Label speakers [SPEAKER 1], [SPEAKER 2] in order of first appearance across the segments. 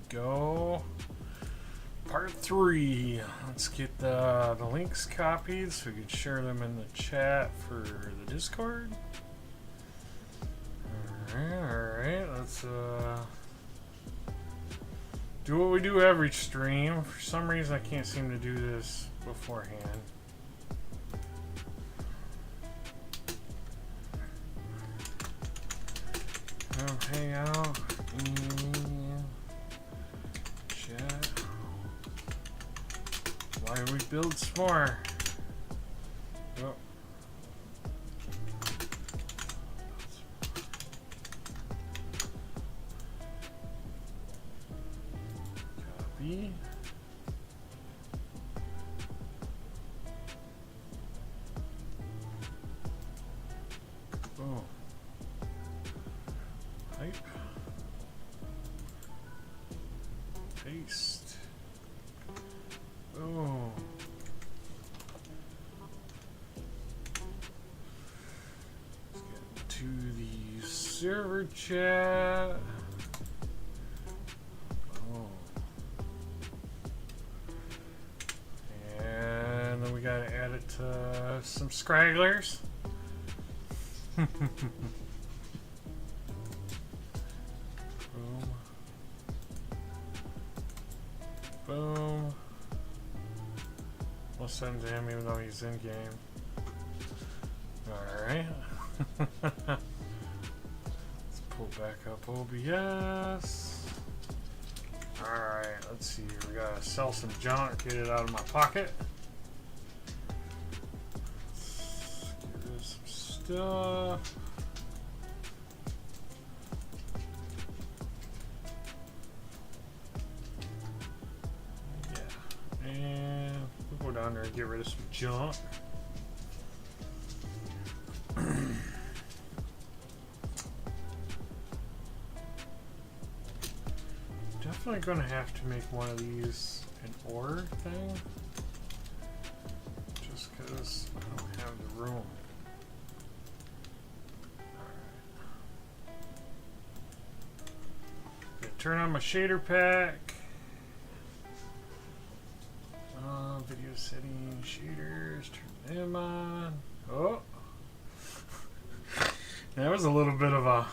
[SPEAKER 1] go. Part 3. Let's get the links copied so we can share them in the chat for the Discord. Alright, let's do what we do every stream. For some reason I can't seem to do this beforehand. Hang out in chat. Why do we build some more? Oh. Copy. Boom. Type. Paste. Boom. Let's get to the server chat. Boom. And then we gotta add it to some scragglers. Boom. We'll send to him even though he's in game. Alright. Let's pull back up OBS. Alright, let's see. We gotta sell some junk, get it out of my pocket. Let's get rid of some stuff. And we'll go down there and get rid of some junk. Definitely gonna have to make one of these an ore thing. Just because I don't have the room. Alright. Turn on my shader pack. Video settings, shaders, turn them on. Oh, that was a little bit of a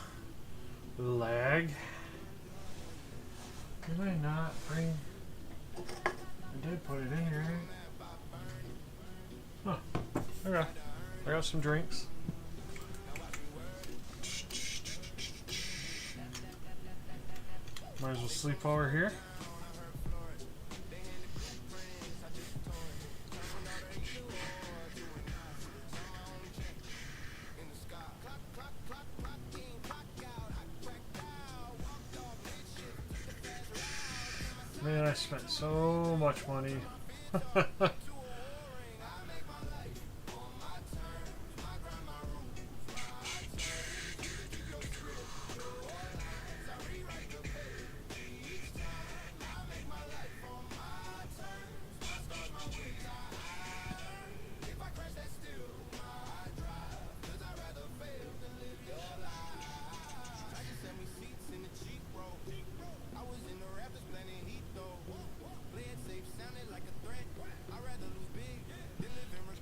[SPEAKER 1] lag. Did I not bring? I did put it in here. Huh. Okay. I got some drinks. Might as well sleep over here. Man, I spent so much money.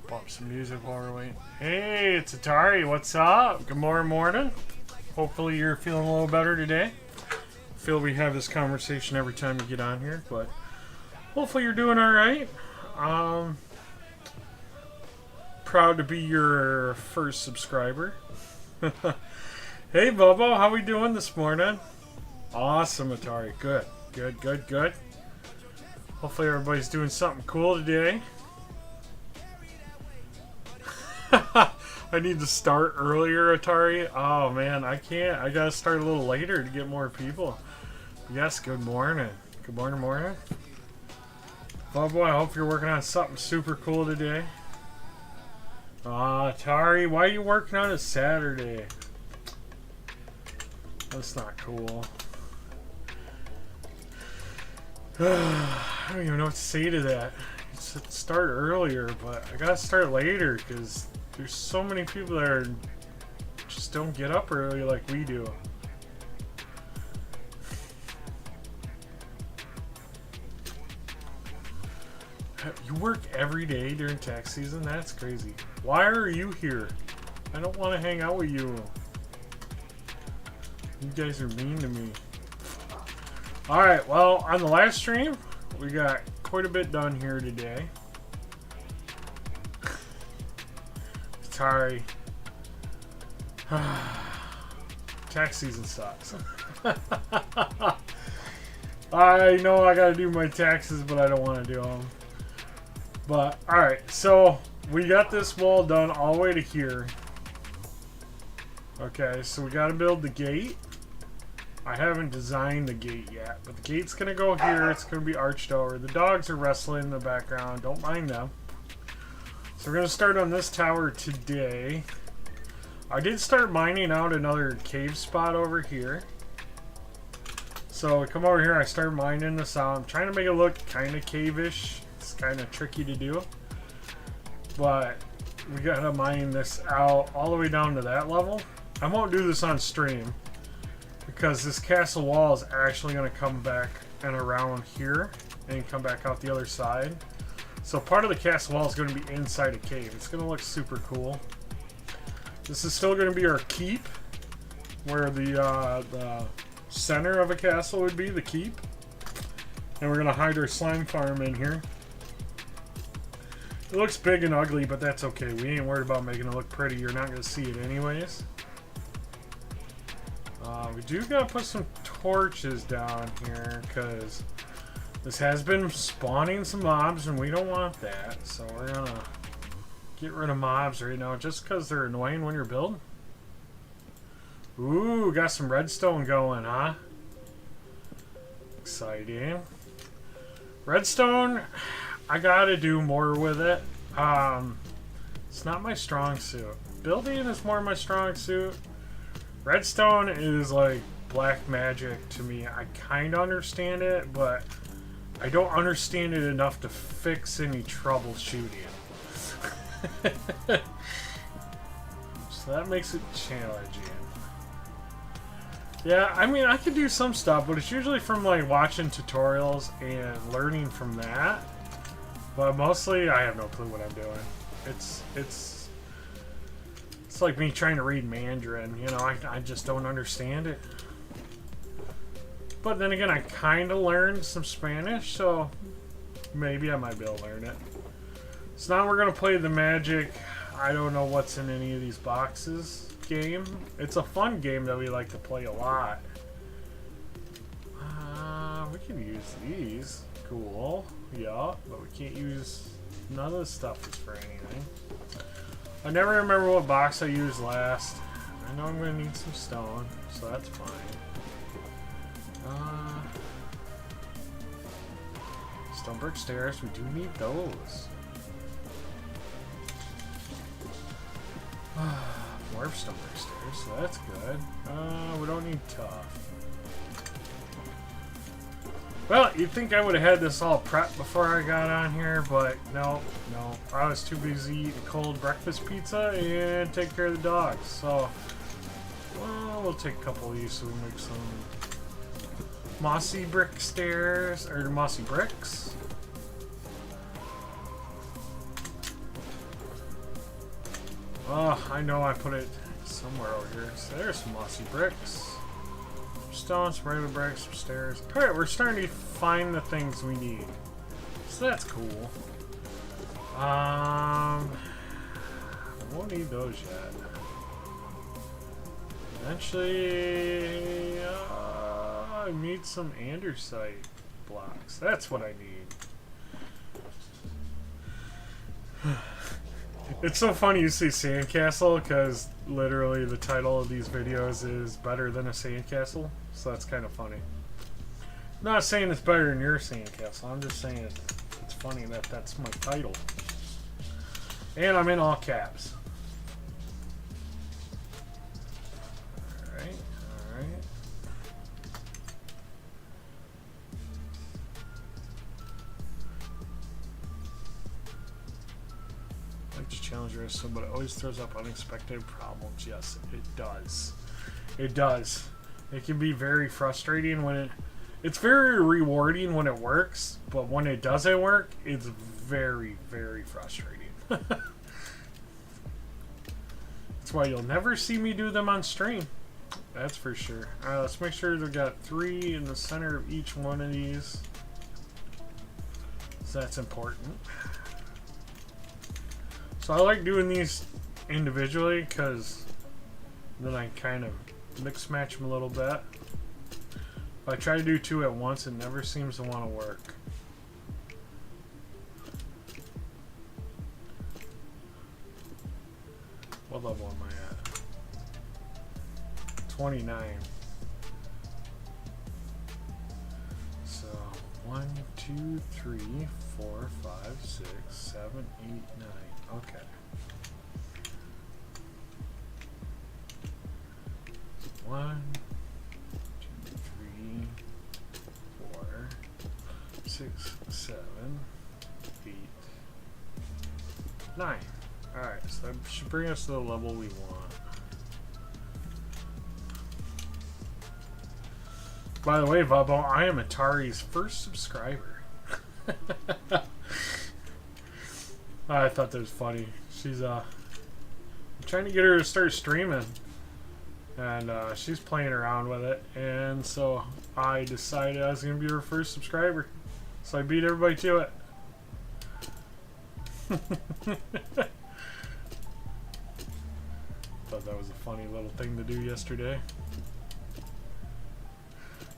[SPEAKER 1] Pop some music while we're waiting. Hey, it's Atari. What's up? Good morning. Hopefully you're feeling a little better today. I feel we have this conversation every time you get on here, but hopefully you're doing all right. Proud to be your first subscriber. Hey, Bobo, how we doing this morning? Awesome, Atari. Good. Hopefully everybody's doing something cool today. I need to start earlier, Atari. Oh man, I can't. I gotta start a little later to get more people. Yes, good morning. Good morning. Bobo, I hope you're working on something super cool today. Atari, why are you working on a Saturday? That's not cool. I don't even know what to say to that. It's start earlier, but I gotta start later because there's so many people that are just don't get up early like we do. You work every day during tax season? That's crazy. Why are you here? I don't want to hang out with you. You guys are mean to me. Alright, well, on the last stream, we got quite a bit done here today. Sorry. Tax season sucks. I know I gotta do my taxes, but I don't want to do them. But, alright, so we got this wall done all the way to here. Okay, so we gotta build the gate. I haven't designed the gate yet, but the gate's gonna go here. It's gonna be arched over. The dogs are wrestling in the background. Don't mind them. So we're gonna start on this tower today. I did start mining out another cave spot over here. So we come over here, I start mining this out. I'm trying to make it look kind of cave-ish. It's kind of tricky to do. But we gotta mine this out all the way down to that level. I won't do this on stream because this castle wall is actually gonna come back and around here and come back out the other side. So part of the castle wall is going to be inside a cave. It's going to look super cool. This is still going to be our keep, where the center of a castle would be, the keep. And we're going to hide our slime farm in here. It looks big and ugly, but that's okay. We ain't worried about making it look pretty. You're not going to see it anyways. We do got to put some torches down here, because this has been spawning some mobs, and we don't want that. So we're going to get rid of mobs right now, just because they're annoying when you're building. Ooh, got some redstone going, huh? Exciting. Redstone, I got to do more with it. It's not my strong suit. Building is more my strong suit. Redstone is like black magic to me. I kind of understand it, but I don't understand it enough to fix any troubleshooting. So that makes it challenging. Yeah, I mean, I could do some stuff, but it's usually from like watching tutorials and learning from that. But mostly, I have no clue what I'm doing. It's like me trying to read Mandarin. You know, I just don't understand it. But then again, I kind of learned some Spanish, so maybe I might be able to learn it. So now we're going to play the Magic, I don't know what's in any of these boxes game. It's a fun game that we like to play a lot. We can use these. Cool. Yeah, but we can't use... None of this stuff is for anything. I never remember what box I used last. I know I'm going to need some stone, so that's fine. Stone brick stairs, we do need those. More stone brick stairs, so that's good. We don't need tough. Well, you'd think I would have had this all prepped before I got on here, but no. I was too busy eating cold breakfast pizza and take care of the dogs. So, well, we'll take a couple of these so we make some mossy brick stairs, or mossy bricks. Oh, I know I put it somewhere over here. So there's some mossy bricks. Stone, some regular bricks, some stairs. Alright, we're starting to find the things we need. So that's cool. We won't need those yet. Eventually, I need some andesite blocks. That's what I need. It's so funny you say sandcastle, because literally the title of these videos is better than a sandcastle, so that's kind of funny. I'm not saying it's better than your sandcastle, I'm just saying it's funny that that's my title. And I'm in all caps. Alright. I like to challenge yourself, but it always throws up unexpected problems. Yes, it does. It does. It can be very frustrating when it's very rewarding when it works, but when it doesn't work, it's very, very frustrating. That's why you'll never see me do them on stream. That's for sure. Alright, let's make sure we got 3 in the center of each one of these. So that's important. So I like doing these individually because then I kind of mix match them a little bit. If I try to do 2 at once, it never seems to want to work. What level am I at? 29. So 1, 2, 3, 4, 5, 6, 7, 8, 9. Okay. One, 2, 3, 4, 6, 7, 8, 9. Alright, so that should bring us to the level we want. By the way, Vubbo, I am Atari's first subscriber. I thought that was funny. She's I'm trying to get her to start streaming. And she's playing around with it. And so I decided I was going to be her first subscriber. So I beat everybody to it. Thought that was a funny little thing to do yesterday.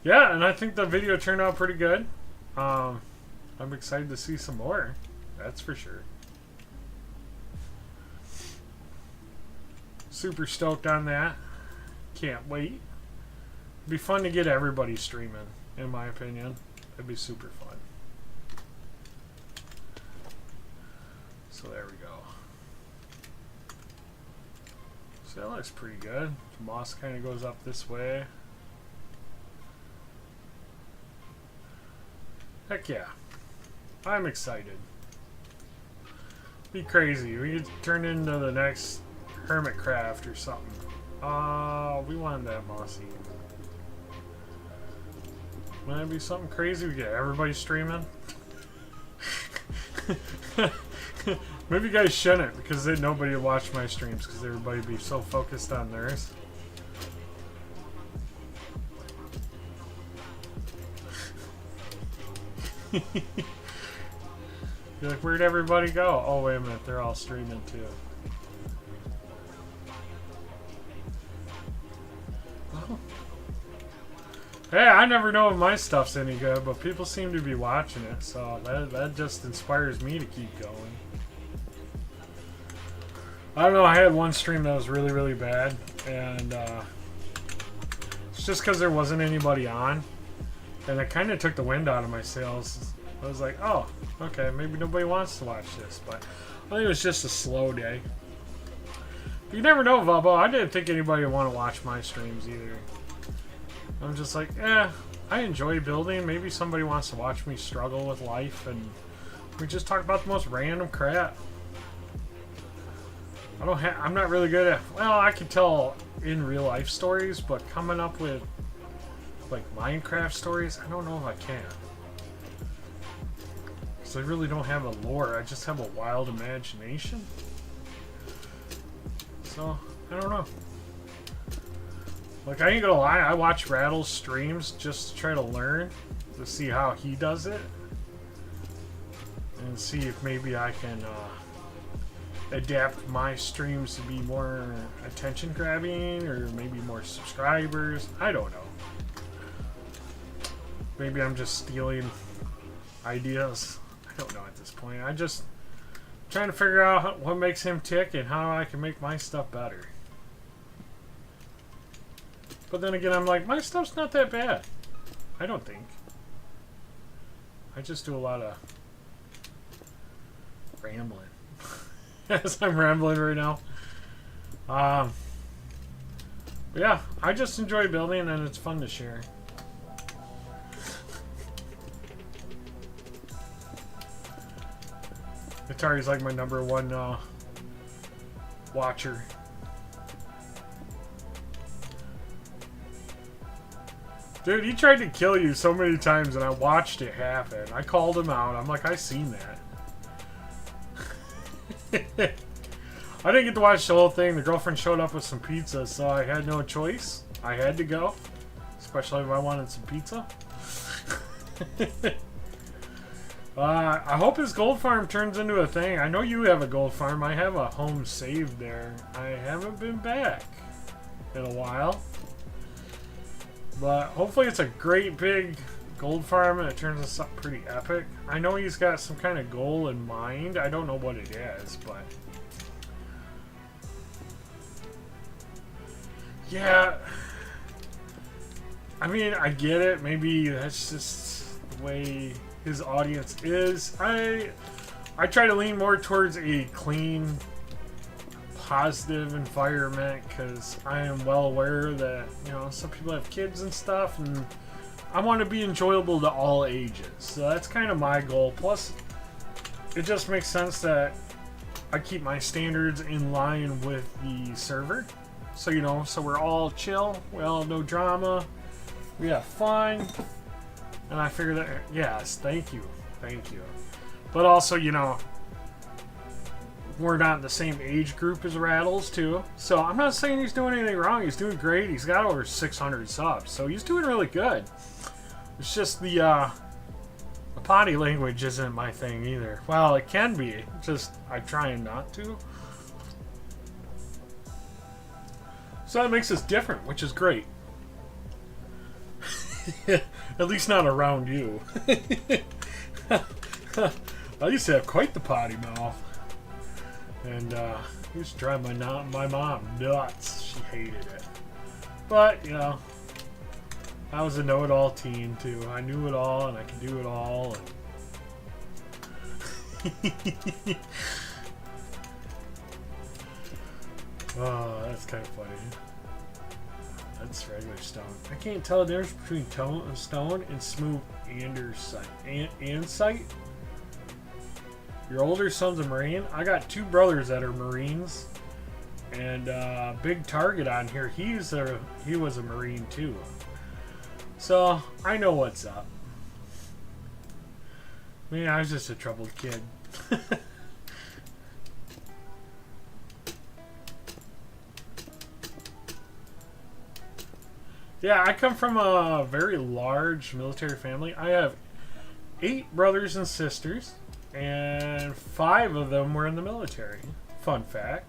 [SPEAKER 1] Yeah, and I think the video turned out pretty good. I'm excited to see some more. That's for sure. Super stoked on that. Can't wait. It'd be fun to get everybody streaming, in my opinion. It'd be super fun. So there we go. So that looks pretty good. The moss kind of goes up this way. Heck yeah. I'm excited. Be crazy. We could turn into the next Hermitcraft or something. We wanted that mossy. Wouldn't that be something crazy? We get everybody streaming? Maybe you guys shouldn't, because then nobody would watch my streams, because everybody would be so focused on theirs. You're like, where'd everybody go? Oh, wait a minute, they're all streaming too. Oh. Hey, I never know if my stuff's any good, but people seem to be watching it, so that just inspires me to keep going. I don't know, I had one stream that was really, really bad, and it's just because there wasn't anybody on, and it kind of took the wind out of my sails. I was like, oh, okay, maybe nobody wants to watch this, but I think it was just a slow day. You never know, Vubbo. I didn't think anybody would want to watch my streams either. I'm just like, I enjoy building. Maybe somebody wants to watch me struggle with life, and we just talk about the most random crap. I'm not really good at, well, I can tell in real life stories, but coming up with like Minecraft stories, I don't know if I can. So I really don't have a lore, I just have a wild imagination. So, I don't know. Like, I ain't gonna lie, I watch Rattle's streams just to try to learn, to see how he does it. And see if maybe I can adapt my streams to be more attention grabbing, or maybe more subscribers. I don't know. Maybe I'm just stealing ideas. I don't know at this point. I'm just trying to figure out what makes him tick and how I can make my stuff better. But then again, I'm like, my stuff's not that bad. I don't think. I just do a lot of rambling. As I'm rambling right now. But yeah, I just enjoy building, and it's fun to share. Atari's like my #1 watcher. Dude, he tried to kill you so many times, and I watched it happen. I called him out. I'm like, I seen that. I didn't get to watch the whole thing. The girlfriend showed up with some pizza, so I had no choice. I had to go, especially if I wanted some pizza. I hope his gold farm turns into a thing. I know you have a gold farm. I have a home saved there. I haven't been back in a while. But hopefully it's a great big gold farm and it turns into something pretty epic. I know he's got some kind of goal in mind. I don't know what it is, but... yeah. I mean, I get it. Maybe that's just the way his audience is. I try to lean more towards a clean, positive environment because I am well aware that, you know, some people have kids and stuff, and I want to be enjoyable to all ages. So that's kind of my goal. Plus, it just makes sense that I keep my standards in line with the server. So, you know, so we're all chill, we all have no drama, we have fun. And I figure that, yes, thank you. But also, you know, we're not in the same age group as Rattles, too. So I'm not saying he's doing anything wrong. He's doing great. He's got over 600 subs. So he's doing really good. It's just the potty language isn't my thing either. Well, it can be. Just I'm trying not to. So that makes us different, which is great. At least not around you. I used to have quite the potty mouth. And it used to drive my mom nuts. She hated it. But, you know, I was a know-it-all teen, too. I knew it all, and I could do it all. And oh, that's kind of funny. That's regular stone. I can't tell the difference between stone and smooth andesite. Your older son's a Marine. I got two brothers that are Marines, and big target on here. He was a Marine too. So I know what's up. I mean, I was just a troubled kid. Yeah, I come from a very large military family. I have 8 brothers and sisters, and 5 of them were in the military. Fun fact.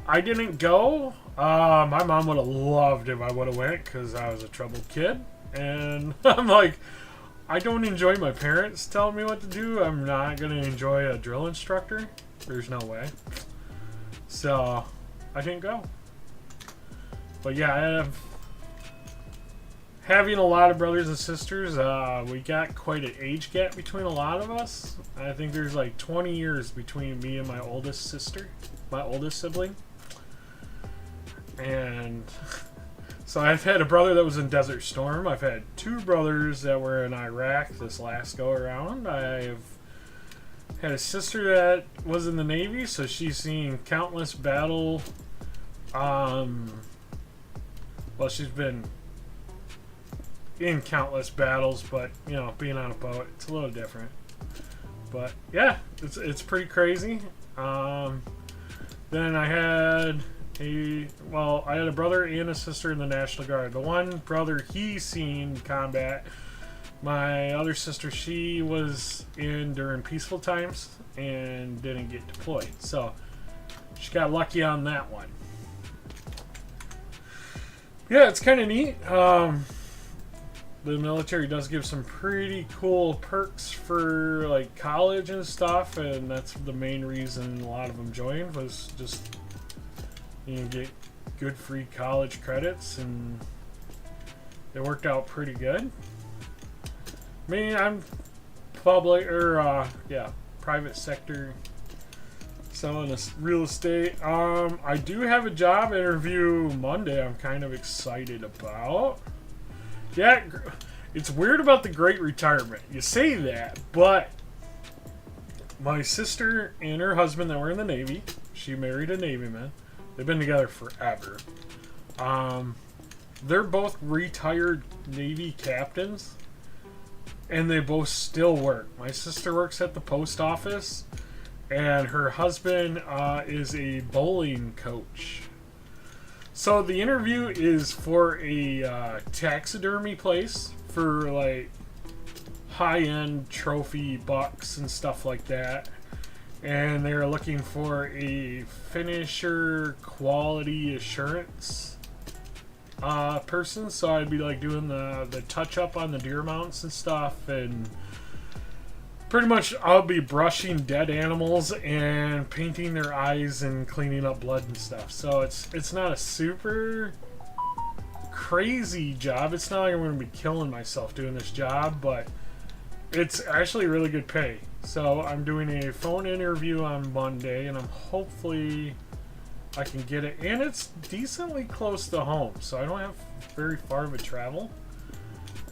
[SPEAKER 1] I didn't go. My mom would have loved if I would have went because I was a troubled kid. And I'm like, I don't enjoy my parents telling me what to do. I'm not going to enjoy a drill instructor. There's no way. So, I didn't go. But yeah, I have... having a lot of brothers and sisters, we got quite an age gap between a lot of us. I think there's like 20 years between me and my oldest sister, my oldest sibling. And so I've had a brother that was in Desert Storm. I've had 2 brothers that were in Iraq this last go around. I've had a sister that was in the Navy, so she's seen countless battle. Well, she's been in countless battles, but you know, being on a boat, it's a little different. But yeah, it's pretty crazy. Then I had a brother and a sister in the National Guard. The one brother, he's seen combat. My other sister, she was in during peaceful times and didn't get deployed, so she got lucky on that one. Yeah, it's kind of neat. The military does give some pretty cool perks for like college and stuff, and that's the main reason a lot of them joined, was just you know, get good free college credits, and it worked out pretty good. I mean, I'm private sector selling this real estate. I do have a job interview Monday I'm kind of excited about. Yeah, it's weird about the great retirement. You say that, but my sister and her husband that were in the Navy, she married a Navy man. They've been together forever. They're both retired Navy captains, and they both still work. My sister works at the post office, and her husband is a bowling coach. So the interview is for a taxidermy place for like high-end trophy bucks and stuff like that, and they're looking for a finisher quality assurance person. So I'd be like doing the touch up on the deer mounts and stuff, and pretty much I'll be brushing dead animals and painting their eyes and cleaning up blood and stuff. So it's not a super crazy job. It's not like I'm going to be killing myself doing this job, but it's actually really good pay. So I'm doing a phone interview on Monday, and I'm hopefully I can get it. And it's decently close to home, so I don't have very far of a travel.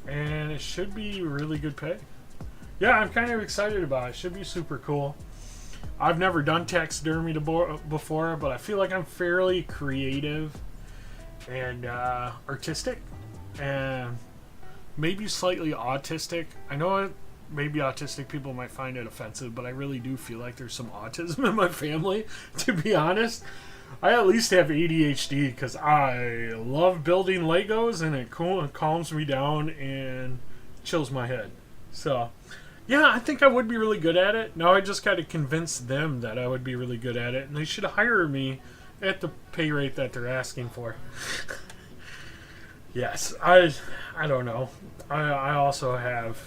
[SPEAKER 1] And it should be really good pay. Yeah, I'm kind of excited about it. It should be super cool. I've never done taxidermy before, but I feel like I'm fairly creative and artistic, and maybe slightly autistic. I know maybe autistic people might find it offensive, but I really do feel like there's some autism in my family, to be honest. I at least have ADHD because I love building Legos, and it calms me down and chills my head. So yeah, I think I would be really good at it. Now I just got to convince them that I would be really good at it, and they should hire me at the pay rate that they're asking for. Yes, I don't know. I also have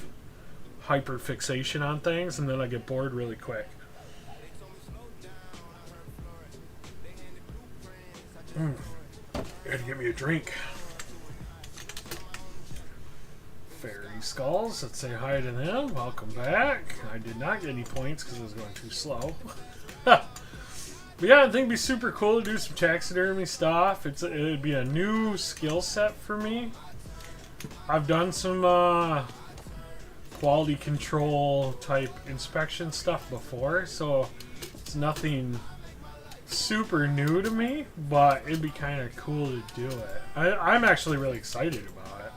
[SPEAKER 1] hyperfixation on things, and then I get bored really quick. Gotta get me a drink. Fairy Skulls, let's say hi to them. Welcome back. I did not get any points because I was going too slow. But yeah, I think it'd be super cool to do some taxidermy stuff. It'd be a new skill set for me. I've done some quality control type inspection stuff before, so it's nothing super new to me, but it'd be kind of cool to do it. I'm actually really excited about it.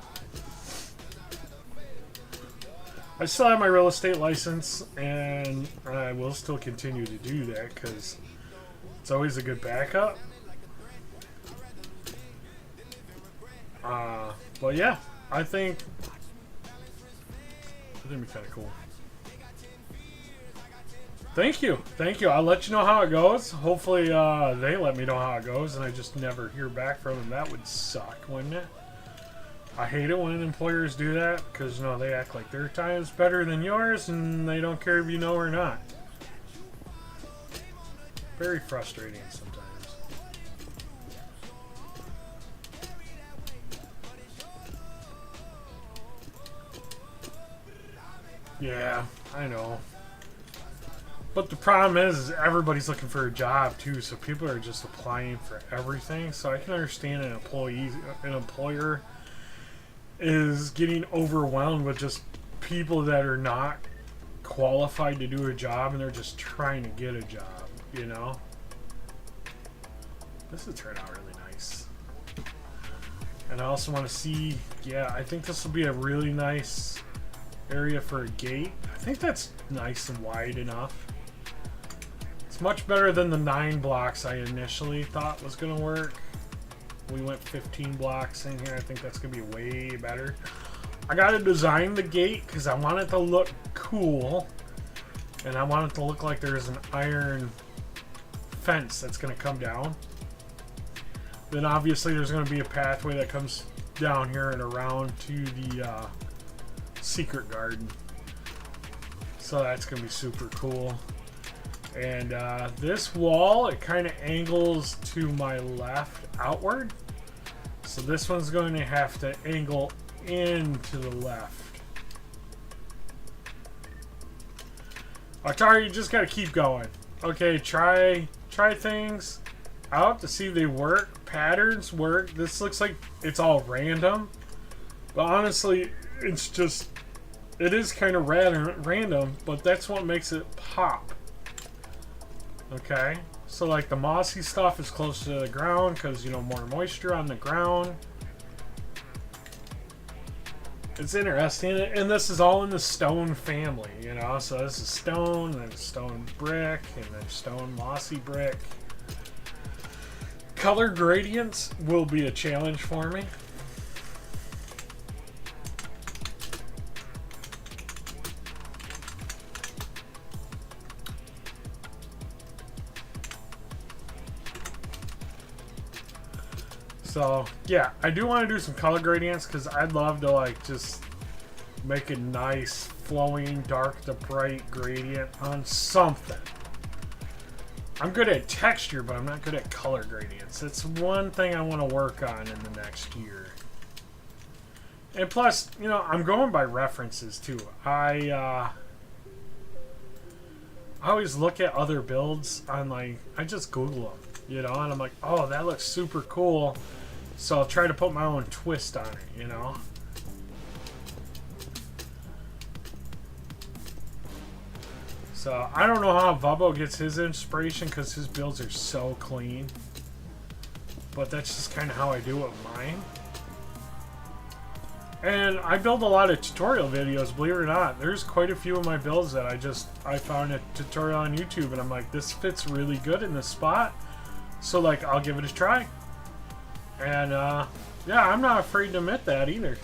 [SPEAKER 1] I still have my real estate license, and I will still continue to do that because it's always a good backup. But yeah, I think it'd be kind of cool. Thank you. I'll let you know how it goes. Hopefully they let me know how it goes and I just never hear back from them. That would suck, wouldn't it? I hate it when employers do that because, you know, they act like their time is better than yours and they don't care if you know or not. Very frustrating sometimes. Yeah, I know. But the problem is everybody's looking for a job too, so people are just applying for everything. So I can understand an employer is getting overwhelmed with just people that are not qualified to do a job and they're just trying to get a job, you know? This will turn out really nice. And I also want to see, yeah, I think this will be a really nice area for a gate. I think that's nice and wide enough. It's much better than the 9 blocks I initially thought was going to work. We went 15 blocks in here. I think that's going to be way better. I got to design the gate because I want it to look cool. And I want it to look like there's an iron fence that's going to come down. Then obviously there's going to be a pathway that comes down here and around to the secret garden. So that's going to be super cool. And this wall, it kind of angles to my left outward. So this one's going to have to angle into the left. Atari, you just got to keep going. Okay, try things out to see if they work. Patterns work. This looks like it's all random. But honestly, it's just, it is kind of random, but that's what makes it pop. Okay, so like the mossy stuff is close to the ground because, you know, more moisture on the ground. it's interesting, and this is all in the stone family, you know. So this is stone, then stone brick, and then stone mossy brick. Color gradients will be a challenge for me. So, yeah, I do want to do some color gradients because I'd love to, like, just make a nice, flowing, dark to bright gradient on something. I'm good at texture, but I'm not good at color gradients. It's one thing I want to work on in the next year. And plus, you know, I'm going by references, too. I always look at other builds on, like, I just Google them, you know, and I'm like, oh, that looks super cool. So I'll try to put my own twist on it, you know? So I don't know how Vubbo gets his inspiration because his builds are so clean. But that's just kind of how I do it with mine. And I build a lot of tutorial videos, believe it or not. There's quite a few of my builds that I found a tutorial on YouTube and I'm like, this fits really good in this spot. So like, I'll give it a try. And, yeah, I'm not afraid to admit that either.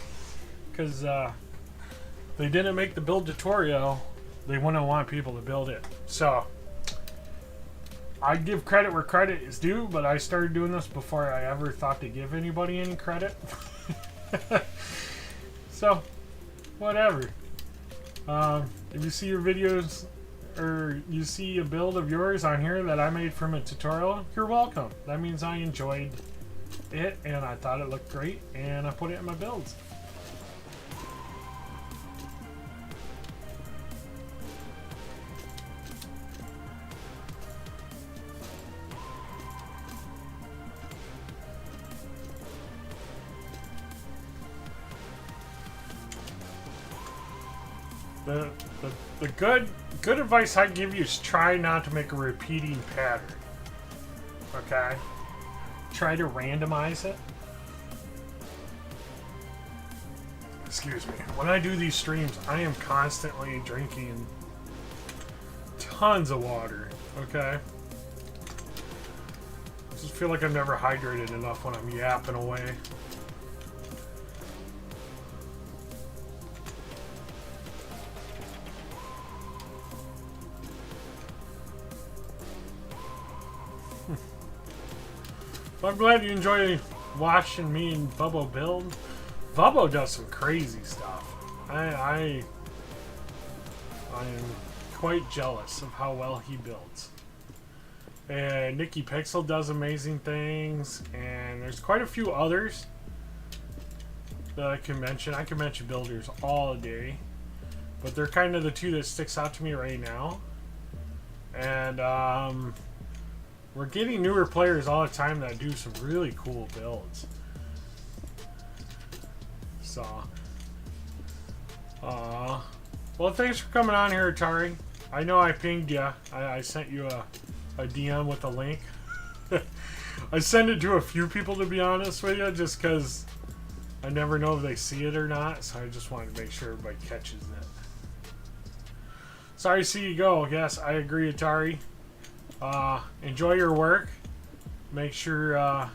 [SPEAKER 1] Because, they didn't make the build tutorial. They wouldn't want people to build it. So, I give credit where credit is due, but I started doing this before I ever thought to give anybody any credit. So, whatever. If you see your videos, or you see a build of yours on here that I made from a tutorial, you're welcome. That means I enjoyed it and I thought it looked great and I put it in my builds. The good advice I give you is try not to make a repeating pattern. Okay? Try to randomize it. Excuse me. When I do these streams, I am constantly drinking tons of water. Okay? I just feel like I'm never hydrated enough when I'm yapping away. Well, I'm glad you enjoy watching me and Vubbo build. Vubbo does some crazy stuff. I am quite jealous of how well he builds. And Nikki Pixel does amazing things, and there's quite a few others that I can mention. I can mention builders all day, but they're kind of the two that sticks out to me right now. And we're getting newer players all the time that do some really cool builds. So, well, thanks for coming on here, Atari. I know I pinged you. I sent you a DM with a link. I send it to a few people, to be honest with you, just because I never know if they see it or not. So I just wanted to make sure everybody catches it. Sorry to see you go. Yes, I agree, Atari. Enjoy your work. Make sure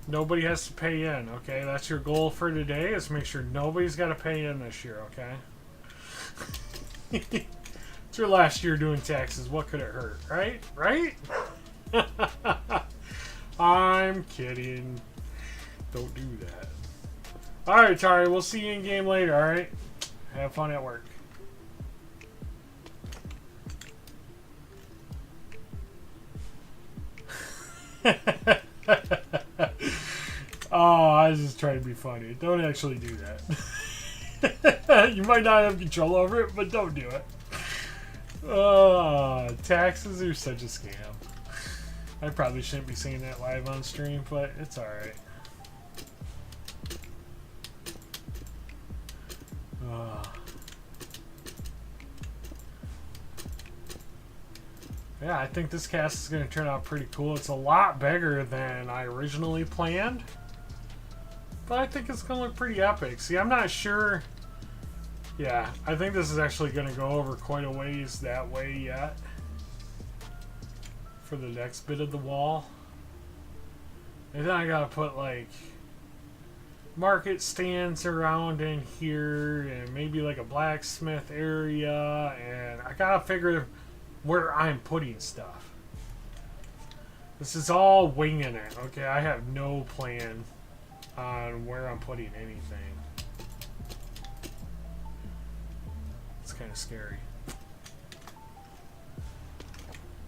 [SPEAKER 1] nobody has to pay in, okay? That's your goal for today, is make sure nobody's got to pay in this year, okay? It's your last year doing taxes. What could it hurt, right? Right? I'm kidding. Don't do that. Alright, Tari, we'll see you in game later, alright? Have fun at work. Oh, I was just trying to be funny. Don't actually do that. You might not have control over it, but don't do it. Taxes are such a scam. I probably shouldn't be saying that live on stream, but it's alright. Yeah, I think this cast is going to turn out pretty cool. It's a lot bigger than I originally planned. But I think it's going to look pretty epic. See, I'm not sure. Yeah, I think this is actually going to go over quite a ways that way yet. For the next bit of the wall. And then I got to put like market stands around in here. And maybe like a blacksmith area. And I got to figure where I'm putting stuff. This is all winging it. Okay, I have no plan on where I'm putting anything. It's kind of scary.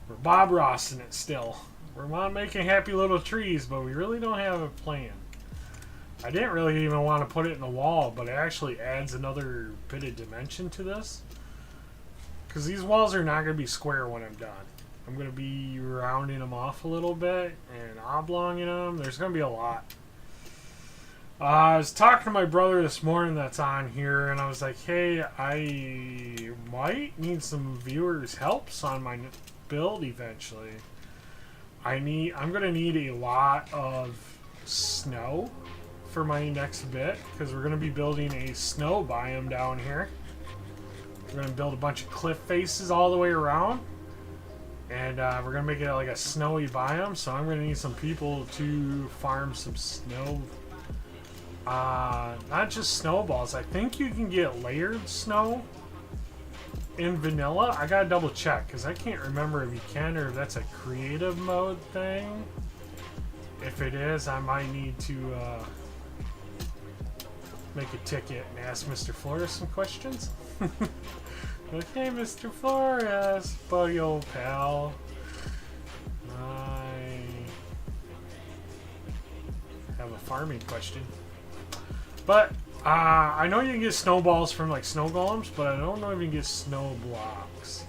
[SPEAKER 1] We're Bob Rossing it still. We're not making happy little trees, but we really don't have a plan. I didn't really even want to put it in the wall, but it actually adds another bit of dimension to this. Because these walls are not going to be square when I'm done. I'm going to be rounding them off a little bit and oblonging them. There's going to be a lot. I was talking to my brother this morning that's on here, and I was like, hey, I might need some viewers' helps on my build eventually. I'm going to need a lot of snow for my next bit, because we're going to be building a snow biome down here. We're going to build a bunch of cliff faces all the way around, and we're going to make it like a snowy biome, so I'm going to need some people to farm some snow. Not just snowballs. I think you can get layered snow in vanilla. I gotta double check because I can't remember if you can or if that's a creative mode thing. If it is, I might need to make a ticket and ask Mr. Flores some questions. Okay, Mr. Flores, buddy old pal. I have a farming question. But, I know you can get snowballs from, like, snow golems, but I don't know if you can get snow blocks.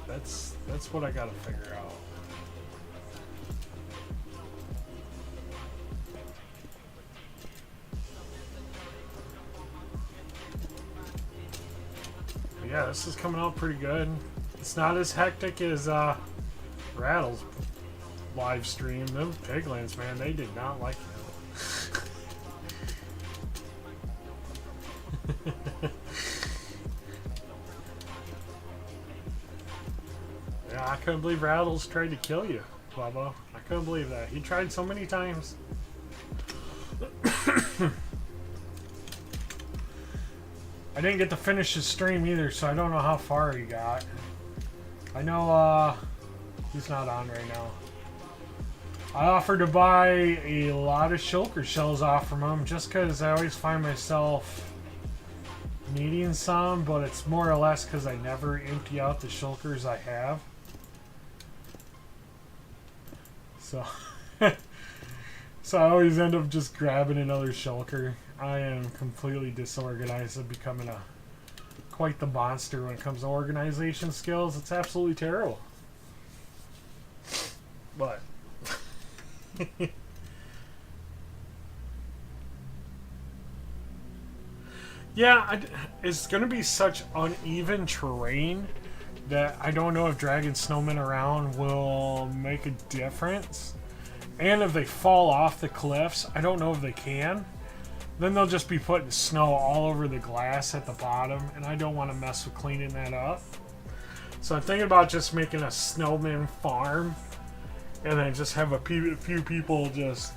[SPEAKER 1] That's what I gotta figure out. But yeah, this is coming out pretty good. It's not as hectic as, Rattle's live stream. Them piglins, man, they did not like him. Yeah, I couldn't believe Rattles tried to kill you, Bubba. I couldn't believe that. He tried so many times. I didn't get to finish his stream either, so I don't know how far he got. I know, he's not on right now. I offered to buy a lot of shulker shells off from him just because I always find myself needing some, but it's more or less because I never empty out the shulkers I have. So, so I always end up just grabbing another shulker. I am completely disorganized and becoming quite the monster when it comes to organization skills. It's absolutely terrible. But yeah, it's going to be such uneven terrain that I don't know if dragging snowmen around will make a difference. And if they fall off the cliffs, I don't know if they can. Then they'll just be putting snow all over the glass at the bottom, and I don't want to mess with cleaning that up. So I'm thinking about just making a snowman farm, and then just have a few people just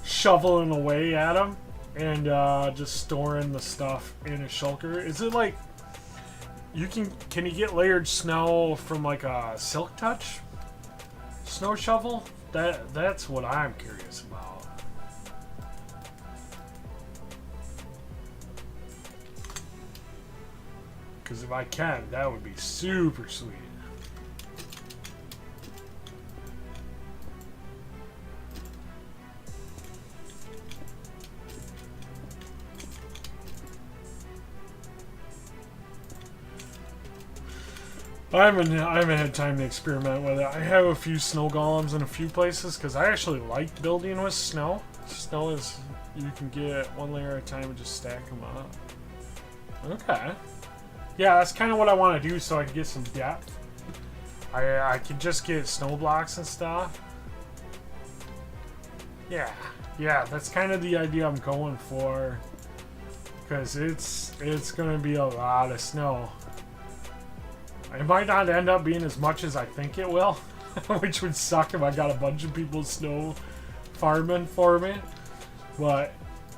[SPEAKER 1] shoveling away at them, and just storing the stuff in a shulker. Is it like can you get layered snow from like a Silk Touch snow shovel? That's what I'm curious about. Because if I can, that would be super sweet. I haven't had time to experiment with it. I have a few snow golems in a few places because I actually like building with snow. Snow is, you can get one layer at a time and just stack them up. Okay. Yeah, that's kind of what I want to do so I can get some depth. I could just get snow blocks and stuff. Yeah, that's kind of the idea I'm going for. Because it's going to be a lot of snow. It might not end up being as much as I think it will. Which would suck if I got a bunch of people snow farming for me. But,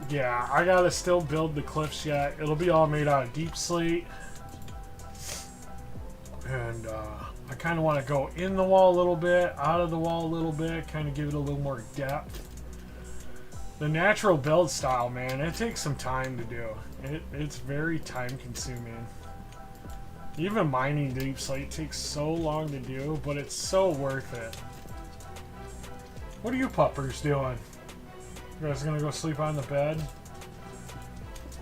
[SPEAKER 1] yeah, I gotta still build the cliffs yet. It'll be all made out of deep slate. And, I kind of want to go in the wall a little bit, out of the wall a little bit, kind of give it a little more depth. The natural build style, man, it takes some time to do. It's very time consuming. Even mining deep slate takes so long to do, but it's so worth it. What are you puppers doing? You guys gonna go sleep on the bed?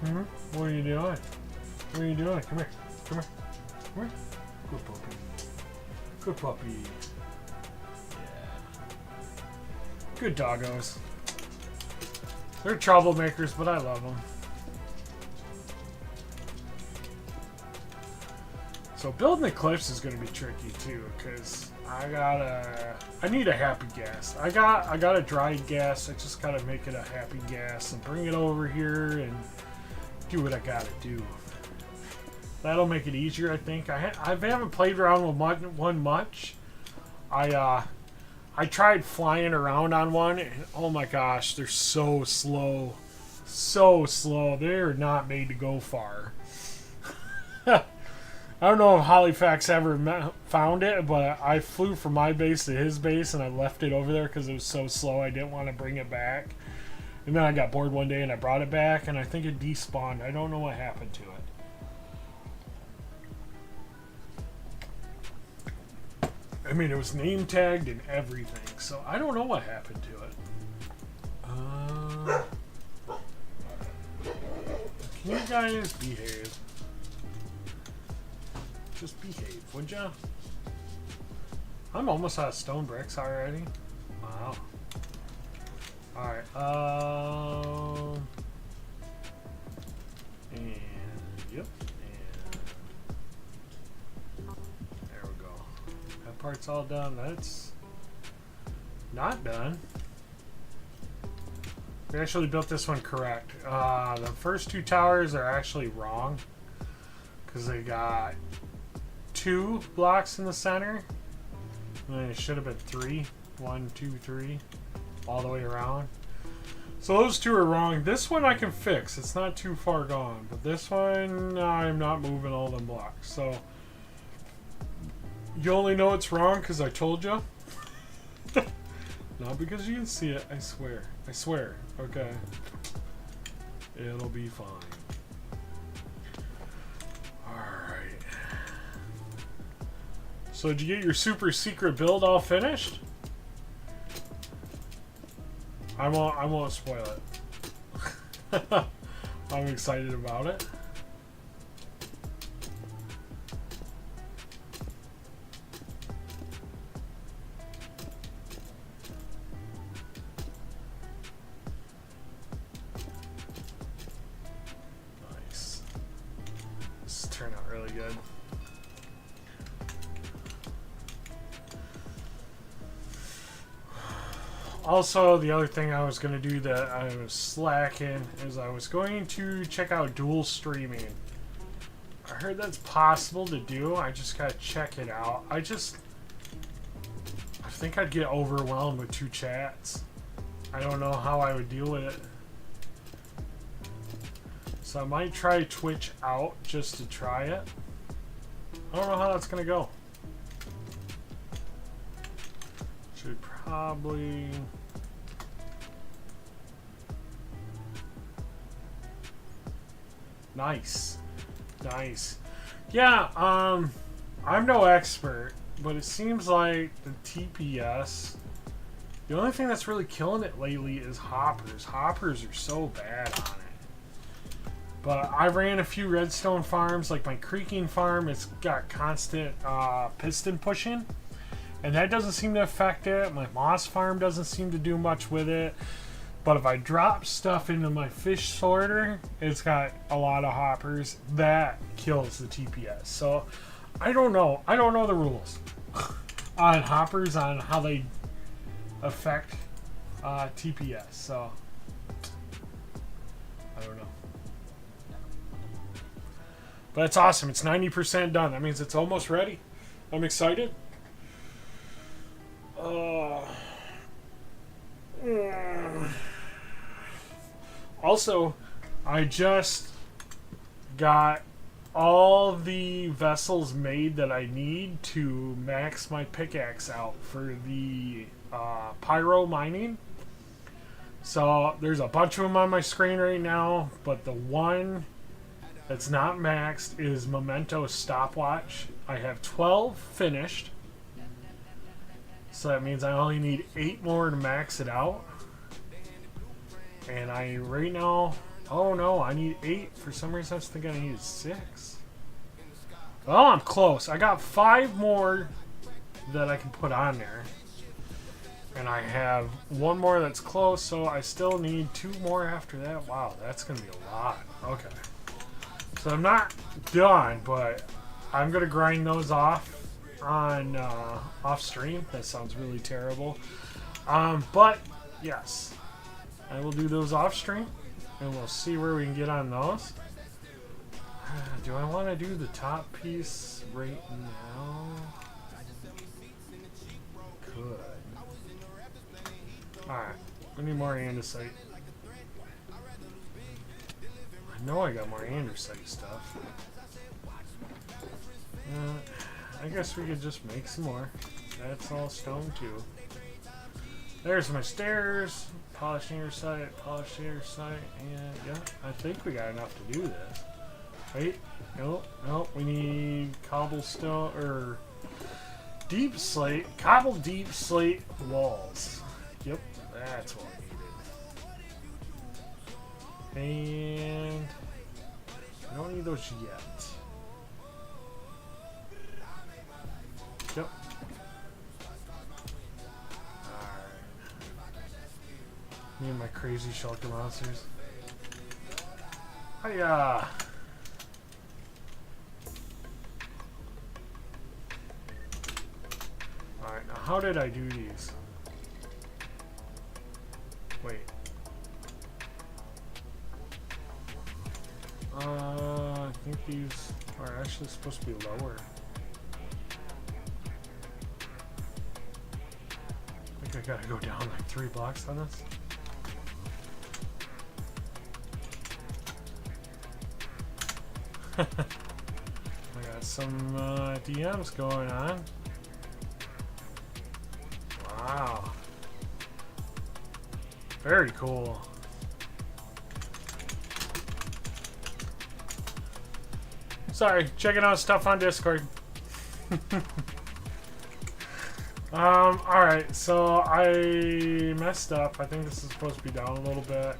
[SPEAKER 1] Hmm? What are you doing? What are you doing? Come here. Come here. Come here. Good puppy. Good puppy. Yeah. Good doggos. They're troublemakers, but I love them. So building the cliffs is going to be tricky too, because I need a happy gas. I got a dried gas. I just gotta make it a happy gas and bring it over here and do what I gotta do. That'll make it easier, I think. I haven't played around with one much. I tried flying around on one, and oh my gosh, they're so slow. So slow. They're not made to go far. I don't know if Halifax ever found it, but I flew from my base to his base, and I left it over there because it was so slow I didn't want to bring it back. And then I got bored one day, and I brought it back, and I think it despawned. I don't know what happened to it. I mean, it was name tagged and everything, so I don't know what happened to it. Can you guys behave? Just behave, would ya? I'm almost out of stone bricks already. Wow. Alright, and yep, and there we go. That part's all done. That's not done. We actually built this one correct. The first two towers are actually wrong because they got 2 blocks in the center. And it should have been 3. 1, 2, 3. All the way around. So those 2 are wrong. This one I can fix. It's not too far gone. But this one, I'm not moving all them blocks. So you only know it's wrong because I told you. Not because you can see it. I swear. I swear. Okay. It'll be fine. So did you get your super secret build all finished? I won't spoil it. I'm excited about it. Nice. This turned out really good. Also, the other thing I was going to do that I was slacking is I was going to check out dual streaming. I heard that's possible to do. I just got to check it out. I think I'd get overwhelmed with 2 chats. I don't know how I would deal with it. So I might try Twitch out just to try it. I don't know how that's going to go. Should probably... Nice. Nice. Yeah, I'm no expert, but it seems like the TPS, the only thing that's really killing it lately is hoppers. Hoppers are so bad on it. But I ran a few redstone farms, like my creaking farm, it's got constant piston pushing. And that doesn't seem to affect it. My moss farm doesn't seem to do much with it. But if I drop stuff into my fish sorter, it's got a lot of hoppers. That kills the TPS. So I don't know. I don't know the rules on hoppers, on how they affect TPS. So I don't know. But it's awesome. It's 90% done. That means it's almost ready. I'm excited. Also, I just got all the vessels made that I need to max my pickaxe out for the pyro mining. So there's a bunch of them on my screen right now, but the one that's not maxed is Memento Stopwatch. I have 12 finished. So that means I only need 8 more to max it out. And I right now, oh no, I need 8. For some reason I was thinking I needed 6. Well, I'm close. I got 5 more that I can put on there. And I have 1 more that's close, so I still need 2 more after that. Wow, that's going to be a lot. Okay. So I'm not done, but I'm going to grind those off on off stream. That sounds really terrible. But yes, I will do those off stream, and we'll see where we can get on those. Do I want to do the top piece right now? Could. Alright, we need more andesite. I know I got more andesite stuff. I guess we could just make some more. That's all stone too. There's my stairs. Polished andesite, and yeah, I think we got enough to do this. Wait, nope, we need cobblestone, or deep slate, cobble deep slate walls. Yep, that's what I needed. And I don't need those yet. Yep. Me and my crazy shulker monsters. Hiya! Alright, now how did I do these? Wait. I think these are actually supposed to be lower. I think I gotta go down like 3 blocks on this. I got some DMs going on. Wow. Very cool. Sorry, checking out stuff on Discord. Alright, so I messed up. I think this is supposed to be down a little bit.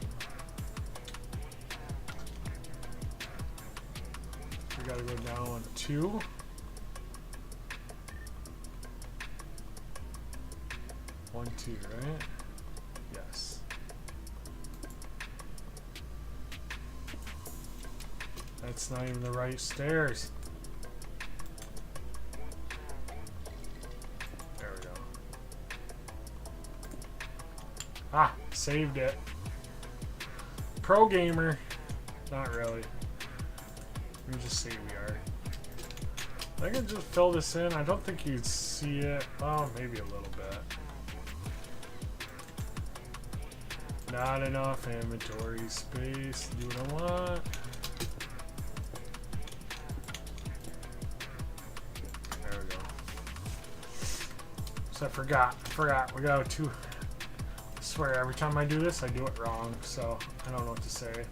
[SPEAKER 1] We gotta go down 2. One, 2, right? Yes. That's not even the right stairs. There we go. Ah, saved it. Pro gamer. Not really. Let me just say we are. I can just fill this in. I don't think you'd see it. Oh, maybe a little bit. Not enough inventory space to do what I want. There we go. So I forgot. We got 2. I swear, every time I do this, I do it wrong. So I don't know what to say.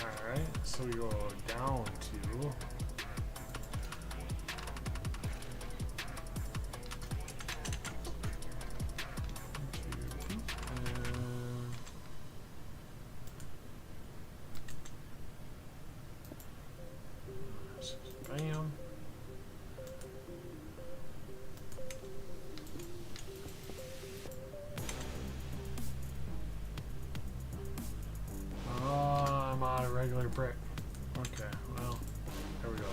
[SPEAKER 1] Alright, so we go down to... Bam. I'm out of regular brick. Okay, well, there we go.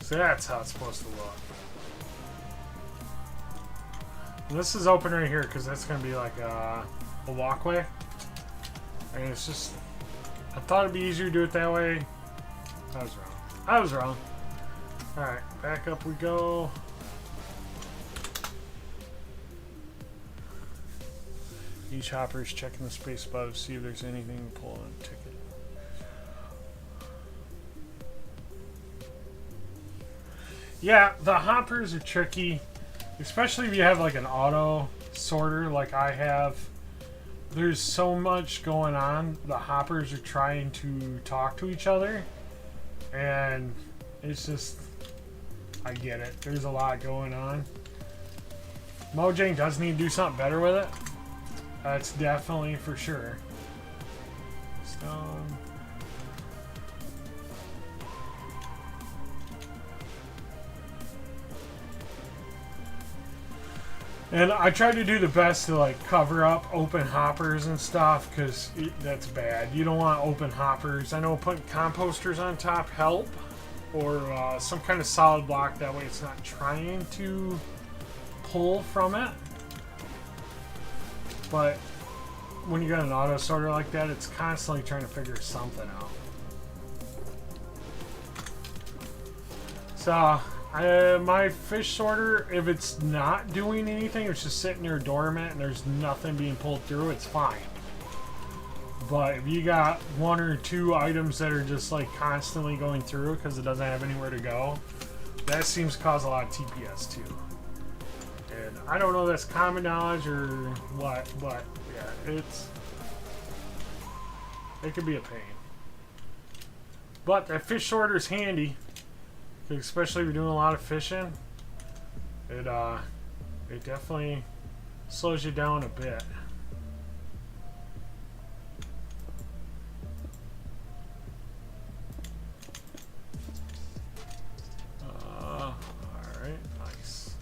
[SPEAKER 1] So that's how it's supposed to look. And this is open right here because that's going to be like a walkway. And it's just... I thought it'd be easier to do it that way. I was wrong. I was wrong. Alright, back up we go. Each hopper is checking the space above to see if there's anything to pull on a ticket. Yeah, the hoppers are tricky, especially if you have like an auto sorter like I have. There's so much going on. The hoppers are trying to talk to each other, and it's just, I get it. There's a lot going on. Mojang does need to do something better with it. That's definitely for sure. Stone. And I tried to do the best to like cover up open hoppers and stuff because that's bad. You don't want open hoppers. I know putting composters on top help, or some kind of solid block, that way it's not trying to pull from it. But when you got an auto sorter like that, it's constantly trying to figure something out. So my fish sorter, if it's not doing anything, it's just sitting there dormant and there's nothing being pulled through, it's fine. But if you got one or two items that are just like constantly going through because it doesn't have anywhere to go, that seems to cause a lot of TPS too. And I don't know if that's common knowledge or what, but yeah, it could be a pain. But that fish sorter is handy, especially if you're doing a lot of fishing. It definitely slows you down a bit. Alright, nice.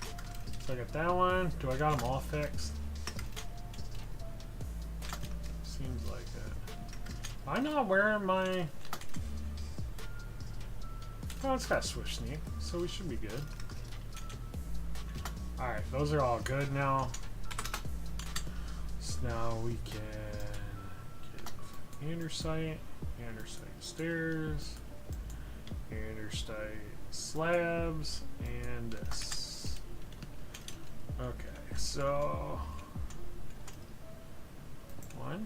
[SPEAKER 1] So I got that one. Do I got them all fixed? Seems like it. I'm not wearing my... Oh, it's got swish sneak, so we should be good. Alright, those are all good now. So now we can get andesite stairs, andesite slabs, and this. Okay, so... one.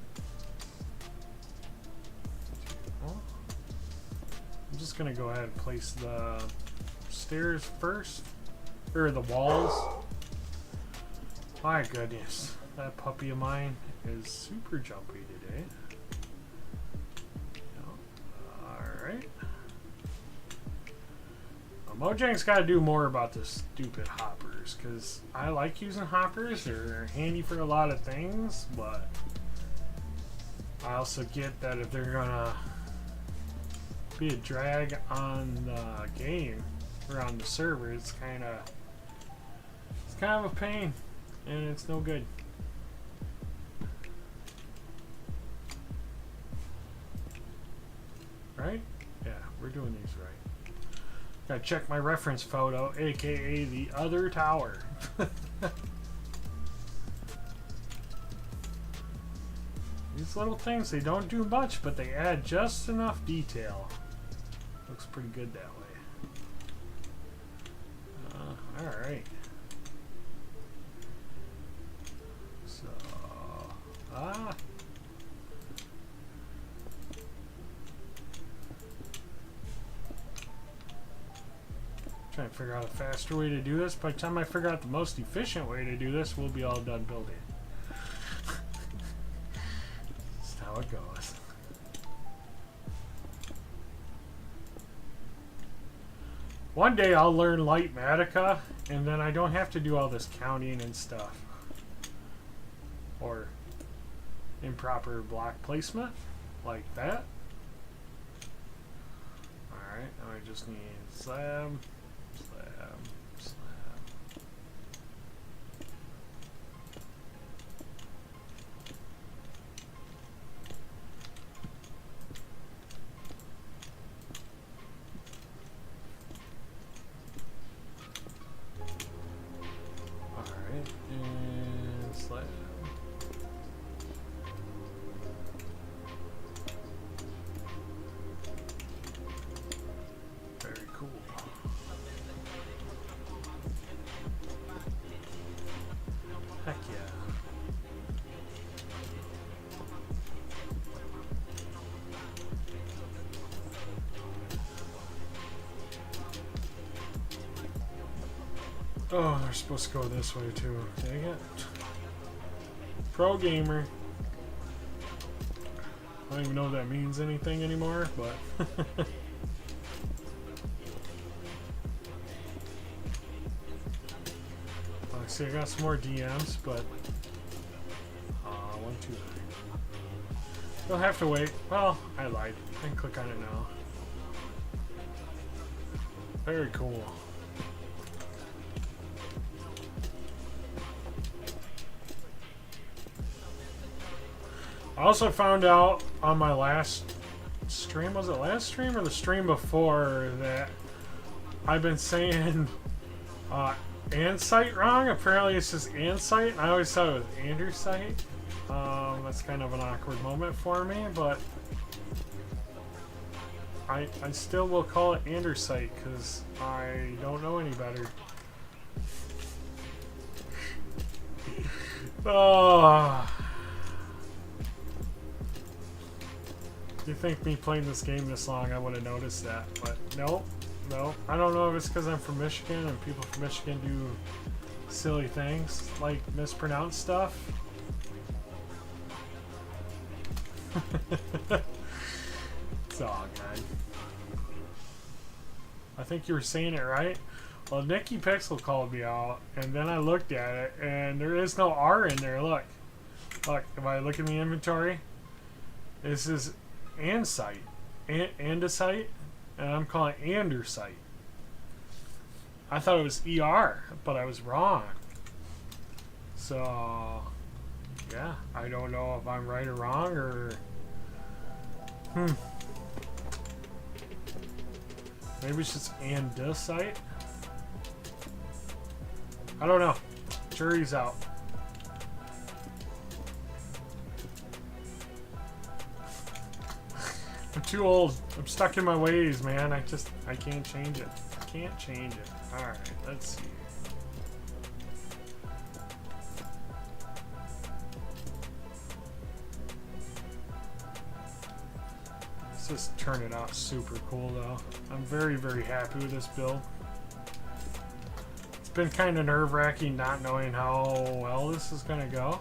[SPEAKER 1] Two. I'm just gonna go ahead and place the stairs first, or the walls. My goodness, that puppy of mine is super jumpy today. Alright. Well, Mojang's got to do more about the stupid hoppers, because I like using hoppers. They're handy for a lot of things, but I also get that if they're gonna be a drag on the game or on the server, it's kind of a pain, and it's no good. Right? Yeah, we're doing these right. Gotta check my reference photo, aka the other tower. These little things, they don't do much, but they add just enough detail. Looks pretty good that way. Alright. So, trying to figure out a faster way to do this. By the time I figure out the most efficient way to do this, we'll be all done building. That's how it goes. One day I'll learn Lightmatica, and then I don't have to do all this counting and stuff. Or improper block placement, like that. Alright, now I just need slab, slab, slab. Oh, they're supposed to go this way too. Dang it. Pro gamer. I don't even know if that means anything anymore, but... See, I got some more DMs, but... 1, 2, 3. You'll have to wait. Well, I lied. I can click on it now. Very cool. I also found out on my last stream, was it last stream or the stream before, that I've been saying Andesite wrong. Apparently it's just Andesite. I always thought it was Andersite. That's kind of an awkward moment for me, but I still will call it Andersite because I don't know any better. Oh. You think me playing this game this long I would have noticed that, but no. I don't know if it's because I'm from Michigan and people from Michigan do silly things like mispronounce stuff. It's all good. I think you were saying it right. Well, Nikki Pixel called me out, and then I looked at it, and there is no R in there. Look, if I look in the inventory, this is Andesite, Andesite, and I'm calling it Andersite. I thought it was ER, but I was wrong. So, yeah, I don't know if I'm right or wrong, or maybe it's just andesite. I don't know. Jury's out. I'm too old. I'm stuck in my ways, man. I can't change it. I can't change it. Alright, let's see. Let's just turn it out super cool, though. I'm very, very happy with this build. It's been kind of nerve-wracking not knowing how well this is going to go.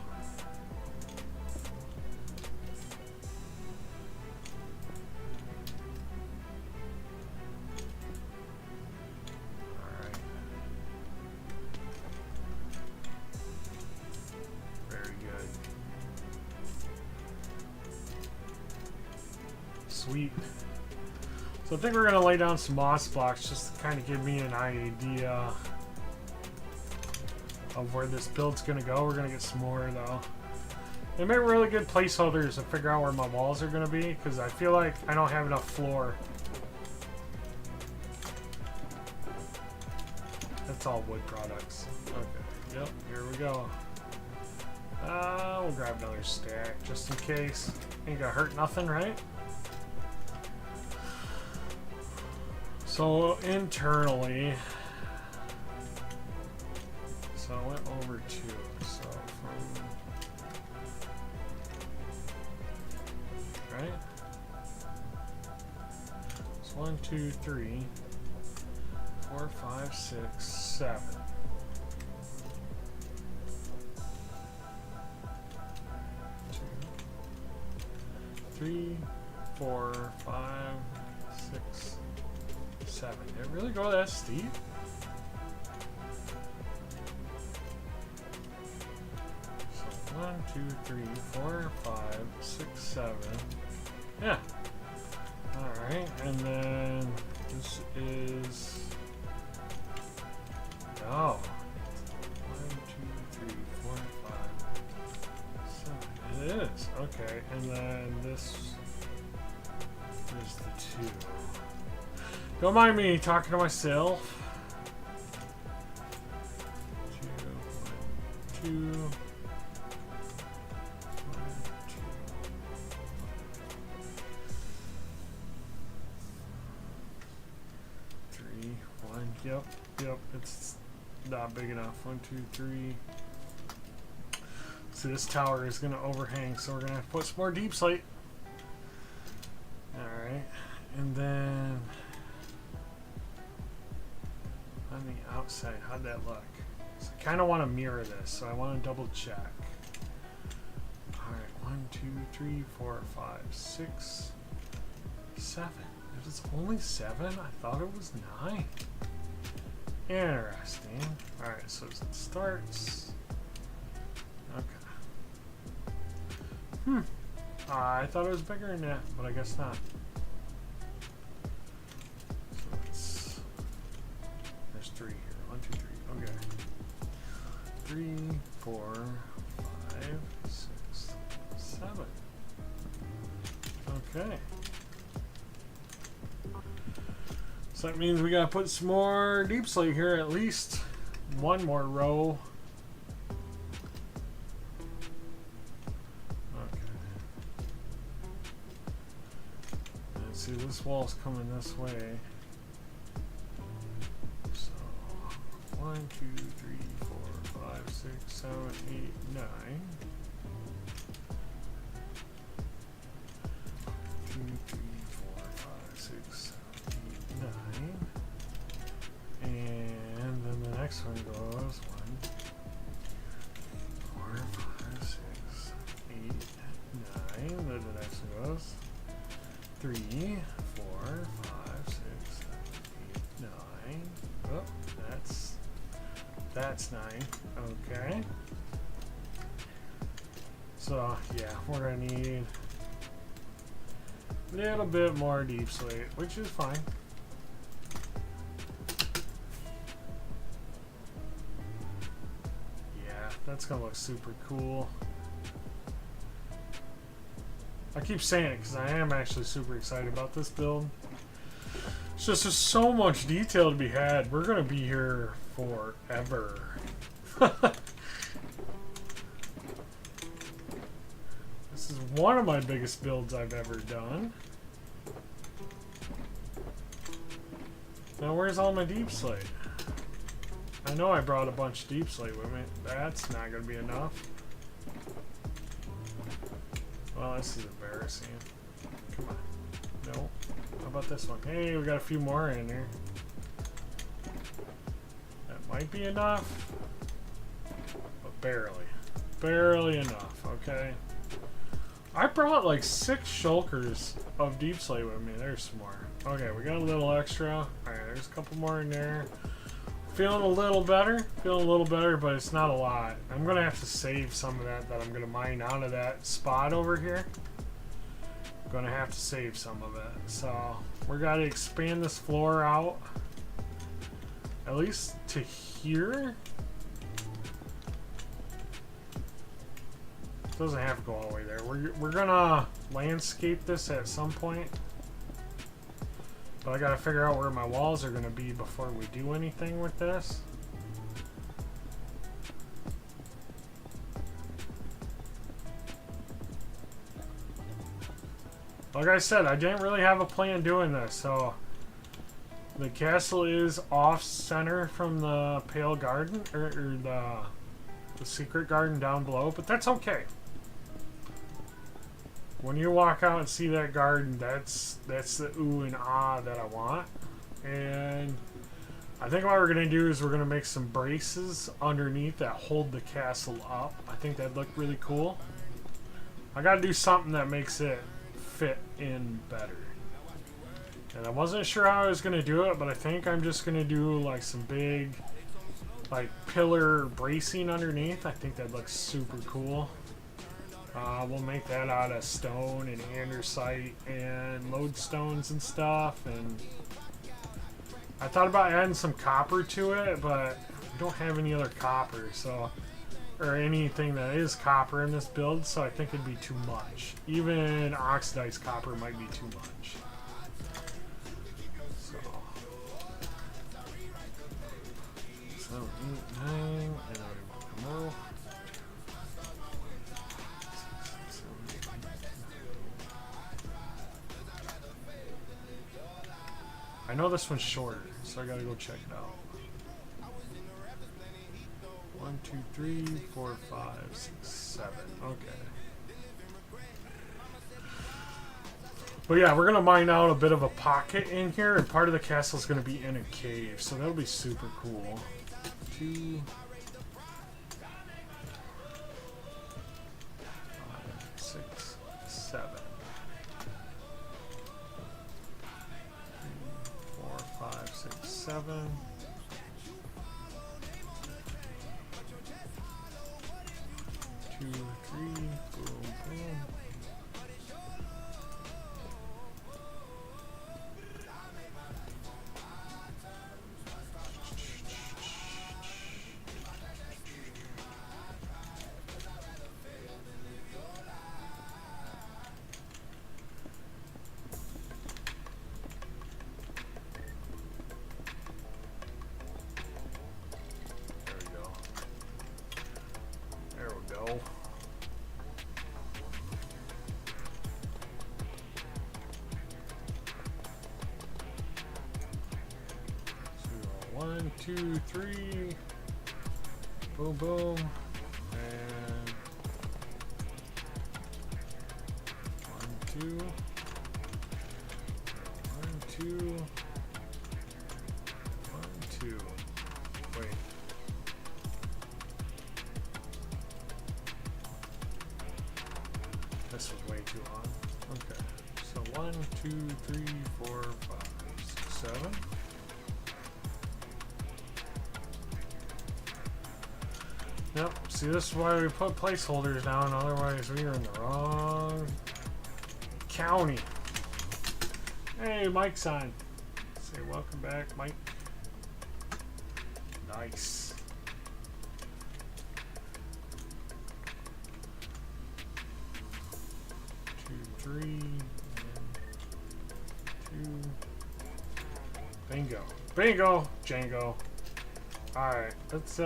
[SPEAKER 1] Sweet. So I think we're going to lay down some moss blocks just to kind of give me an idea of where this build's going to go. We're going to get some more, though. They make really good placeholders to figure out where my walls are going to be, because I feel like I don't have enough floor. That's all wood products. Okay, yep, here we go. We'll grab another stack just in case. Ain't gonna hurt nothing, right? So internally, so I went over 2. So from right, it's 1, 2, 3, 4, 5, 6, 7. 2, 3, 4, 5, 6, 7. Did it really go that steep? So 1, 2, 3, 4, 5, 6, 7. Yeah. Alright, and then this is... Oh. 1, 2, 3, 4, 5, 7. It is. Okay, and then this is the 2. Don't mind me talking to myself. 2, 1, 2. 1, 2. 3, 1. Yep. It's not big enough. 1, 2, 3. So this tower is going to overhang, so we're going to have to put some more deep slate. Alright. And then on the outside. say? How'd that look? So I kind of want to mirror this, so I want to double check. Alright, 1, 2, 3, 4, 5, 6, 7. It is only 7? I thought it was 9. Interesting. Alright, so it starts. Okay. I thought it was bigger than that, but I guess not. So it's, there's 3 here. 1, 2, 3. Okay. 3, 4, 5, 6, 7. Okay. So that means we gotta put some more deep slate here, at least one more row. Okay. Let's see, this wall's coming this way. So 1, 2, 3, 4, 5, 6, 7, 8, 9. 2, 3, 4, 5, 6, 7, 8, 9. And then the next one goes 1, 4, 5, 6, 8, 9. Then the next one goes 3, 4, 5, 6, 7, 8, 9. Oh, that's 9. Okay. So yeah, we're gonna need a little bit more deep slate, which is fine. Yeah, that's gonna look super cool. I keep saying it because I am actually super excited about this build. It's just there's so much detail to be had. We're gonna be here forever. This is one of my biggest builds I've ever done. Now where's all my deep slate? I know I brought a bunch of deep slate with me. That's not gonna be enough. Well, this is embarrassing. Come on. No. How about this one? Hey, we got a few more in here. That might be enough. But barely. Barely enough, okay? I brought like 6 shulkers of deep slate with me. There's some more. Okay, we got a little extra. Alright, there's a couple more in there. Feeling a little better. Feeling a little better, but it's not a lot. I'm going to have to save some of that I'm going to mine out of that spot over here. I'm going to have to save some of it. So, we're going to expand this floor out. At least to here. Doesn't have to go all the way there. We're gonna landscape this at some point, but I gotta figure out where my walls are gonna be before we do anything with this. Like I said, I didn't really have a plan doing this, so the castle is off center from the Pale Garden or the secret garden down below, but that's okay. When you walk out and see that garden, that's the ooh and ah that I want. And I think what we're going to do is we're going to make some braces underneath that hold the castle up. I think that'd look really cool. I got to do something that makes it fit in better. And I wasn't sure how I was going to do it, but I think I'm just going to do like some big like pillar bracing underneath. I think that looks super cool. We'll make that out of stone and andesite and lodestones and stuff. And I thought about adding some copper to it, but I don't have any other copper, so or anything that is copper in this build, so I think it'd be too much. Even oxidized copper might be too much. So 7, 8, 9, and I will come out. I know this one's shorter, so I gotta go check it out. 1, 2, 3, 4, 5, 6, 7. Okay. But yeah, we're gonna mine out a bit of a pocket in here, and part of the castle is gonna be in a cave, so that'll be super cool. 2, 5, 6, 7. 4, 5, 6, 7. 2, 3. Boom, boom. There we go. So 1, 2, 3. Boom, boom. And 1, 2. 1, 2. 1, 2. Wait. This was way too long. Okay. So 1, 2, 3, 4, 5, 6, 7. Yep. See, this is why we put placeholders down. Otherwise, we are in the wrong county. Hey, Mike's on. Say welcome back, Mike. Nice. Three, and 2. Bingo. Bingo! Django. Alright, let's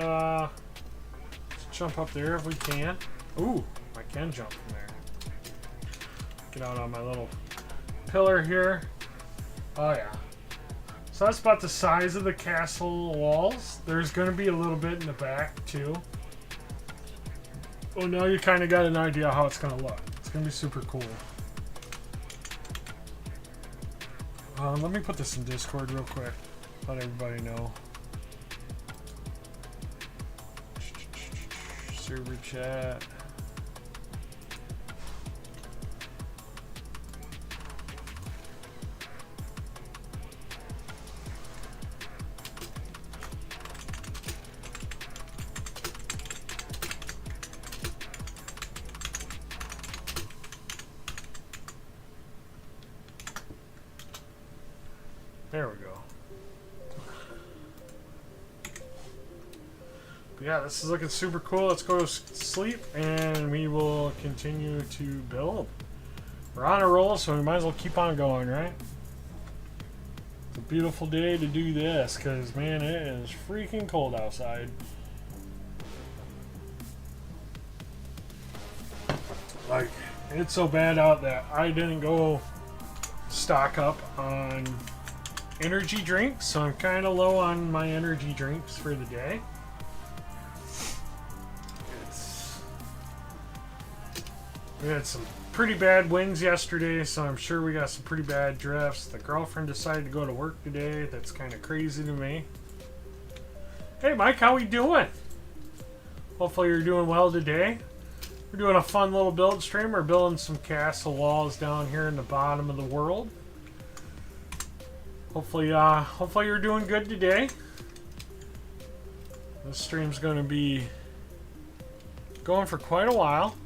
[SPEAKER 1] jump up there if we can. Ooh, I can jump from there. Get out on my little pillar here. Oh yeah. So that's about the size of the castle walls. There's going to be a little bit in the back too. Well, now you kind of got an idea how it's going to look. It's going to be super cool. Let me put this in Discord real quick. Let everybody know. Server chat. There we go. But yeah, this is looking super cool. Let's go to sleep and we will continue to build. We're on a roll, so we might as well keep on going, right? It's a beautiful day to do this because, man, it is freaking cold outside. Like, it's so bad out that I didn't go stock up on energy drinks, so I'm kind of low on my energy drinks for the day. We had some pretty bad winds yesterday, so I'm sure we got some pretty bad drifts. The girlfriend decided to go to work today. That's kind of crazy to me. Hey Mike, how we doing? Hopefully you're doing well today. We're doing a fun little build stream. We're building some castle walls down here in the bottom of the world. Hopefully you're doing good today. This stream's going to be going for quite a while.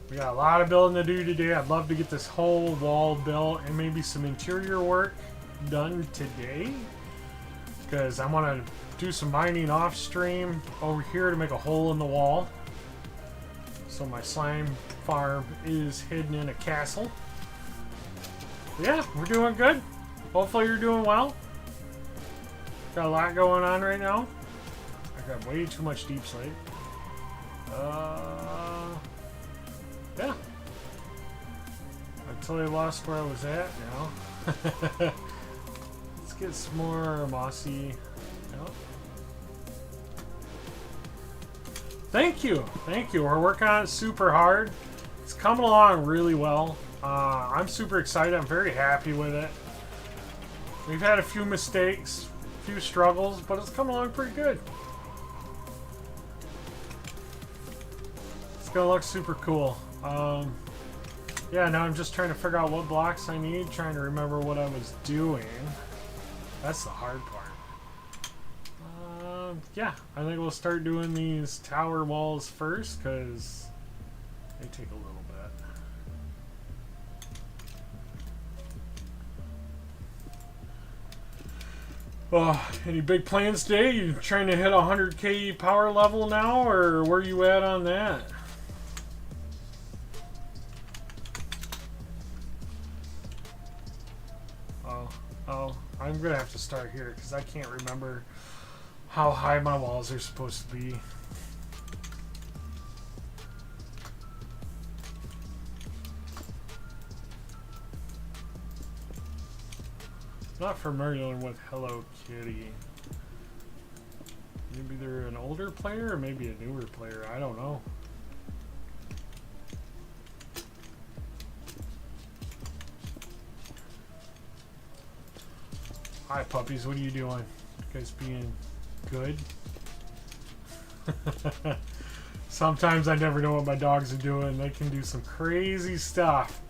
[SPEAKER 1] We got a lot of building to do today. I'd love to get this whole wall built and maybe some interior work done today, because I want to do some mining off stream over here to make a hole in the wall. So my slime farm is hidden in a castle. But yeah, we're doing good. Hopefully you're doing well. Got a lot going on right now. I got way too much deep slate. Yeah. I totally lost where I was at now. Let's get some more mossy. Yep. Thank you. Thank you. We're working on it super hard. It's coming along really well. I'm super excited. I'm very happy with it. We've had a few mistakes A few struggles, but it's coming along pretty good. It's gonna look super cool. Yeah, now I'm just trying to figure out what blocks I need, trying to remember what I was doing. That's the hard part. Yeah, I think we'll start doing these tower walls first, because they take a little bit. Oh, any big plans today? You trying to hit 100k power level now, or where you at on that? Oh, I'm gonna have to start here because I can't remember how high my walls are supposed to be. Not familiar with Hello Kitty. Maybe they're an older player or maybe a newer player. I don't know. Hi puppies, what are you doing? You guys being good? Sometimes I never know what my dogs are doing. They can do some crazy stuff.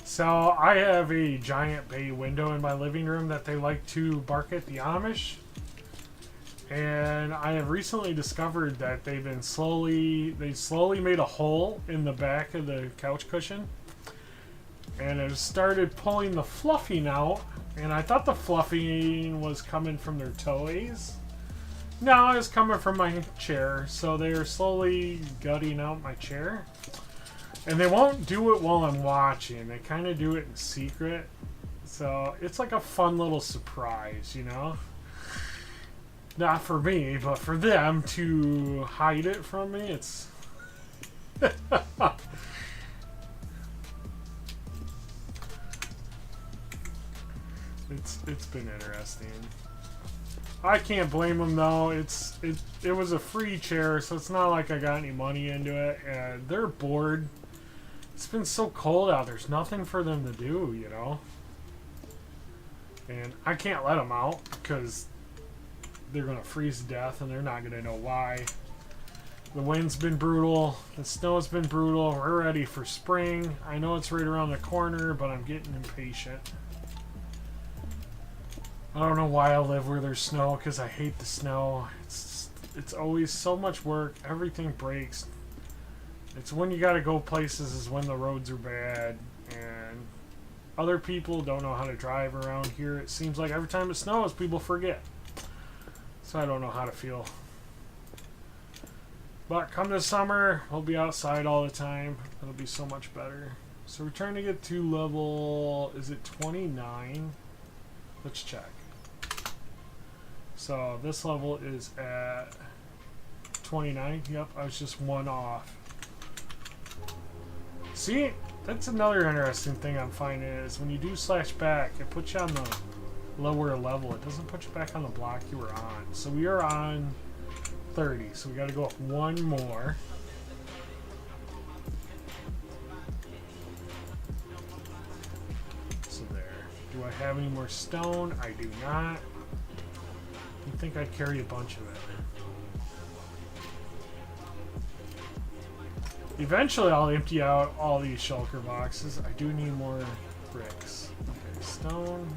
[SPEAKER 1] So I have a giant bay window in my living room that they like to bark at the Amish. And I have recently discovered that they slowly made a hole in the back of the couch cushion. And it started pulling the fluffing out. And I thought the fluffing was coming from their toys. No, it's coming from my chair. So they are slowly gutting out my chair. And they won't do it while I'm watching. They kind of do it in secret. So it's like a fun little surprise, you know? Not for me, but for them to hide it from me. It's... It's been interesting. I can't blame them though. It was a free chair, so it's not like I got any money into it, and they're bored. It's been so cold out. There's nothing for them to do, you know. And I can't let them out because they're gonna freeze to death, and they're not gonna know why. The wind's been brutal. The snow's been brutal. We're ready for spring. I know it's right around the corner, but I'm getting impatient. I don't know why I live where there's snow, because I hate the snow. It's always so much work. Everything breaks. It's when you gotta go places is when the roads are bad. And other people don't know how to drive around here. It seems like every time it snows, people forget. So I don't know how to feel. But come this summer, we'll be outside all the time. It'll be so much better. So we're trying to get to level, is it 29? Let's check. So this level is at 29. Yep, I was just one off. See, that's another interesting thing I'm finding is when you do /back, it puts you on the lower level. It doesn't put you back on the block you were on. So we are on 30. So we got to go up one more. So there. Do I have any more stone? I do not. I think I'd carry a bunch of it. Eventually I'll empty out all these shulker boxes. I do need more bricks. Okay, stone,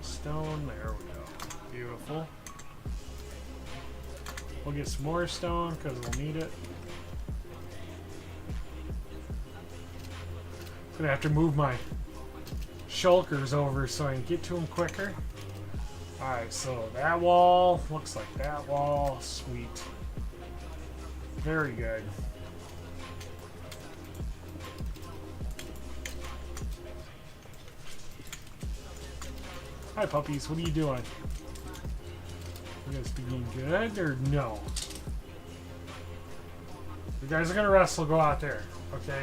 [SPEAKER 1] stone, there we go. Beautiful. We'll get some more stone because we'll need it. Gonna have to move my shulkers over so I can get to them quicker. Alright, so that wall looks like that wall. Sweet. Very good. Hi puppies, what are you doing? You guys being good or no? You guys are gonna wrestle, go out there, okay?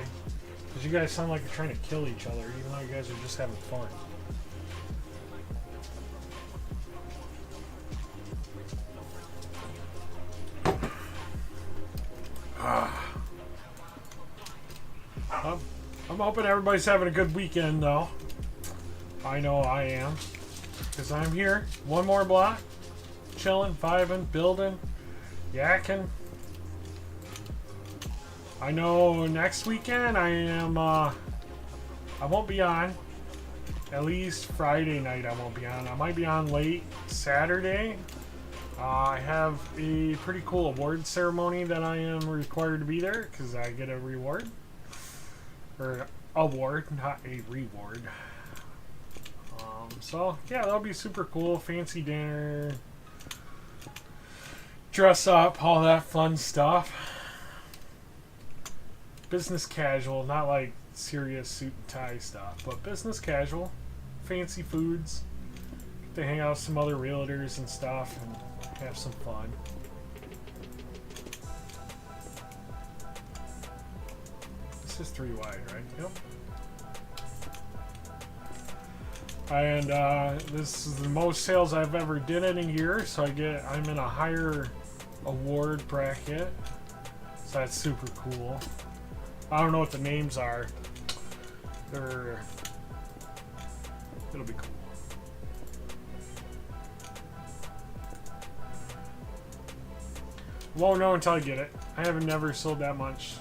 [SPEAKER 1] Because you guys sound like you're trying to kill each other, even though you guys are just having fun. I'm hoping everybody's having a good weekend, though. I know I am. Because I'm here. One more block. chilling, vibing, building, yakking. I know next weekend I won't be on. At least Friday night I won't be on. I might be on late Saturday. I have a pretty cool award ceremony that I am required to be there because I get a reward. Or award, not a reward. So, yeah, that'll be super cool. Fancy dinner. Dress up, all that fun stuff. Business casual, not like serious suit and tie stuff, but business casual. Fancy foods. Get to hang out with some other realtors and stuff and have some fun. This is 3 wide, right? Yep. And this is the most sales I've ever did in a year, so I'm in a higher award bracket. So that's super cool. I don't know what the names are. It'll be cool. Won't know until I get it. I haven't never sold that much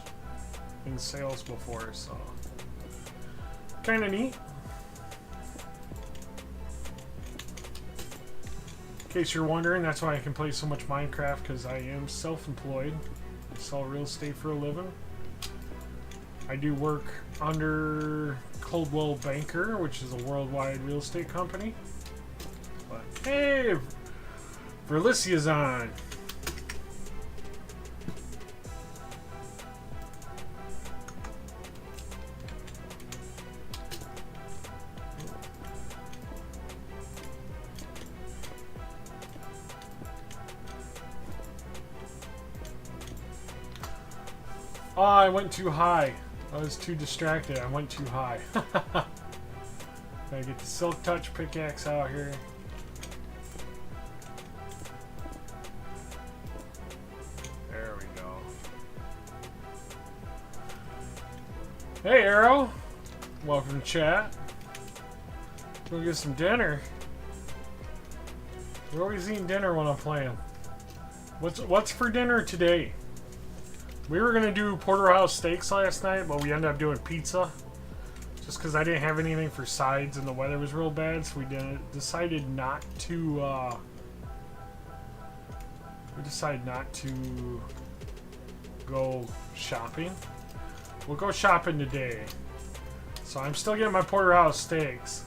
[SPEAKER 1] in sales before, so kind of neat. In case you're wondering, that's why I can play so much Minecraft, because I am self-employed. I sell real estate for a living. I do work under Coldwell Banker, which is a worldwide real estate company. But hey, Verlicia's on. Oh, I went too high. I was too distracted. I went too high. Gotta get the Silk Touch pickaxe out here. There we go. Hey, Arrow. Welcome to chat. Go get some dinner. We're always eating dinner when I'm playing. What's for dinner today? We were going to do porterhouse steaks last night, but we ended up doing pizza. Just because I didn't have anything for sides and the weather was real bad, so we decided not to, go shopping. We'll go shopping today. So I'm still getting my porterhouse steaks.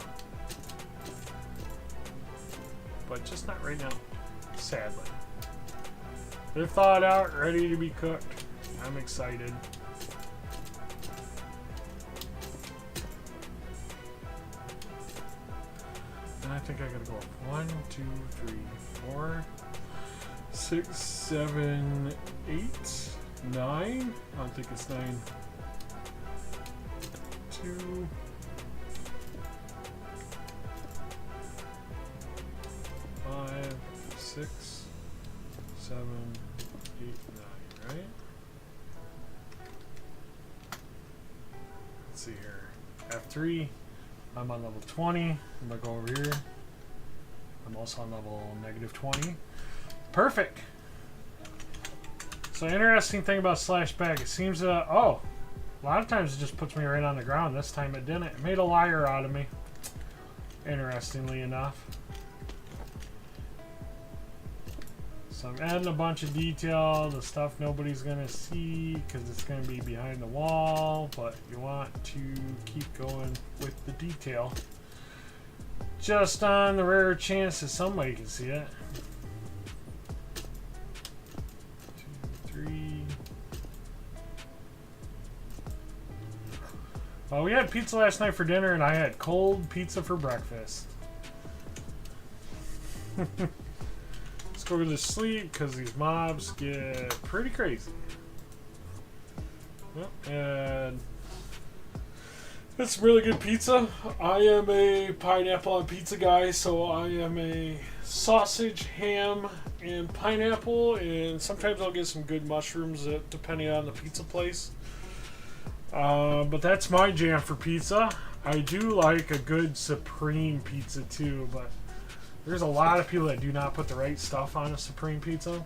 [SPEAKER 1] But just not right now, sadly. They're thawed out, ready to be cooked. I'm excited. And I think I gotta go up 1, 2, 3, 4, 6, 7, 8, 9. I don't think it's 9. 2. 5, 6, 7, 8, 9, right? Let's see here. F3. I'm on level 20. I'm gonna go over here. I'm also on level -20. Perfect. So interesting thing about slash back, it seems oh, a lot of times it just puts me right on the ground. This time it didn't. It made a liar out of me. Interestingly enough. So I'm adding a bunch of detail, the stuff nobody's gonna see because it's gonna be behind the wall, but you want to keep going with the detail. Just on the rare chance that somebody can see it. 2, 3. Well, we had pizza last night for dinner and I had cold pizza for breakfast. Go to sleep because these mobs get pretty crazy. Yep, and it's really good pizza. I am a pineapple on pizza guy, so I am a sausage, ham, and pineapple, and sometimes I'll get some good mushrooms depending on the pizza place. But that's my jam for pizza. I do like a good supreme pizza too, but There's a lot of people that do not put the right stuff on a Supreme pizza.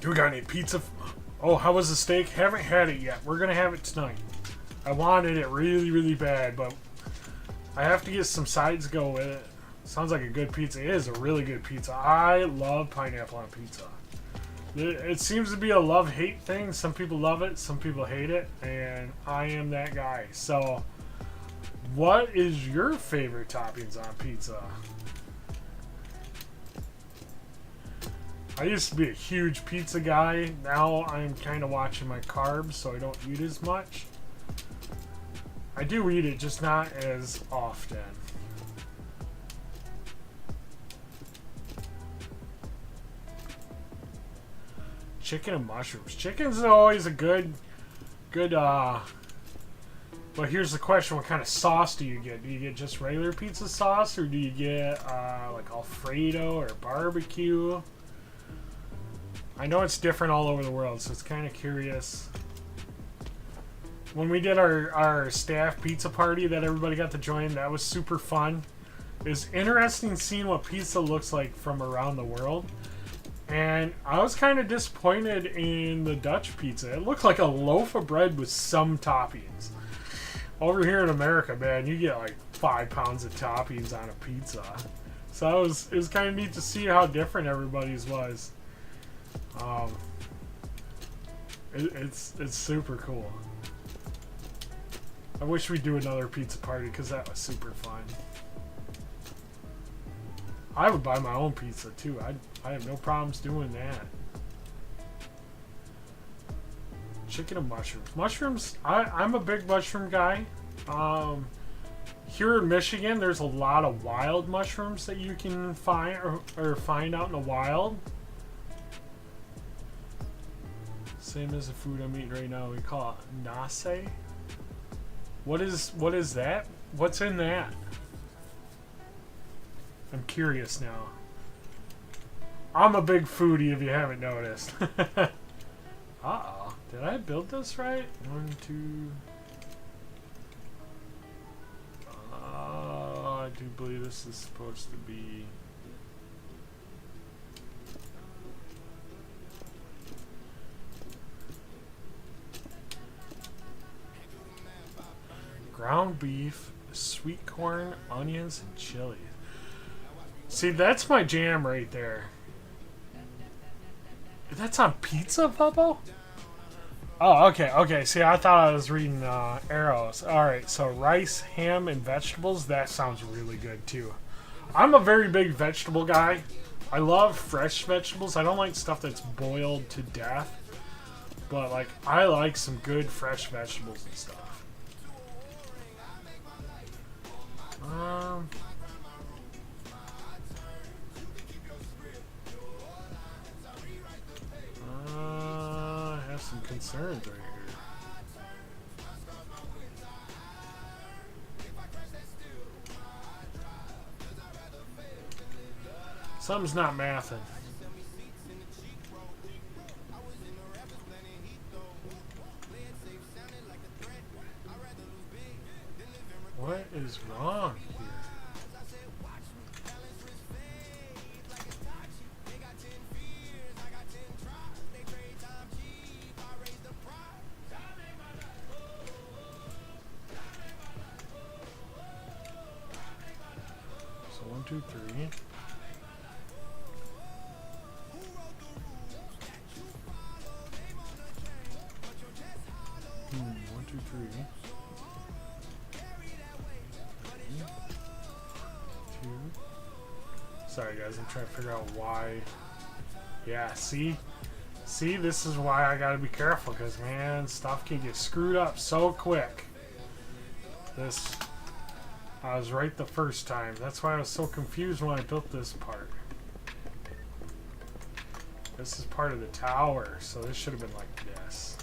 [SPEAKER 1] Do we got any pizza? Oh, how was the steak? Haven't had it yet. We're gonna have it tonight. I wanted it really, really bad, but I have to get some sides to go with it. Sounds like a good pizza. It is a really good pizza. I love pineapple on pizza. It seems to be a love-hate thing. Some people love it, some people hate it, and I am that guy. So, what is your favorite toppings on pizza? I used to be a huge pizza guy. Now I'm kind of watching my carbs so I don't eat as much. I do eat it, just not as often. Chicken and mushrooms. Chicken's always a good, but here's the question, what kind of sauce do you get? Do you get just regular pizza sauce, or do you get, like Alfredo or barbecue? I know it's different all over the world, so it's kind of curious. When we did our staff pizza party that everybody got to join, that was super fun. It was interesting seeing what pizza looks like from around the world. And I was kind of disappointed in the Dutch pizza. It looked like a loaf of bread with some toppings. Over here in America, man, you get like 5 pounds of toppings on a pizza. So it was kind of neat to see how different everybody's was. It's super cool. I wish we'd do another pizza party because that was super fun. I would buy my own pizza too. I have no problems doing that. Chicken and mushrooms. Mushrooms, I'm a big mushroom guy. Here in Michigan, there's a lot of wild mushrooms that you can find or find out in the wild. Same as the food I'm eating right now. We call it nase. What is that? What's in that? I'm curious now. I'm a big foodie if you haven't noticed. Uh-oh. Did I build this right? 1, 2... I do believe this is supposed to be... ground beef, sweet corn, onions, and chili. See, that's my jam right there. That's on pizza, Bubbo? Oh, okay. See, I thought I was reading arrows. Alright, so rice, ham, and vegetables. That sounds really good, too. I'm a very big vegetable guy. I love fresh vegetables. I don't like stuff that's boiled to death. But, like, I like some good fresh vegetables and stuff. I have some concerns right here. Something's not mathing. What is wrong here? So 1, 2, 3. 1, 2, 3. Sorry guys, I'm trying to figure out why. Yeah, see, this is why I gotta be careful, because man, stuff can get screwed up so quick. I was right the first time. That's why I was so confused when I built this part. This is part of the tower, so this should have been like this.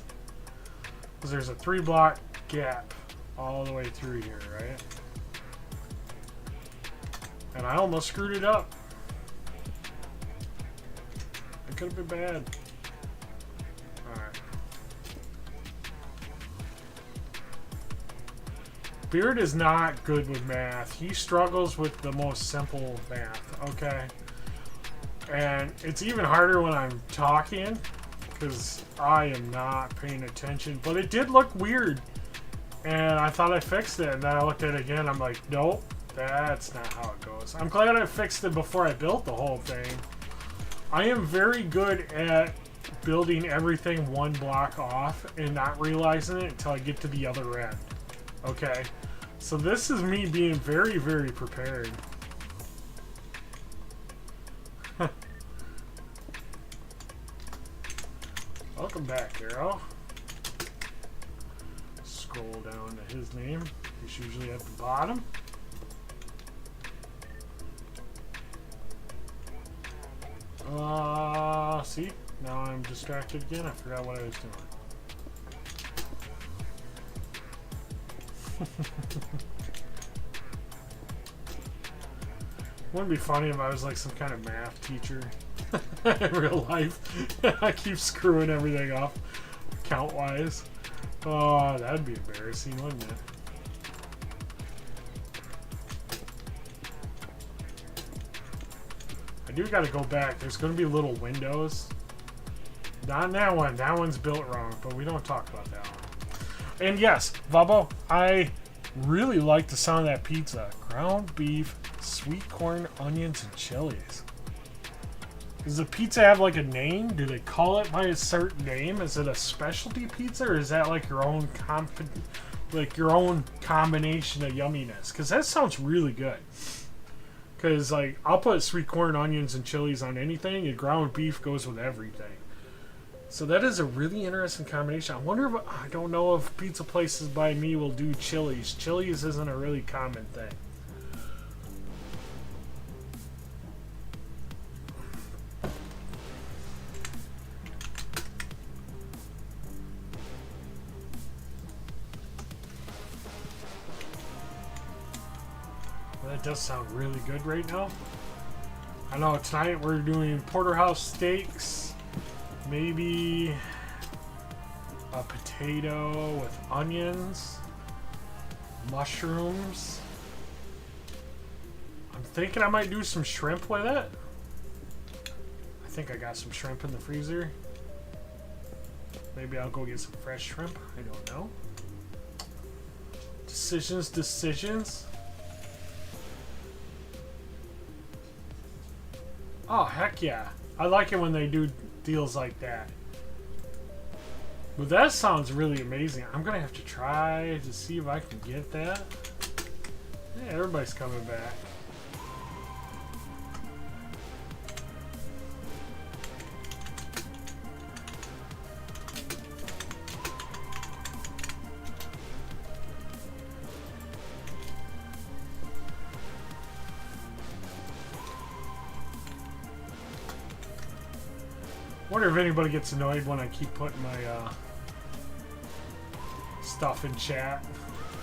[SPEAKER 1] Because there's a 3-block gap all the way through here, right? And I almost screwed it up. It could have been bad. Alright. Beard is not good with math. He struggles with the most simple math, okay? And it's even harder when I'm talking because I am not paying attention. But it did look weird. And I thought I fixed it. And then I looked at it again. I'm like, nope, that's not how it goes. I'm glad I fixed it before I built the whole thing. I am very good at building everything one block off and not realizing it until I get to the other end. Okay? So this is me being very, very prepared. Welcome back, Arrow. Scroll down to his name. He's usually at the bottom. See? Now I'm distracted again. I forgot what I was doing. Wouldn't it be funny if I was like some kind of math teacher in real life? I keep screwing everything up, count-wise. Oh, that'd be embarrassing, wouldn't it? I do gotta go back. There's gonna be little windows. Not in that one. That one's built wrong, but we don't talk about that one. And yes, Vubbo, I really like the sound of that pizza. Ground beef, sweet corn, onions, and chilies. Does the pizza have like a name? Do they call it by a certain name? Is it a specialty pizza, or is that like your own combination of yumminess? Because that sounds really good. Because like I'll put sweet corn, onions, and chilies on anything, and ground beef goes with everything. So that is a really interesting combination. I wonder if, I don't know if pizza places by me will do chilies. Chilies isn't a really common thing. That does sound really good right now. I know tonight we're doing porterhouse steaks. Maybe a potato with onions, mushrooms. I'm thinking I might do some shrimp with it. I think I got some shrimp in the freezer. Maybe I'll go get some fresh shrimp. I don't know. Decisions. Oh, heck yeah. I like it when they do deals like that. But that sounds really amazing. I'm gonna have to try to see if I can get that. Yeah, everybody's coming back. Wonder if anybody gets annoyed when I keep putting my stuff in chat.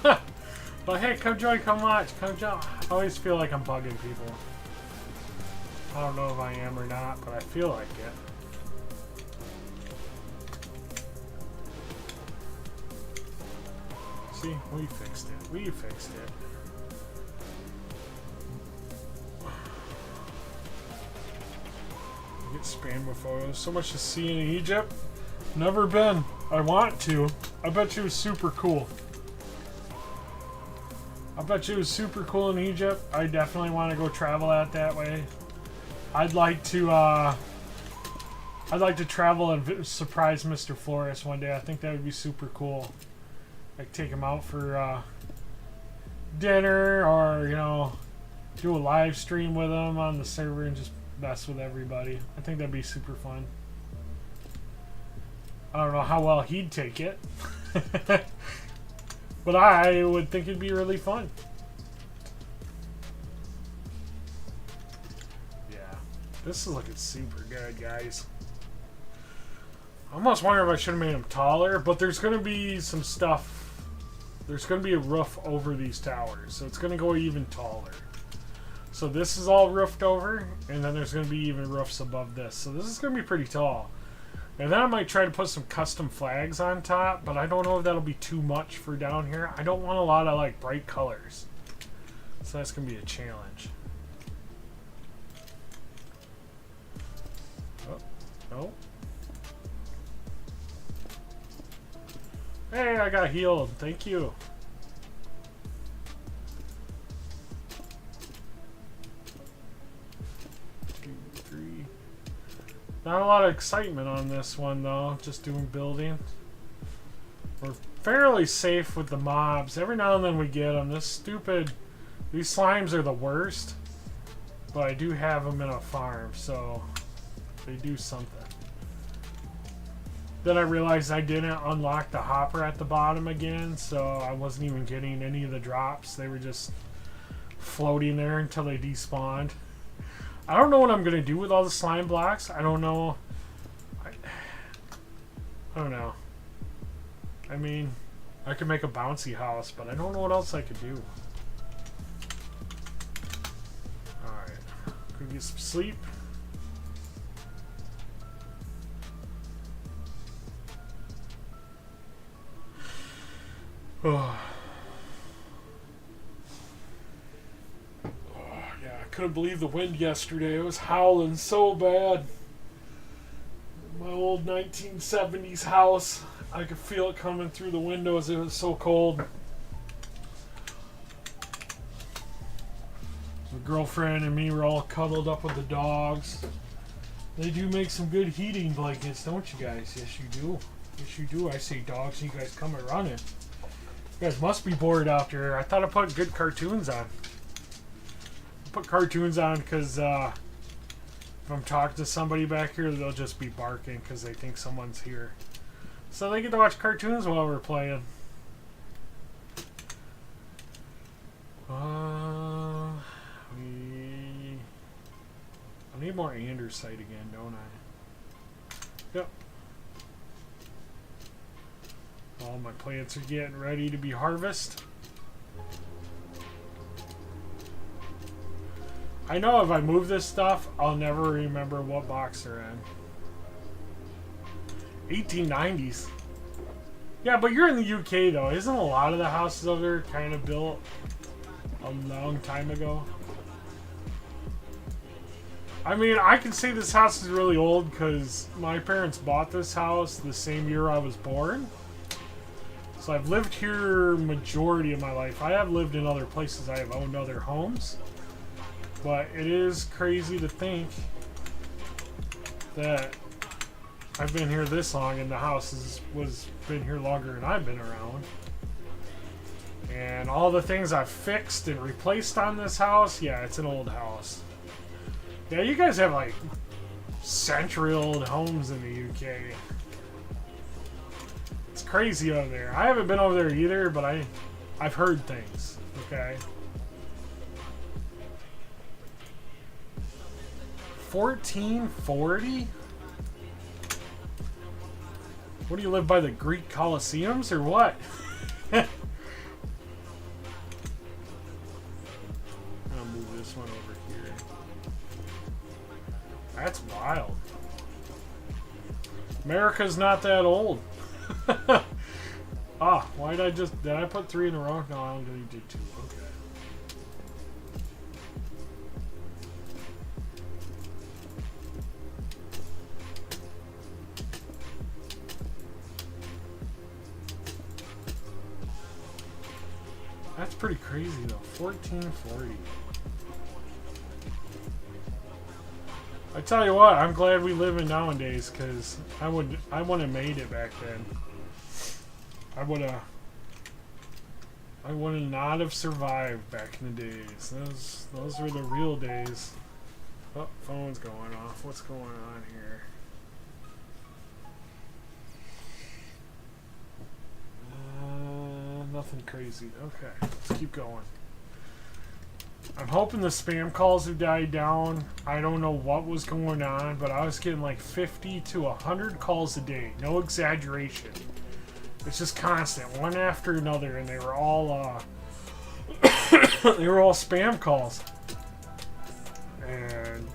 [SPEAKER 1] But hey, come join, come watch, come join. I always feel like I'm bugging people. I don't know if I am or not, but I feel like it. See, we fixed it. We fixed it. Get spammed with photos. So much to see in Egypt. Never been. I want to. I bet you it was super cool. I bet you it was super cool in Egypt. I definitely want to go travel out that way. I'd like to travel and surprise Mr. Flores one day. I think that would be super cool. Like take him out for dinner, or you know, do a live stream with him on the server and just mess with everybody. I think that'd be super fun. I don't know how well he'd take it. But I would think it'd be really fun. Yeah. This is looking super good, guys. I almost wonder if I should have made them taller, but there's going to be some stuff. There's going to be a roof over these towers, so it's going to go even taller. So this is all roofed over, and then there's going to be even roofs above this. So this is going to be pretty tall. And then I might try to put some custom flags on top, but I don't know if that'll be too much for down here. I don't want a lot of like bright colors. So that's going to be a challenge. Oh, no. Hey, I got healed. Thank you. Not a lot of excitement on this one though, just doing building. We're fairly safe with the mobs. Every now and then we get them. These slimes are the worst. But I do have them in a farm, so they do something. Then I realized I didn't unlock the hopper at the bottom again, so I wasn't even getting any of the drops. They were just floating there until they despawned. I don't know what I'm going to do with all the slime blocks. I don't know. I don't know. I mean, I could make a bouncy house, but I don't know what else I could do. Alright. Gonna get some sleep. Oh. Couldn't believe the wind yesterday. It was howling so bad. My old 1970s house. I could feel it coming through the windows. It was so cold. My girlfriend and me were all cuddled up with the dogs. They do make some good heating blankets, don't you guys? Yes, you do. Yes, you do. I see dogs and you guys come running. You guys must be bored out there. I thought I put good cartoons on. Put cartoons on because if I'm talking to somebody back here, they'll just be barking because they think someone's here. So they get to watch cartoons while we're playing. I need more andesite again, don't I? Yep. All my plants are getting ready to be harvested. I know if I move this stuff, I'll never remember what box they're in. 1890s. Yeah, but you're in the UK though. Isn't a lot of the houses over there kind of built a long time ago? I mean, I can say this house is really old because my parents bought this house the same year I was born. So I've lived here majority of my life. I have lived in other places. I have owned other homes. But it is crazy to think that I've been here this long and the house was been here longer than I've been around. And all the things I've fixed and replaced on this house, yeah, it's an old house. Yeah, you guys have like century-old homes in the UK. It's crazy over there. I haven't been over there either, but I've heard things, okay? 1440? What do you live by the Greek Colosseums or what? I'll move this one over here. That's wild. America's not that old. Why did I put 3 in a row? No, I only did 2. Okay. That's pretty crazy though. 1440. I tell you what, I'm glad we live in nowadays because I wouldn't have made it back then. I would not have survived back in the days. Those were the real days. Oh, phone's going off. What's going on here? Nothing crazy. Okay, let's keep going. I'm hoping the spam calls have died down. I don't know what was going on, but I was getting like 50 to 100 calls a day. No exaggeration. It's just constant, one after another, and they were all spam calls. And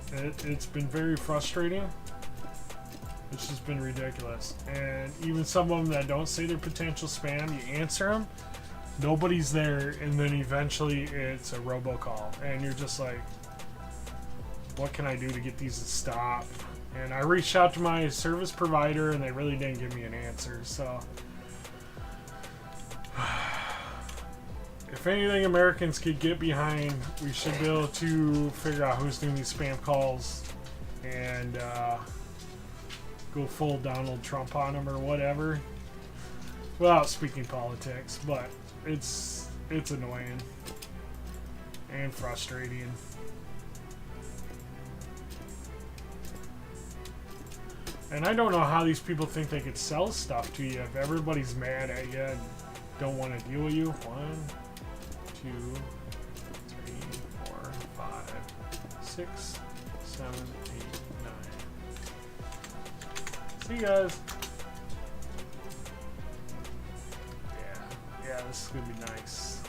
[SPEAKER 1] it's been very frustrating. It's just been ridiculous. And even some of them that don't say they're potential spam, you answer them, nobody's there, and then eventually it's a robocall. And you're just like, what can I do to get these to stop? And I reached out to my service provider, and they really didn't give me an answer. So, if anything Americans could get behind, we should be able to figure out who's doing these spam calls and go full Donald Trump on them or whatever. Without speaking politics, but it's annoying and frustrating. And I don't know how these people think they could sell stuff to you if everybody's mad at you and don't want to deal with you. 1, 2, 3, 4, 5, 6, 7, 8, 9. See you guys. Yeah, this is gonna be nice.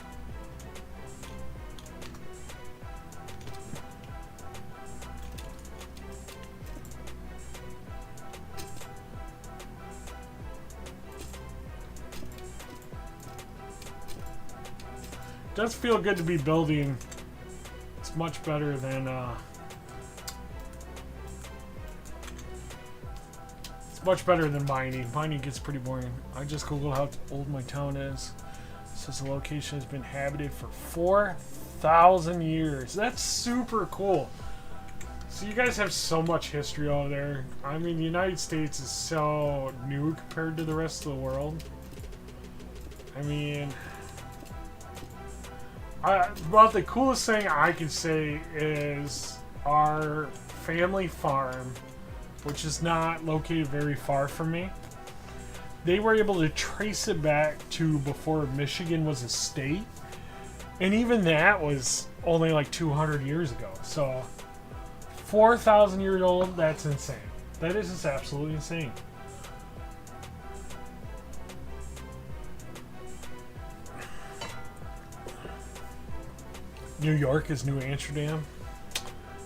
[SPEAKER 1] It does feel good to be building. It's much better than mining. Mining gets pretty boring. I just googled how old my town is. It says the location has been inhabited for 4,000 years. That's super cool. So you guys have so much history over there. I mean, the United States is so new compared to the rest of the world. I mean, about the coolest thing I can say is our family farm, which is not located very far from me. They were able to trace it back to before Michigan was a state. And even that was only like 200 years ago. So 4,000 years old, that's insane. That is just absolutely insane. New York is New Amsterdam.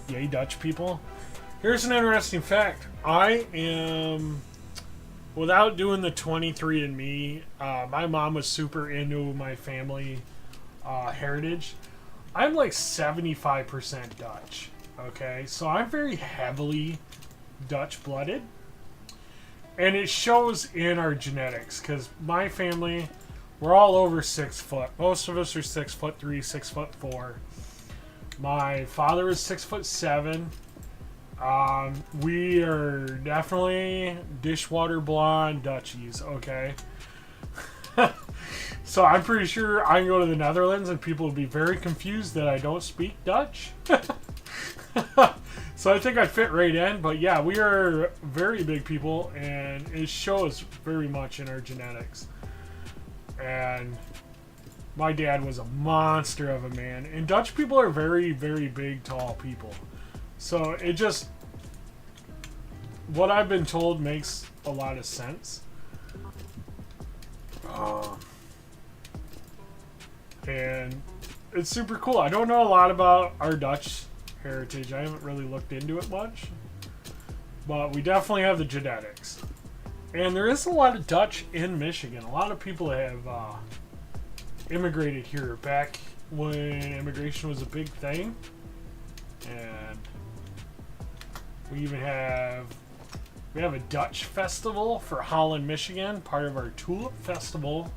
[SPEAKER 1] Yay, Dutch people. Here's an interesting fact. I am, without doing the 23andMe, my mom was super into my family heritage. I'm like 75% Dutch. Okay, so I'm very heavily Dutch blooded. And it shows in our genetics, because my family, we're all over 6 foot. Most of us are 6'3", 6'4". My father is 6'7". We are definitely dishwater blonde Dutchies, okay? So I'm pretty sure I can go to the Netherlands and people will be very confused that I don't speak Dutch. So I think I fit right in, but yeah, we are very big people, and it shows very much in our genetics. And my dad was a monster of a man. And Dutch people are very, very big, tall people. So it just, what I've been told makes a lot of sense. And it's super cool. I don't know a lot about our Dutch heritage. I haven't really looked into it much. But we definitely have the genetics. And there is a lot of Dutch in Michigan. A lot of people have immigrated here back when immigration was a big thing. And we even have a Dutch festival for Holland, Michigan, part of our Tulip Festival.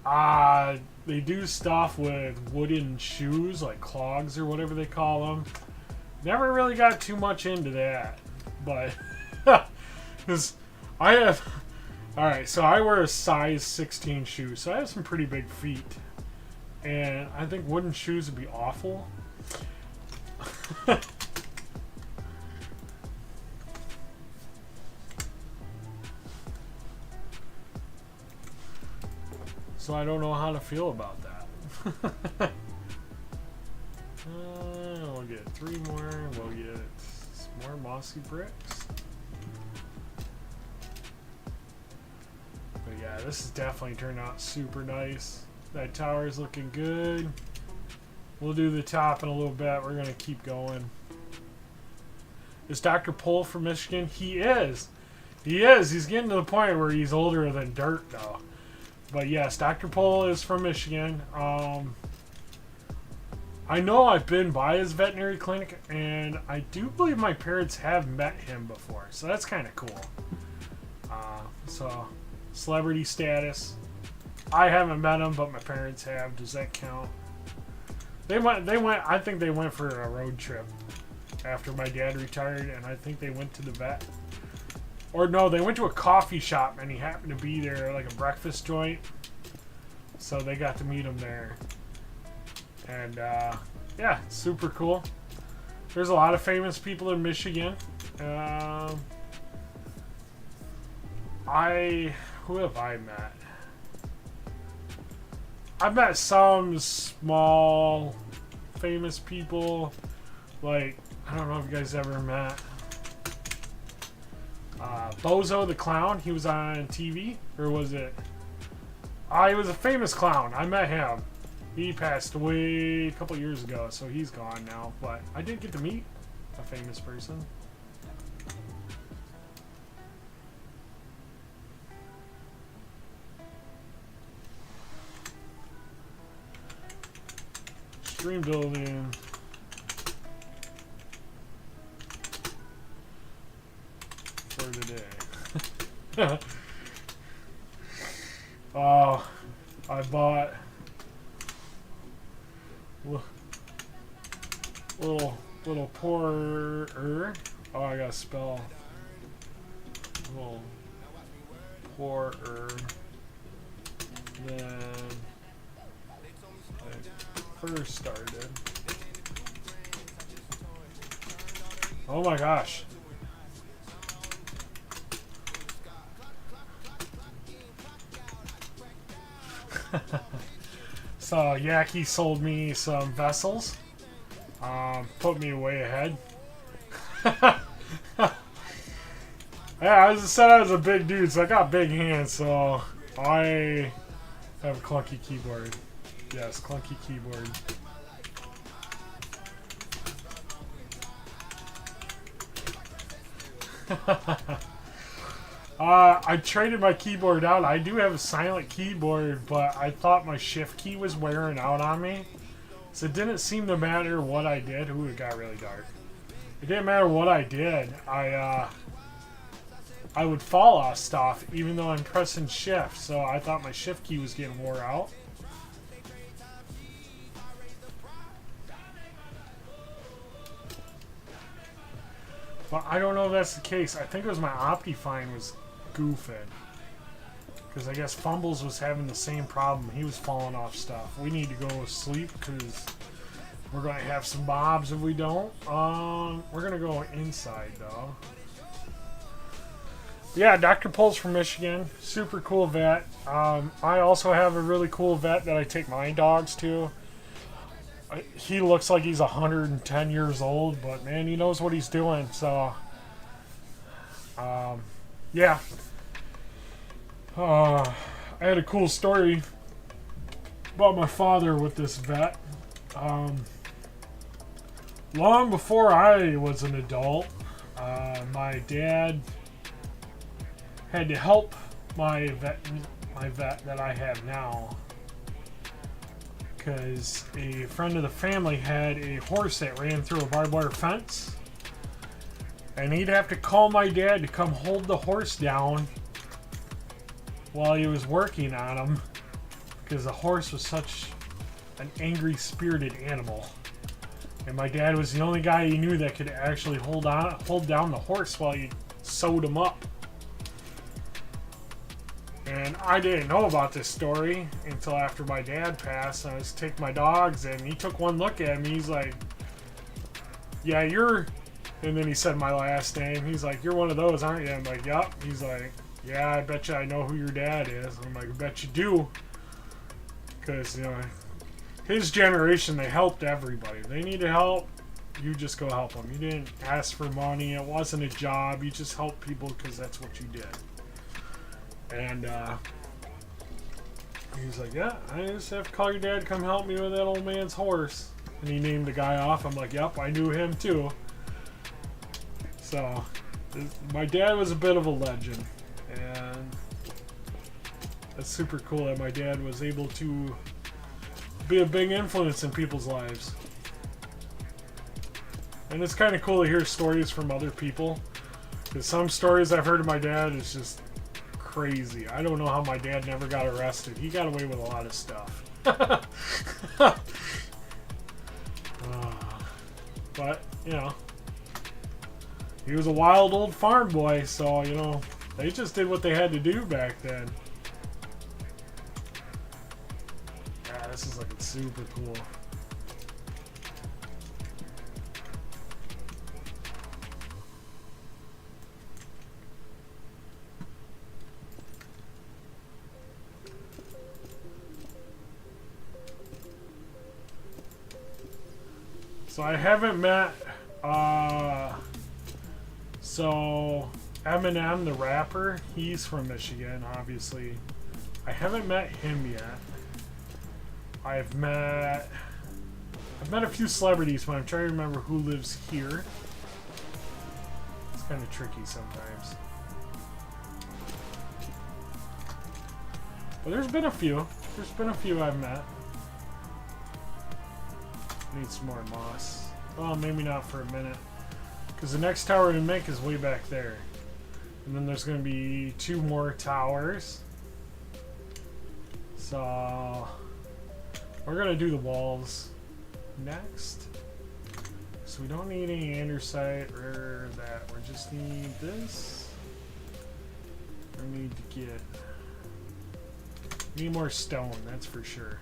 [SPEAKER 1] They do stuff with wooden shoes, like clogs or whatever they call them. Never really got too much into that, but because I have, alright, so I wear a size 16 shoe, so I have some pretty big feet. And I think wooden shoes would be awful. So I don't know how to feel about that. We'll get 3 more. We'll get some more mossy bricks. But yeah, this has definitely turned out super nice. That tower is looking good. We'll do the top in a little bit. We're going to keep going. Is Dr. Pohl from Michigan? He is. He is. He's getting to the point where he's older than dirt, though. But yes, Dr. Pole is from Michigan. I know I've been by his veterinary clinic, and I do believe my parents have met him before. So that's kind of cool. So, celebrity status. I haven't met him, but my parents have. Does that count? They went. I think they went for a road trip after my dad retired, and I think they went to the vet. Or no, they went to a coffee shop, and he happened to be there, like a breakfast joint. So they got to meet him there. And, yeah, super cool. There's a lot of famous people in Michigan. Who have I met? I've met some small famous people. Like, I don't know if you guys ever met Bozo the Clown. He was on TV, or was it? He was a famous clown. I met him. He passed away a couple years ago, so he's gone now. But I did get to meet a famous person. Stream building. For today. Oh, I bought little poorer. Oh, I gotta spell little poorer than I first started. Oh my gosh. So Yaki sold me some vessels. Put me way ahead. Yeah, I said I was a big dude, so I got big hands, so I have a clunky keyboard. Yes, clunky keyboard. I traded my keyboard out. I do have a silent keyboard, but I thought my shift key was wearing out on me. So it didn't seem to matter what I did. Ooh, it got really dark. It didn't matter what I did. I would fall off stuff even though I'm pressing shift. So I thought my shift key was getting wore out. But I don't know if that's the case. I think it was my Optifine was goofing. Because I guess Fumbles was having the same problem. He was falling off stuff. We need to go to sleep because we're going to have some mobs if we don't. We're going to go inside though. Yeah, Dr. Pole's from Michigan. Super cool vet. I also have a really cool vet that I take my dogs to. He looks like he's 110 years old, but man, he knows what he's doing. So, yeah. I had a cool story about my father with this vet. Long before I was an adult, my dad had to help my vet that I have now, because a friend of the family had a horse that ran through a barbed wire fence, and he'd have to call my dad to come hold the horse down while he was working on him, because the horse was such an angry spirited animal, and my dad was the only guy he knew that could actually hold down the horse while he sewed him up. And I didn't know about this story until after my dad passed. I was taking my dogs, and he took one look at me. He's like, yeah, you're... And then he said my last name. He's like, you're one of those, aren't you? I'm like, yup. He's like, yeah, I bet you I know who your dad is. I'm like, I bet you do. Because, you know, his generation, they helped everybody. They needed help, you just go help them. You didn't ask for money. It wasn't a job. You just helped people because that's what you did. And he's like, yeah, I just have to call your dad to come help me with that old man's horse. And he named the guy off. I'm like, yep, I knew him too. So, My dad was a bit of a legend, and it's super cool that my dad was able to be a big influence in people's lives. And it's kind of cool to hear stories from other people, because some stories I've heard of my dad is just crazy. I don't know how my dad never got arrested. He got away with a lot of stuff. But, you know, he was a wild old farm boy, so, you know, they just did what they had to do back then. Yeah, this is looking super cool. So I haven't met, so Eminem, the rapper, he's from Michigan, obviously. I haven't met him yet. I've met a few celebrities, but I'm trying to remember who lives here. It's kind of tricky sometimes. But there's been a few. There's been a few I've met. Need some more moss. Well, maybe not for a minute. Because the next tower to make is way back there. And then there's going to be 2 more towers. So we're going to do the walls next. So we don't need any andesite or that. We just need this. We need to get... need more stone, that's for sure.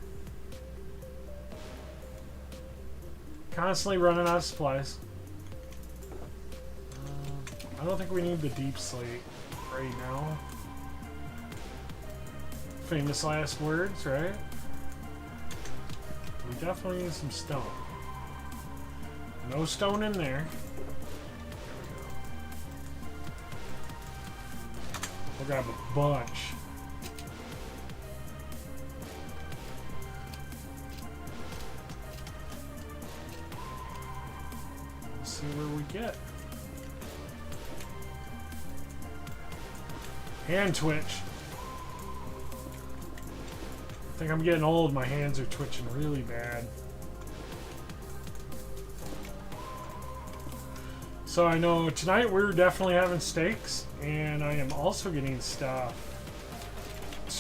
[SPEAKER 1] Constantly running out of supplies. I don't think we need the deep slate right now. Famous last words, right? We definitely need some stone. No stone in there. We'll grab a bunch. See where we get. Hand twitch. I think I'm getting old. My hands are twitching really bad. So I know tonight we're definitely having steaks, and I am also getting stuff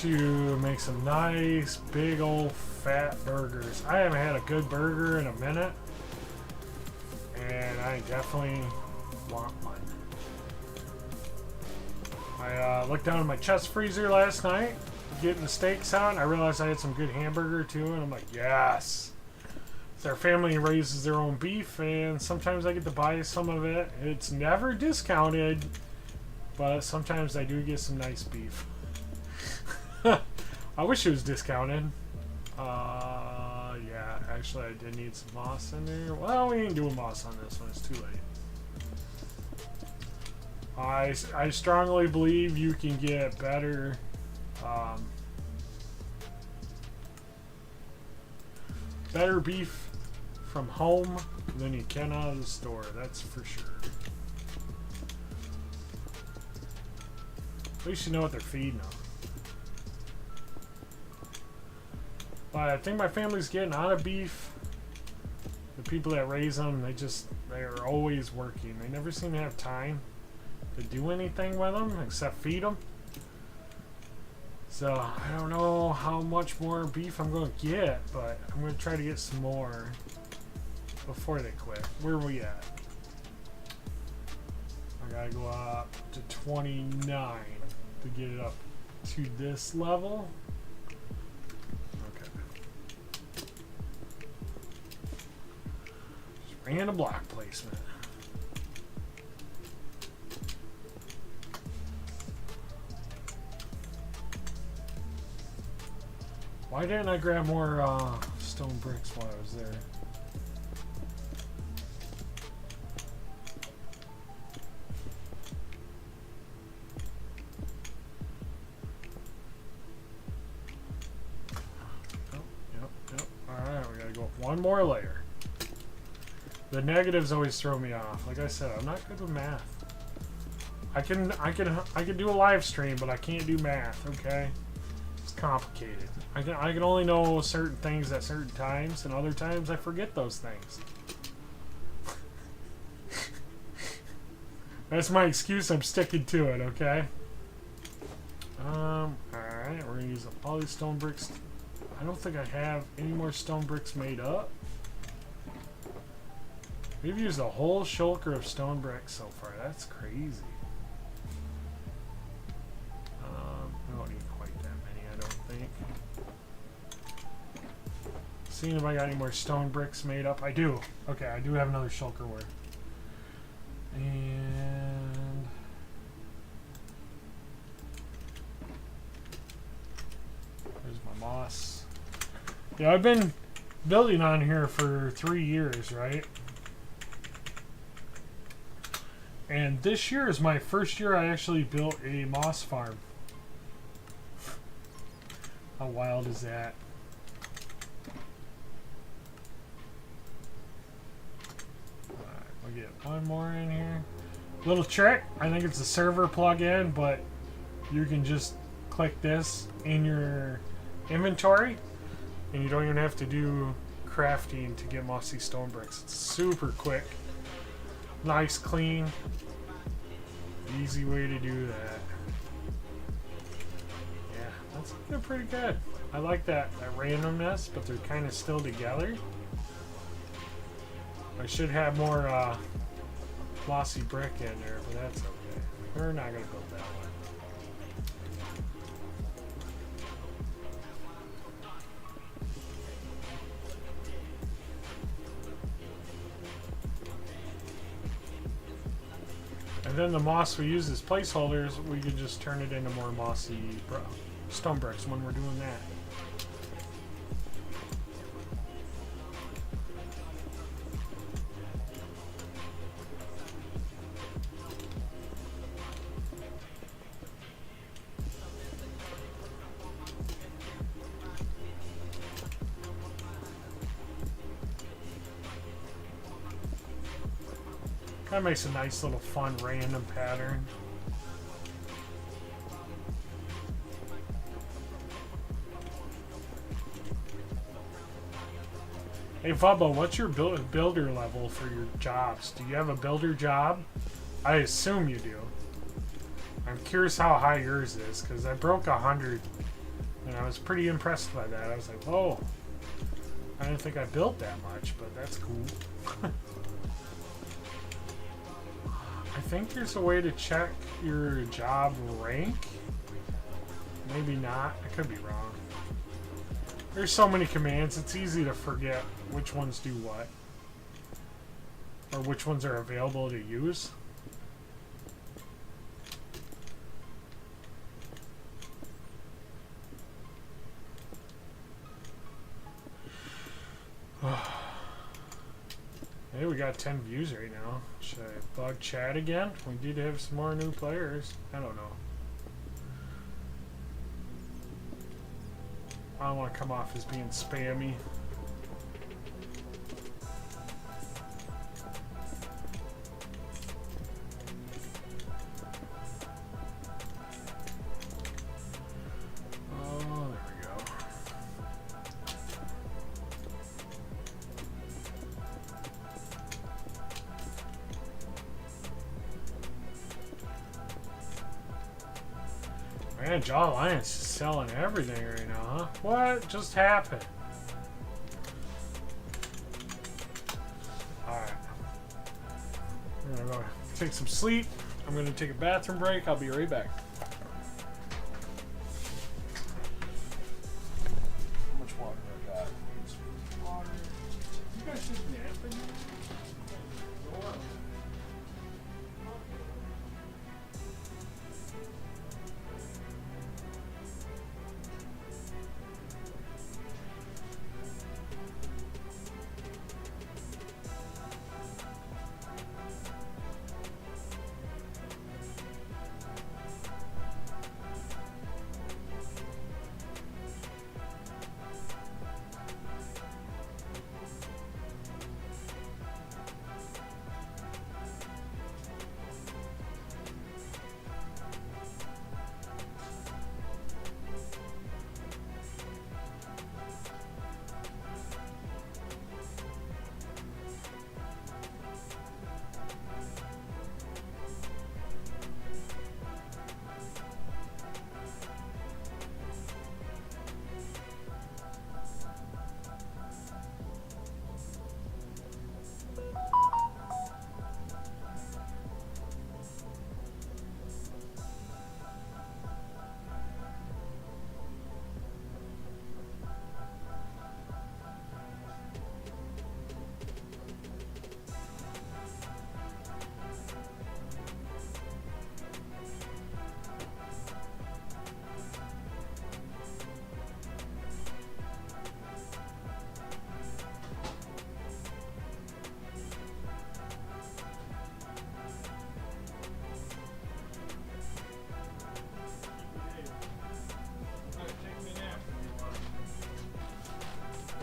[SPEAKER 1] to make some nice big old fat burgers. I haven't had a good burger in a minute, and I definitely want one. I looked down in my chest freezer last night, getting the steaks out, and I realized I had some good hamburger too, and I'm like, yes! So our family raises their own beef, and sometimes I get to buy some of it. It's never discounted, but sometimes I do get some nice beef. I wish it was discounted. Yeah, actually I did need some moss in there. Well, we ain't doing moss on this one, it's too late. I strongly believe you can get better better beef from home than you can out of the store, that's for sure. At least you know what they're feeding them. But I think my family's getting out of beef. The people that raise them, they are always working. They never seem to have time to do anything with them except feed them. So I don't know how much more beef I'm going to get, but I'm going to try to get some more before they quit. Where are we at? I gotta go up to 29 to get it up to this level. Okay. Just random block placement. Why didn't I grab more stone bricks while I was there? Yep. Alright, we gotta go up one more layer. The negatives always throw me off. Like I said, I'm not good with math. I can do a live stream, but I can't do math. Okay, it's complicated. I can only know certain things at certain times, and other times I forget those things. That's my excuse. I'm sticking to it. Okay. All right. We're gonna use all these stone bricks. I don't think I have any more stone bricks made up. We've used a whole shulker of stone bricks so far. That's crazy. I don't need quite that many, I don't think. Seeing if I got any more stone bricks made up. I do. Okay, I do have another shulker ware. And there's my moss. Yeah, I've been building on here for 3 years, right? And this year is my first year I actually built a moss farm. How wild is that? Alright, we'll get one more in here. Little trick, I think it's a server plug-in, but you can just click this in your inventory and you don't even have to do crafting to get mossy stone bricks. It's super quick. Nice, clean, easy way to do that. Yeah, that's looking pretty good. I like that randomness, but they're kind of still together. I should have more mossy brick in there, but that's okay. We're not going to build that one. And then the moss we use as placeholders, we can just turn it into more mossy stone bricks when we're doing that. That makes a nice little fun random pattern. Hey Bubba, what's your builder level for your jobs? Do you have a builder job? I assume you do. I'm curious how high yours is, because I broke 100 and I was pretty impressed by that. I was like, whoa, I didn't think I built that much, but that's cool. I think there's a way to check your job rank. Maybe not. I could be wrong. There's so many commands, it's easy to forget which ones do what. Or which ones are available to use. Hey, we got 10 views right now. Should I bug chat again? We did have some more new players. I don't know. I don't want to come off as being spammy. Oh, there we go. Man, Jaw Alliance is selling everything right now, huh? What just happened? Alright. I'm gonna go take some sleep. I'm gonna take a bathroom break. I'll be right back. How much water I got? Water. You guys just napping?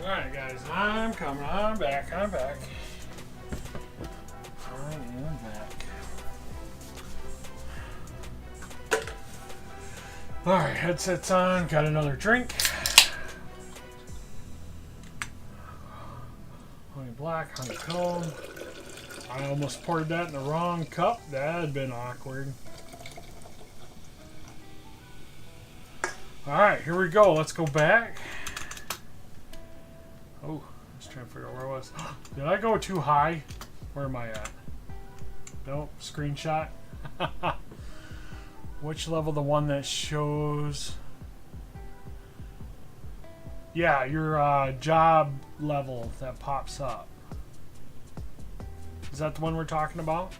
[SPEAKER 1] Alright guys, I'm coming. I'm back. I am back. Alright, headset's on. Got another drink. Honey black, honeycomb. I almost poured that in the wrong cup. That had been awkward. Alright, here we go. Let's go back. Oh, I was trying to figure out where I was. Did I go too high? Where am I at? Nope, screenshot. Which level? The one that shows... Yeah, your job level that pops up. Is that the one we're talking about?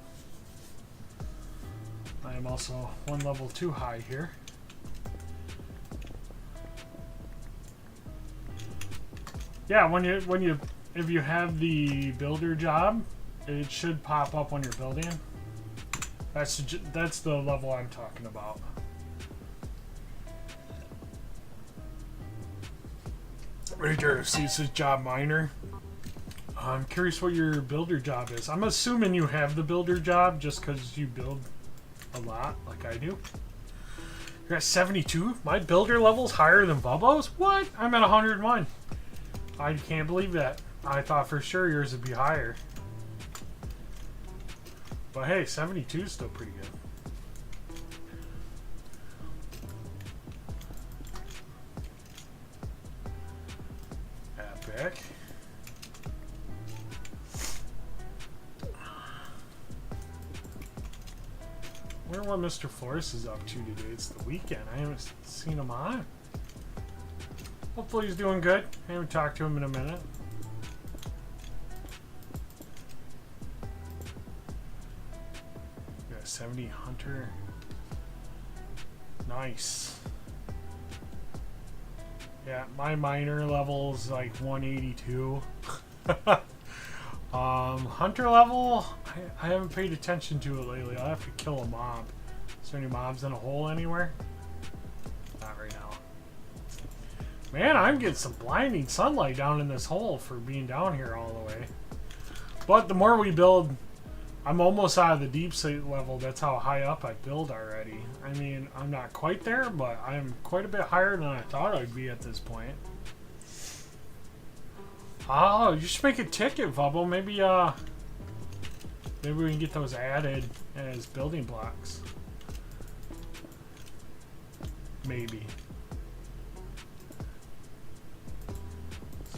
[SPEAKER 1] I am also one level too high here. Yeah, if you have the builder job, it should pop up when you're building. That's the level I'm talking about. Right there, see it says job minor. I'm curious what your builder job is. I'm assuming you have the builder job just because you build a lot, like I do. You're at 72? My builder level's higher than Bubbo's? What? I'm at 101. I can't believe that. I thought for sure yours would be higher. But hey, 72 is still pretty good. Epic. I wonder what Mr. Flores is up to today. It's the weekend. I haven't seen him on. Hopefully he's doing good. I haven't talked to him in a minute. We got 70 Hunter. Nice. Yeah, my minor level's like 182. Hunter level, I haven't paid attention to it lately. I'll have to kill a mob. Is there any mobs in a hole anywhere? Not right now. Man, I'm getting some blinding sunlight down in this hole for being down here all the way. But the more we build, I'm almost out of the deep sea level. That's how high up I build already. I mean, I'm not quite there, but I'm quite a bit higher than I thought I'd be at this point. Oh, you should make a ticket, Bubble. Maybe we can get those added as building blocks. Maybe.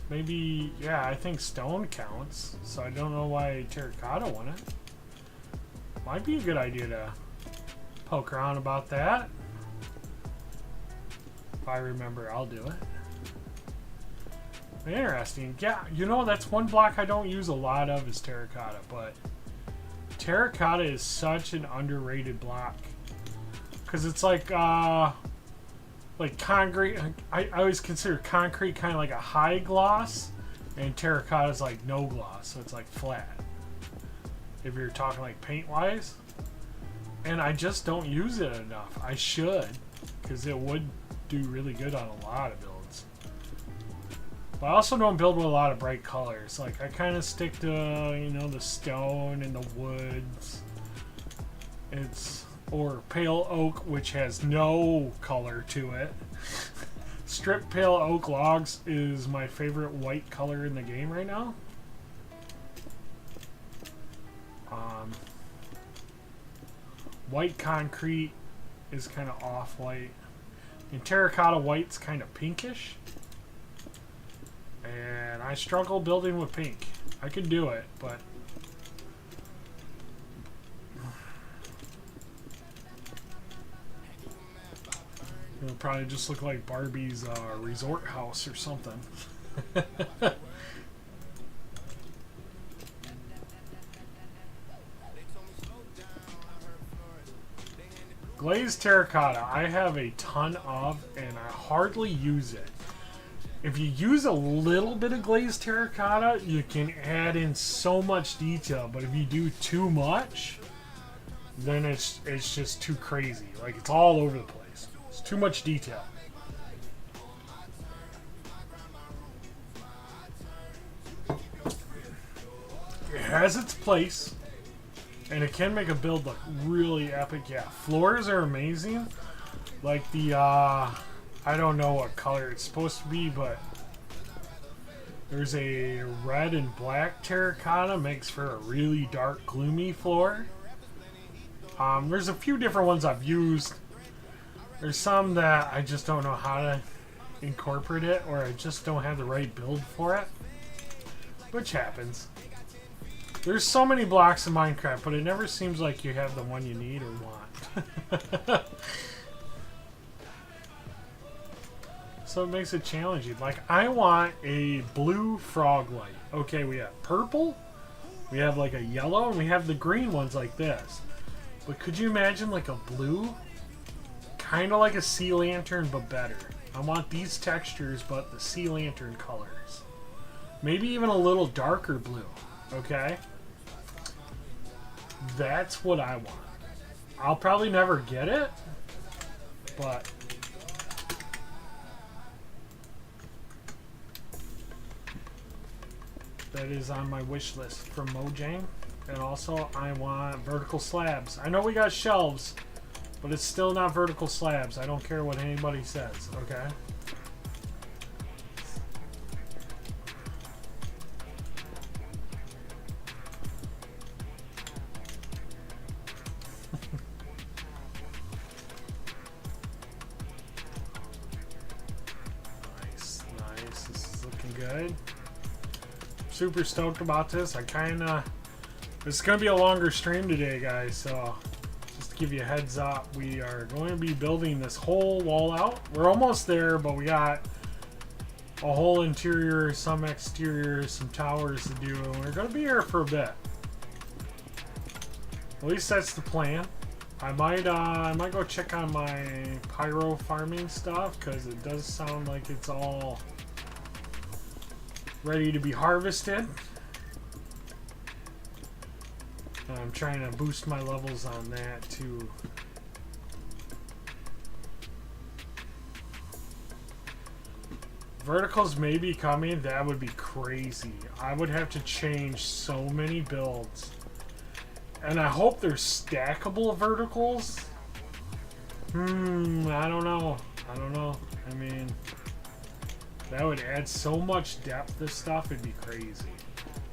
[SPEAKER 1] Maybe, yeah, I think stone counts, so I don't know why terracotta wouldn't. Might be a good idea to poke around about that. If I remember, I'll do it. Interesting. Yeah, you know, that's one block I don't use a lot of is terracotta, but terracotta is such an underrated block. Because it's like concrete. I always consider concrete kind of like a high gloss, and terracotta is like no gloss, so it's like flat. If you're talking like paint wise. And I just don't use it enough. I should, because it would do really good on a lot of builds. But I also don't build with a lot of bright colors. Like, I kind of stick to, you know, the stone and the woods. Or pale oak, which has no color to it. Strip pale oak logs is my favorite white color in the game right now. White concrete is kind of off-white. And terracotta white's kind of pinkish. And I struggle building with pink. I could do it, but... it'll probably just look like Barbie's resort house or something. Glazed terracotta, I have a ton of, and I hardly use it. If you use a little bit of glazed terracotta, you can add in so much detail, but if you do too much, then it's just too crazy. Like, it's all over the place. It's too much detail. has its place, and it can make a build look really epic. Yeah, floors are amazing. Like the, I don't know what color it's supposed to be, but there's a red and black terracotta, makes for a really dark, gloomy floor. There's a few different ones I've used. There's some that I just don't know how to incorporate it, or I just don't have the right build for it, which happens. There's so many blocks in Minecraft, but it never seems like you have the one you need or want. So it makes it challenging. Like, I want a blue frog light. Okay, we have purple, we have like a yellow, and we have the green ones like this. But could you imagine like a blue? Kind of like a sea lantern, but better. I want these textures, but the sea lantern colors. Maybe even a little darker blue. Okay? That's what I want. I'll probably never get it, but that is on my wish list from Mojang. And also, I want vertical slabs. I know we got shelves, but it's still not vertical slabs. I don't care what anybody says, okay? Nice, nice. This is looking good. Super stoked about this. This is going to be a longer stream today, guys, so just to give you a heads up, we are going to be building this whole wall out. We're almost there, but we got a whole interior, some exterior, some towers to do, and we're going to be here for a bit. At least that's the plan. I might go check on my pyro farming stuff, because it does sound like it's all ready to be harvested. I'm trying to boost my levels on that too. Verticals may be coming. That would be crazy. I would have to change so many builds. And I hope they're stackable verticals. I don't know. I don't know. I mean, that would add so much depth to stuff. It'd be crazy.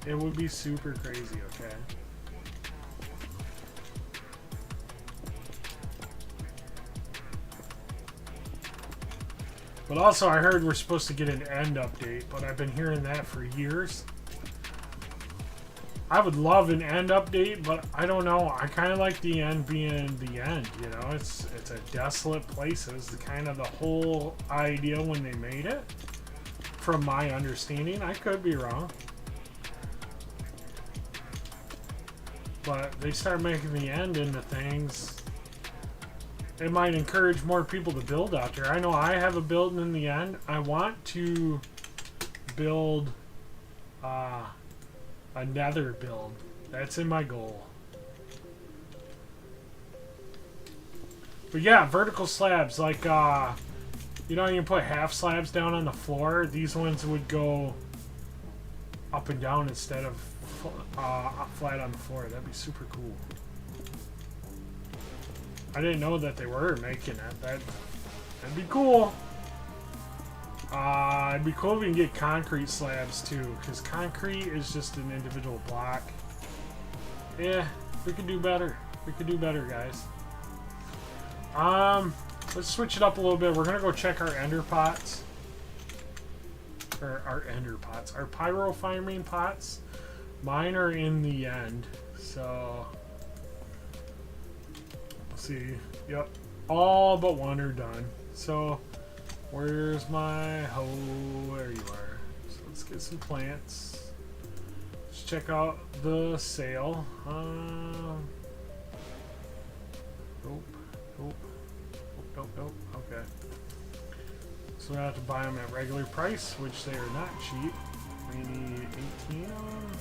[SPEAKER 1] It would be super crazy, okay? But also, I heard we're supposed to get an end update, but I've been hearing that for years. I would love an end update, but I don't know. I kind of like the end being the end, you know? It's a desolate place. It was kind of the whole idea when they made it, from my understanding. I could be wrong. But they start making the end into things. It might encourage more people to build out there. I know I have a build in the end. I want to build a nether build. That's in my goal. But yeah, vertical slabs. Like, you know, you can put half slabs down on the floor. These ones would go up and down instead of flat on the floor. That'd be super cool. I didn't know that they were making it. That'd be cool. It'd be cool if we can get concrete slabs too, because concrete is just an individual block. Yeah, we could do better. We could do better, guys. Let's switch it up a little bit. We're gonna go check our ender pots. Or our ender pots. Our pyro farming pots. Mine are in the end, so see. Yep, all but one are done. So where's my there you are. So let's get some plants. Let's check out the sale. Nope. Okay, so we have to buy them at regular price, which they are not cheap. We need 18 of them.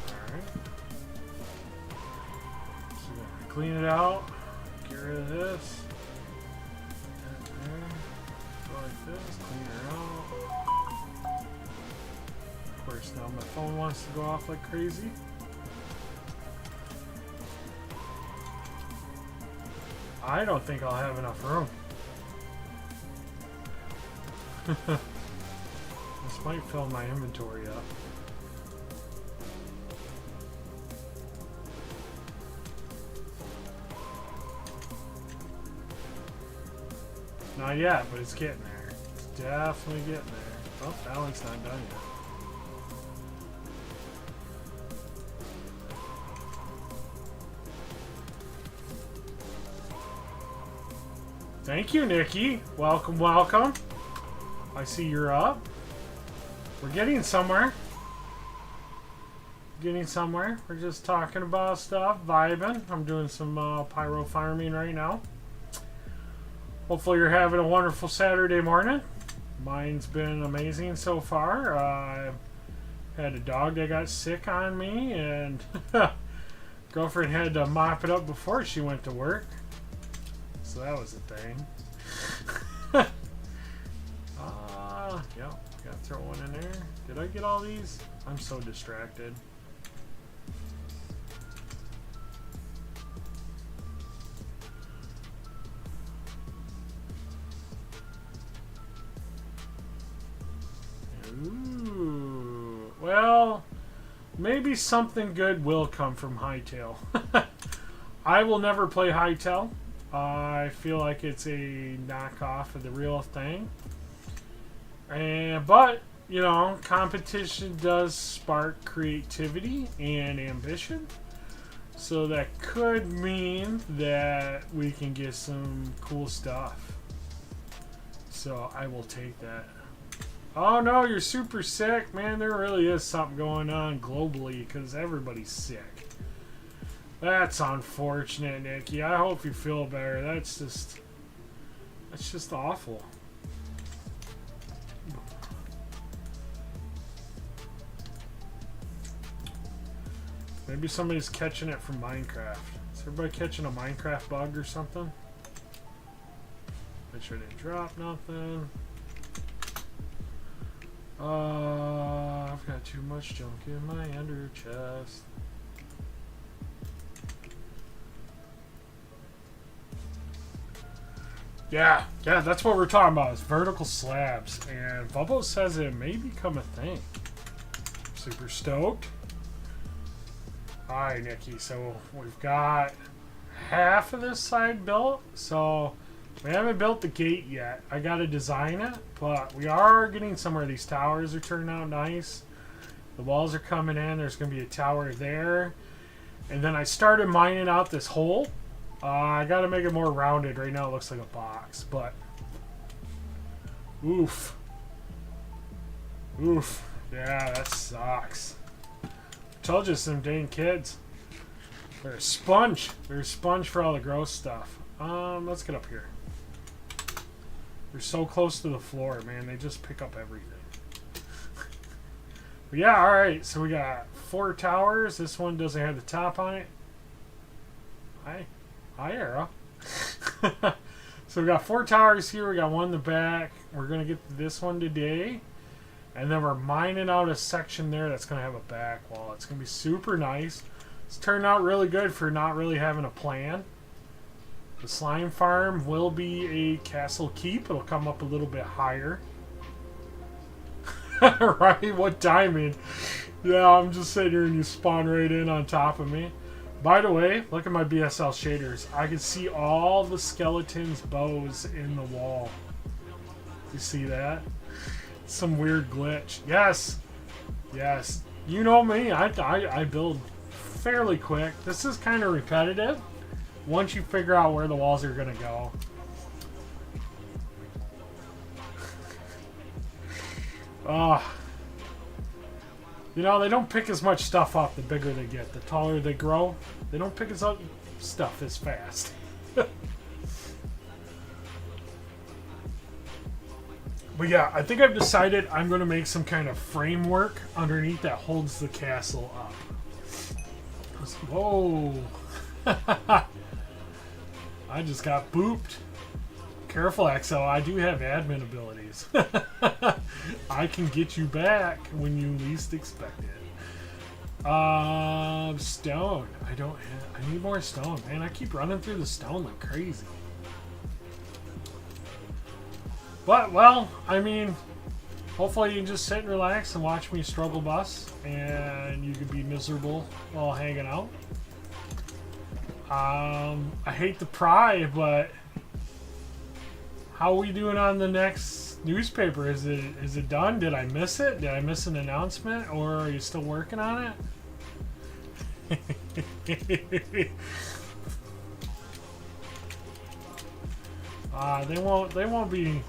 [SPEAKER 1] Alright, clean it out, get rid of this, go like this, clean it out, course, now my phone wants to go off like crazy. I don't think I'll have enough room. This might fill my inventory up. Not yet, but it's getting there. It's definitely getting there. Oh, that one's not done yet. Thank you, Nikki. Welcome, welcome. I see you're up. We're getting somewhere. Getting somewhere. We're just talking about stuff, vibing. I'm doing some pyro farming right now. Hopefully you're having a wonderful Saturday morning. Mine's been amazing so far. I had a dog that got sick on me, and girlfriend had to mop it up before she went to work. So that was a thing. Yeah, gotta throw one in there. Did I get all these? I'm so distracted. Ooh. Well, maybe something good will come from Hytale. I will never play Hytale. I feel like it's a knockoff of the real thing. But, you know, competition does spark creativity and ambition. So that could mean that we can get some cool stuff. So I will take that. Oh no, you're super sick. Man, there really is something going on globally because everybody's sick. That's unfortunate, Nikki. I hope you feel better. That's just awful. Maybe somebody's catching it from Minecraft. Is everybody catching a Minecraft bug or something? Make sure they drop nothing. I've got too much junk in my ender chest. Yeah, that's what we're talking about, is vertical slabs. And Bubbo says it may become a thing. Super stoked. Alright, Nikki, so we've got half of this side built. So we haven't built the gate yet. I gotta design it, but we are getting somewhere. These towers are turning out nice. The walls are coming in. There's gonna be a tower there. And then I started mining out this hole. I gotta make it more rounded. Right now it looks like a box, but oof. Yeah, that sucks. Told you, some dang kids. They're a sponge. They're a sponge for all the gross stuff. Let's get up here. They're so close to the floor, man. They just pick up everything. But yeah, alright. So we got 4 towers. This one doesn't have the top on it. Hi, Arrow. So we got 4 towers here. We got one in the back. We're going to get this one today. And then we're mining out a section there that's going to have a back wall. It's going to be super nice. It's turned out really good for not really having a plan. The slime farm will be a castle keep. It'll come up a little bit higher. Right? What timing? Yeah, I'm just sitting here and you spawn right in on top of me. By the way, look at my BSL shaders. I can see all the skeletons' bows in the wall. You see that? Some weird glitch. Yes. Yes. You know me. I build fairly quick. This is kind of repetitive once you figure out where the walls are going to go. You know, they don't pick as much stuff up the bigger they get. The taller they grow, they don't pick as up stuff as fast. But yeah, I think I've decided I'm going to make some kind of framework underneath that holds the castle up. Whoa. I just got booped. Careful, XL. I do have admin abilities. I can get you back when you least expect it. Stone. I don't have. I need more stone, man. I keep running through the stone like crazy. But well, I mean, hopefully you can just sit and relax and watch me struggle bus, and you could be miserable while hanging out. I hate to pry, but how are we doing on the next newspaper? Is it done? Did I miss it? Did I miss an announcement, or are you still working on it? They won't be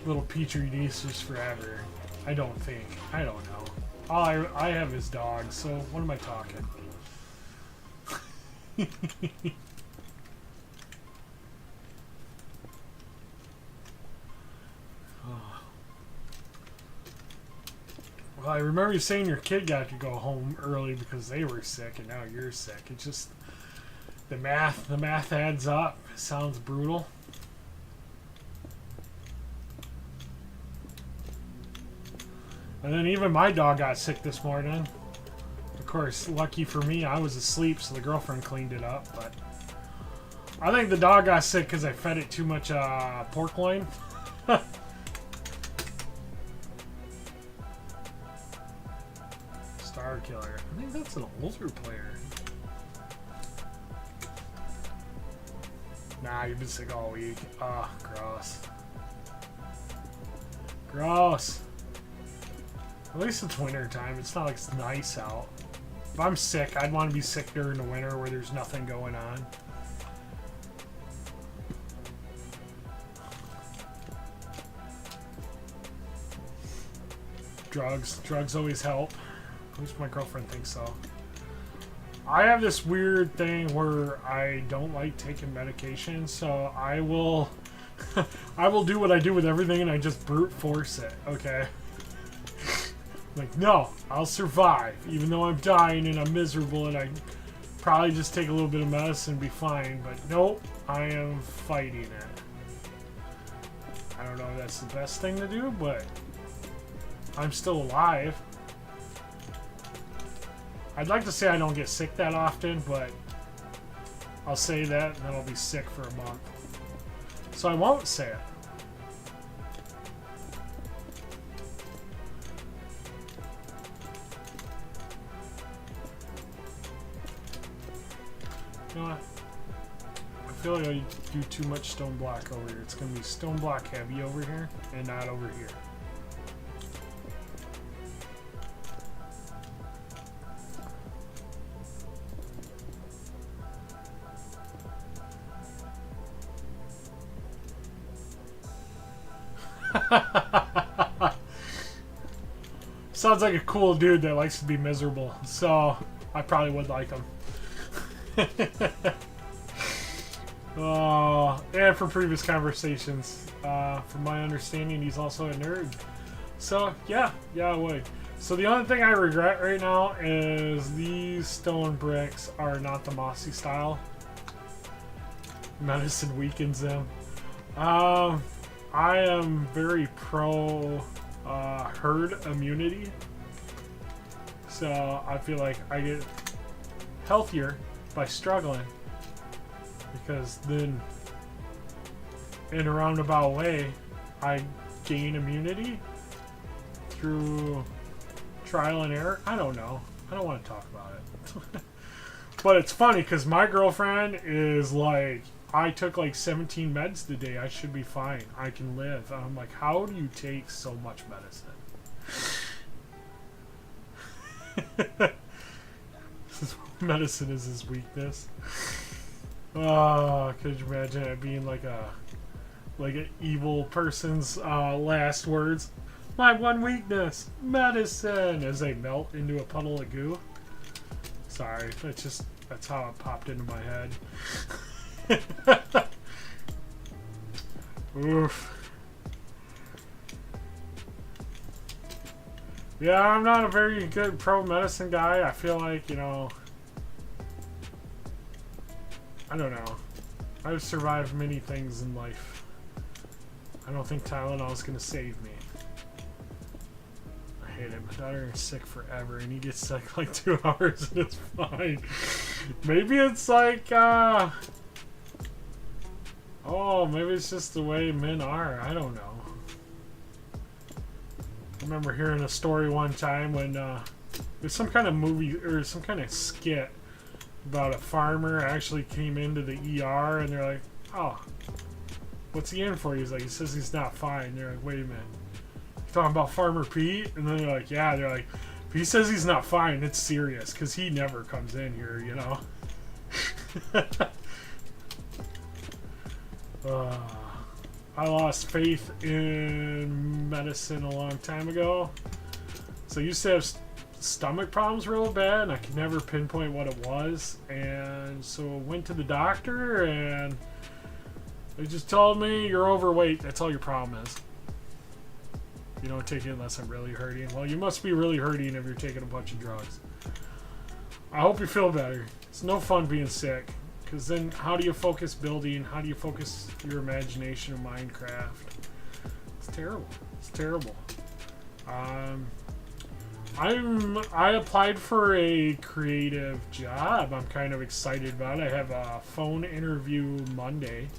[SPEAKER 1] little petri dishes forever. I don't think. I don't know. All I have is dogs, so what am I talking? Well, I remember you saying your kid got to go home early because they were sick, and now you're sick. It's just the math adds up. It sounds brutal. And then even my dog got sick this morning. Of course, lucky for me, I was asleep, so the girlfriend cleaned it up. But I think the dog got sick because I fed it too much pork loin. Star Killer. I think that's an older player. Nah, you've been sick all week. Ah, gross. Gross. At least it's winter time. It's not like it's nice out. If I'm sick, I'd want to be sick during the winter where there's nothing going on. Drugs always help. At least my girlfriend thinks so. I have this weird thing where I don't like taking medication, so I will I will do what I do with everything, and I just brute force it, okay? Like, no, I'll survive, even though I'm dying and I'm miserable, and I probably just take a little bit of medicine and be fine, but nope, I am fighting it. I don't know if that's the best thing to do, but I'm still alive. I'd like to say I don't get sick that often, but I'll say that and then I'll be sick for a month. So I won't say it. You know what? I feel like I do too much stone block over here. It's going to be stone block heavy over here and not over here. Sounds like a cool dude that likes to be miserable, so I probably would like him. And from previous conversations, from my understanding, he's also a nerd. So yeah, I would. So the only thing I regret right now is these stone bricks are not the mossy style. Medicine weakens them. I am very pro herd immunity, so I feel like I get healthier by struggling, because then in a roundabout way I gain immunity through trial and error. I don't know. I don't want to talk about it. But it's funny because my girlfriend is like, I took like 17 meds today. I should be fine. I can live. And I'm like, how do you take so much medicine? Medicine is his weakness. Oh, could you imagine it being like an evil person's last words? My one weakness, medicine, as they melt into a puddle of goo. Sorry, that's how it popped into my head. Oof. Yeah, I'm not a very good pro-medicine guy. I feel like, you know, I don't know. I've survived many things in life. I don't think Tylenol is going to save me. I hate it. My daughter is sick forever, and he gets sick like 2 hours, and it's fine. Maybe it's like, oh, maybe it's just the way men are. I don't know. I remember hearing a story one time when there's some kind of movie or some kind of skit about a farmer actually came into the ER, and they're like, oh, what's he in for? He's like, he says he's not fine. They're like, wait a minute. You talking about Farmer Pete? And then they're like, yeah. They're like, if he says he's not fine, it's serious, because he never comes in here, you know? I lost faith in medicine a long time ago. So I used to have stomach problems real bad, and I could never pinpoint what it was. And so I went to the doctor, and they just told me, you're overweight. That's all your problem is. You don't take it unless I'm really hurting. Well, you must be really hurting if you're taking a bunch of drugs. I hope you feel better. It's no fun being sick. Because then how do you focus building? How do you focus your imagination in Minecraft? It's terrible. It's terrible. I applied for a creative job. I'm kind of excited about it. I have a phone interview Monday.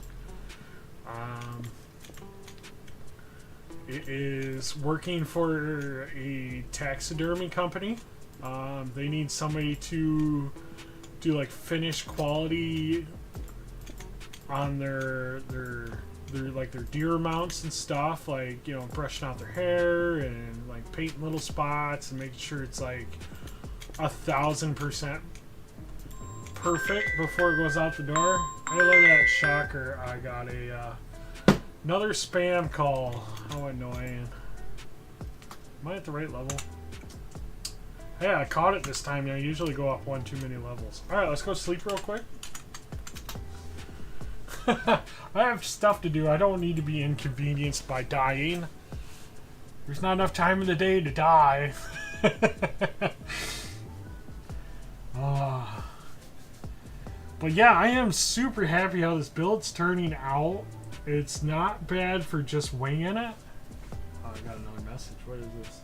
[SPEAKER 1] It is working for a taxidermy company. They need somebody to do like finished quality on their deer mounts and stuff, like, you know, brushing out their hair and like painting little spots and making sure it's like 1,000% perfect before it goes out the door. I love that. Shocker, I got another spam call. How annoying. Am I at the right level? Hey, I caught it this time. I usually go up one too many levels. Alright, let's go sleep real quick. I have stuff to do. I don't need to be inconvenienced by dying. There's not enough time in the day to die. But yeah, I am super happy how this build's turning out. It's not bad for just winging it. Oh, I got another message. What is this?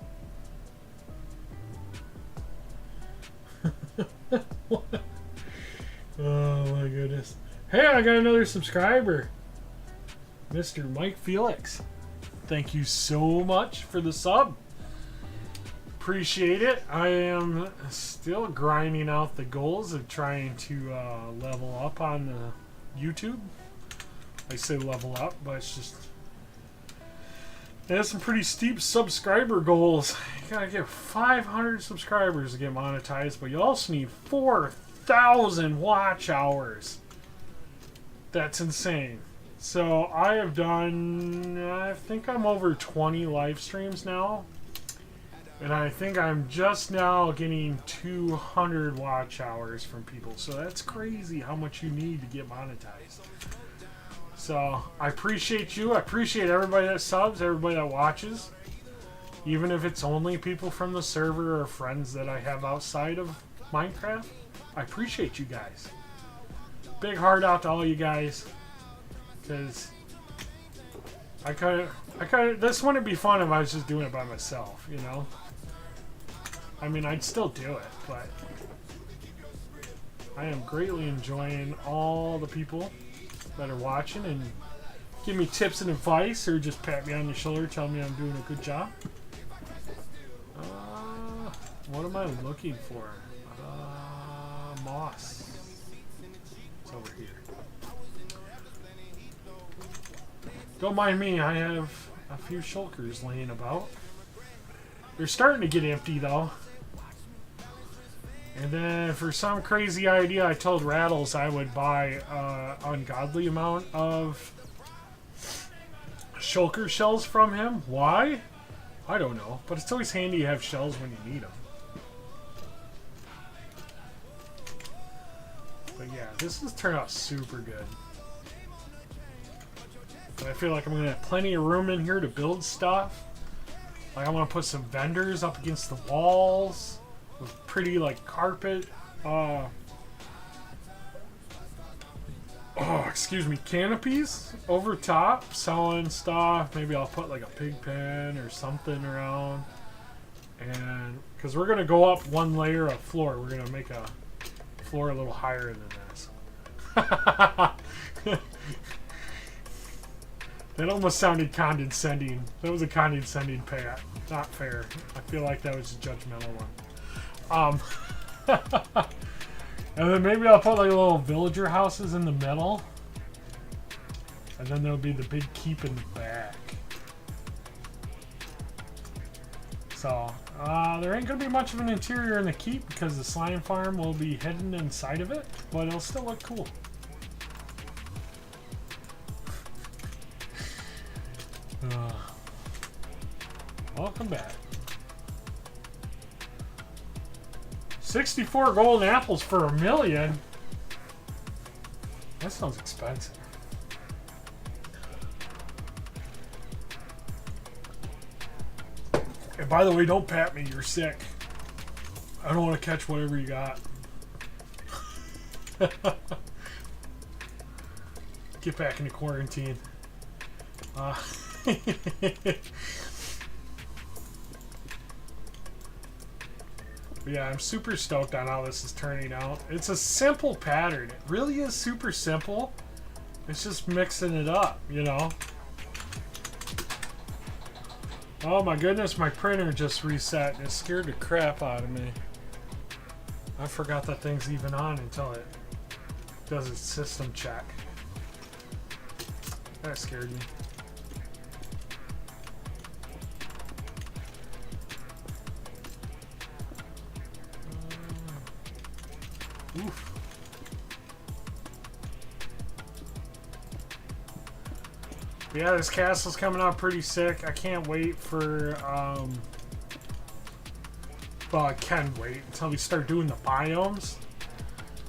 [SPEAKER 1] Oh my goodness. Hey, I got another subscriber. Mr. Mike Felix. Thank you so much for the sub. Appreciate it. I am still grinding out the goals of trying to level up on the YouTube. I say level up, but it's just... It has some pretty steep subscriber goals. You gotta get 500 subscribers to get monetized, but you also need 4,000 watch hours. That's insane. So I have done, I think I'm over 20 live streams now. And I think I'm just now getting 200 watch hours from people. So that's crazy how much you need to get monetized. So I appreciate you. I appreciate everybody that subs, everybody that watches. Even if it's only people from the server or friends that I have outside of Minecraft. I appreciate you guys. Big heart out to all you guys. Because this wouldn't be fun if I was just doing it by myself, you know? I mean, I'd still do it, but I am greatly enjoying all the people that are watching and give me tips and advice, or just pat me on the shoulder, tell me I'm doing a good job. What am I looking for? Moss. It's over here. Don't mind me, I have a few shulkers laying about. They're starting to get empty though. And then for some crazy idea, I told Rattles I would buy an ungodly amount of shulker shells from him. Why? I don't know. But it's always handy to have shells when you need them. But yeah, this has turned out super good. And I feel like I'm going to have plenty of room in here to build stuff. Like, I want to put some vendors up against the walls with pretty, like, carpet. oh, excuse me, canopies over top, selling stuff. Maybe I'll put like a pig pen or something around. And because we're gonna go up one layer of floor, we're gonna make a floor a little higher than this. That almost sounded condescending. That was a condescending pat. Not fair. I feel like that was a judgmental one. And then maybe I'll put like little villager houses in the middle. And then there'll be the big keep in the back. So, there ain't going to be much of an interior in the keep because the slime farm will be hidden inside of it. But it'll still look cool. Welcome back. 64 golden apples for $1 million? That sounds expensive. And by the way, don't pat me, you're sick. I don't want to catch whatever you got. Get back into quarantine. Yeah, I'm super stoked on how this is turning out. It's a simple pattern. It really is super simple. It's just mixing it up, you know? Oh my goodness, my printer just reset and it scared the crap out of me. I forgot that thing's even on until it does its system check. That scared me. Oof. Yeah, this castle's coming out pretty sick. I can't wait for, well, I can wait until we start doing the biomes.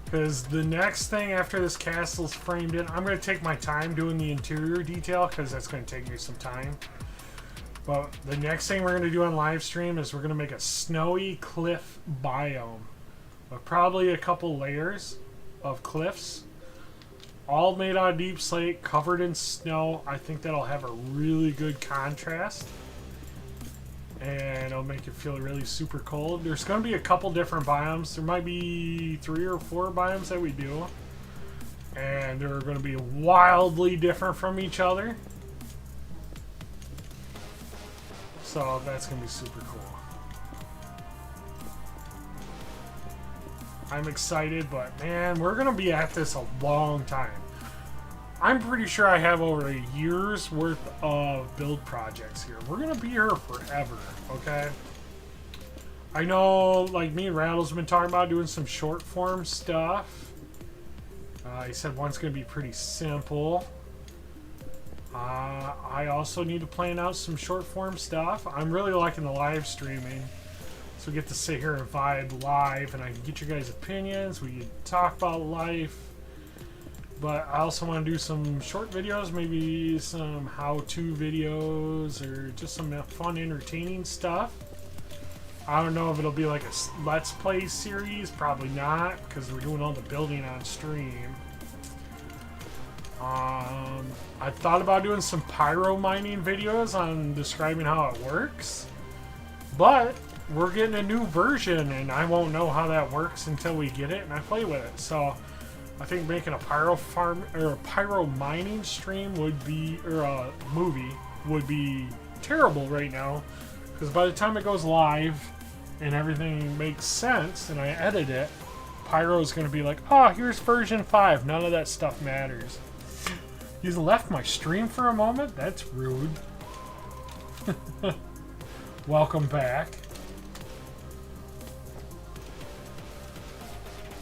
[SPEAKER 1] Because the next thing after this castle's framed in, I'm going to take my time doing the interior detail because that's going to take me some time. But the next thing we're going to do on live stream is we're going to make a snowy cliff biome. With probably a couple layers of cliffs. All made out of deep slate, covered in snow. I think that'll have a really good contrast. And it'll make it feel really super cold. There's going to be a couple different biomes. There might be 3 or 4 biomes that we do. And they're going to be wildly different from each other. So that's going to be super cool. I'm excited, but man, we're going to be at this a long time. I'm pretty sure I have over a year's worth of build projects here. We're going to be here forever, okay? I know, like, me and Rattle's been talking about doing some short form stuff. He said one's going to be pretty simple. I also need to plan out some short form stuff. I'm really liking the live streaming. So we get to sit here and vibe live, and I can get your guys' opinions. We can talk about life. But I also want to do some short videos, maybe some how-to videos, or just some fun, entertaining stuff. I don't know if it'll be like a Let's Play series. Probably not, because we're doing all the building on stream. I thought about doing some pyro mining videos on describing how it works. But we're getting a new version, and I won't know how that works until we get it and I play with it. So I think making a pyro farm or a pyro mining stream would be, or a movie would be terrible right now, because by the time it goes live and everything makes sense and I edit it, pyro is going to be like, oh, here's version 5. None of that stuff matters. You left my stream for a moment? That's rude. Welcome back.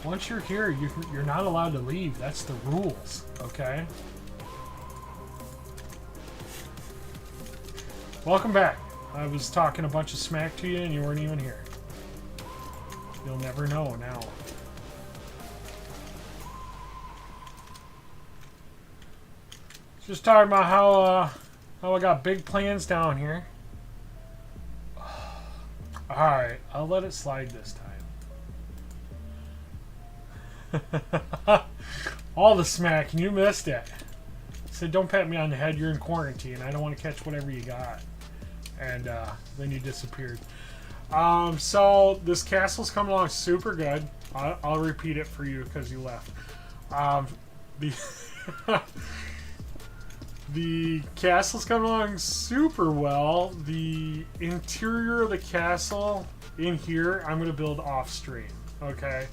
[SPEAKER 1] Once you're here, you're not allowed to leave. That's the rules, okay? Welcome back. I was talking a bunch of smack to you and you weren't even here. You'll never know now. Just talking about how I got big plans down here. Alright, I'll let it slide this time. All the smack, and you missed it. Said, don't pat me on the head, you're in quarantine. I don't want to catch whatever you got. And then you disappeared. So this castle's coming along super good. I'll repeat it for you because you left. The the castle's coming along super well. The interior of the castle in here, I'm going to build off stream. Okay?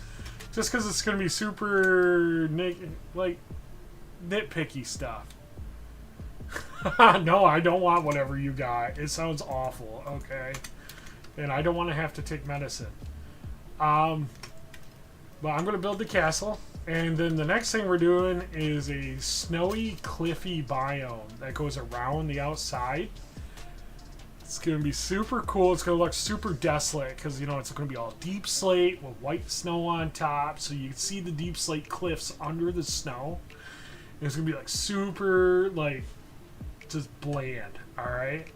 [SPEAKER 1] Just because it's going to be super nitpicky stuff. No, I don't want whatever you got. It sounds awful, okay? And I don't want to have to take medicine. But I'm going to build the castle. And then the next thing we're doing is a snowy, cliffy biome that goes around the outside. It's going to be super cool. It's going to look super desolate because, you know, it's going to be all deep slate with white snow on top. So you can see the deep slate cliffs under the snow. And it's going to be like super, like, just bland, alright?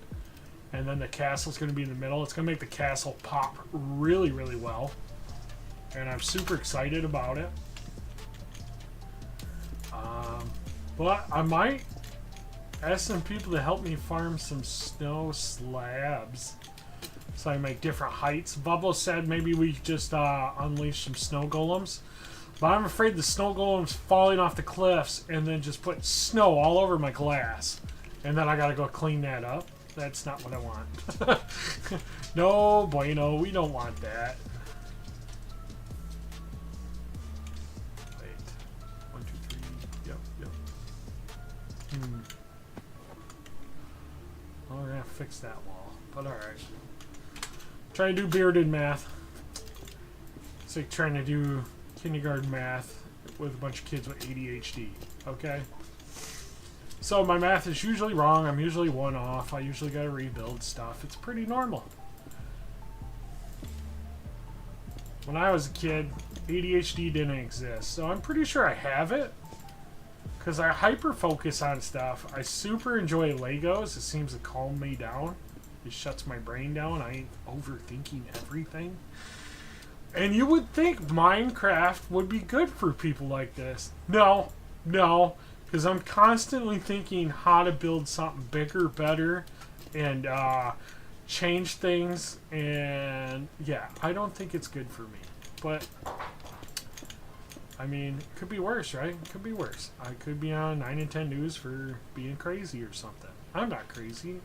[SPEAKER 1] And then the castle's going to be in the middle. It's going to make the castle pop really, really well. And I'm super excited about it. But I might ask some people to help me farm some snow slabs. So I make different heights. Bubble said maybe we just unleash some snow golems. But I'm afraid the snow golems falling off the cliffs and then just put snow all over my glass. And then I gotta go clean that up. That's not what I want. No, bueno, we don't want that. Wait. 1, 2, 3. Yep, yep. Oh, we're gonna fix that wall. But alright. Trying to do bearded math. It's like trying to do kindergarten math with a bunch of kids with ADHD. Okay? So my math is usually wrong. I'm usually one off. I usually gotta rebuild stuff. It's pretty normal. When I was a kid, ADHD didn't exist. So I'm pretty sure I have it. Because I hyper-focus on stuff. I super enjoy Legos. It seems to calm me down. It shuts my brain down. I ain't overthinking everything. And you would think Minecraft would be good for people like this. No. No. Because I'm constantly thinking how to build something bigger, better, and change things. And yeah, I don't think it's good for me. But I mean, it could be worse, right? It could be worse. I could be on 9 and 10 News for being crazy or something. I'm not crazy.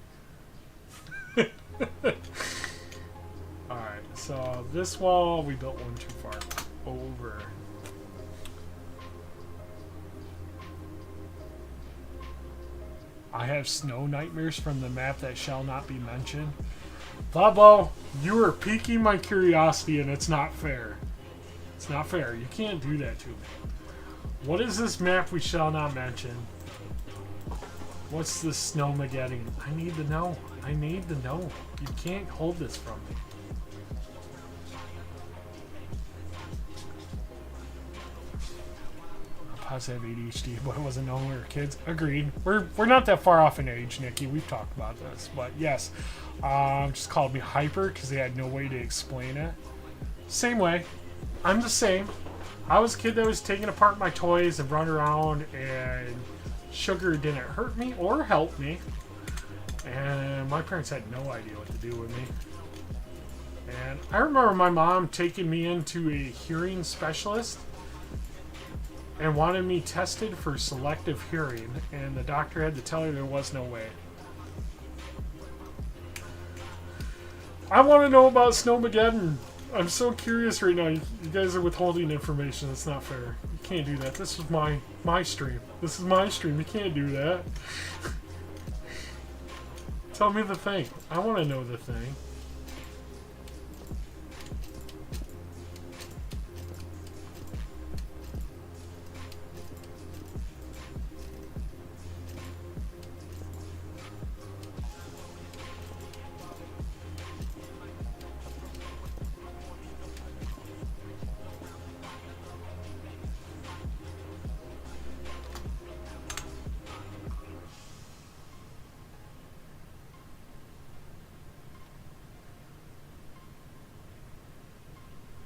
[SPEAKER 1] Alright, so this wall, we built one too far over. I have snow nightmares from the map that shall not be mentioned. Bubbo, you are piquing my curiosity and it's not fair. It's not fair. You can't do that to me. What is this map we shall not mention? What's the Snowmageddon? I need to know. I need to know. You can't hold this from me. I have ADHD, but I wasn't known when we were kids. Agreed. We're not that far off in age, Nikki. We've talked about this, but yes, just called me hyper because they had no way to explain it. Same way. I'm the same. I was a kid that was taking apart my toys and running around, and sugar didn't hurt me or help me, and my parents had no idea what to do with me. And I remember my mom taking me into a hearing specialist and wanted me tested for selective hearing, and the doctor had to tell her there was no way. I want to know about Snowmageddon. I'm so curious right now. You guys are withholding information. That's not fair. You can't do that. This is my stream. This is my stream. You can't do that. Tell me the thing. I want to know the thing.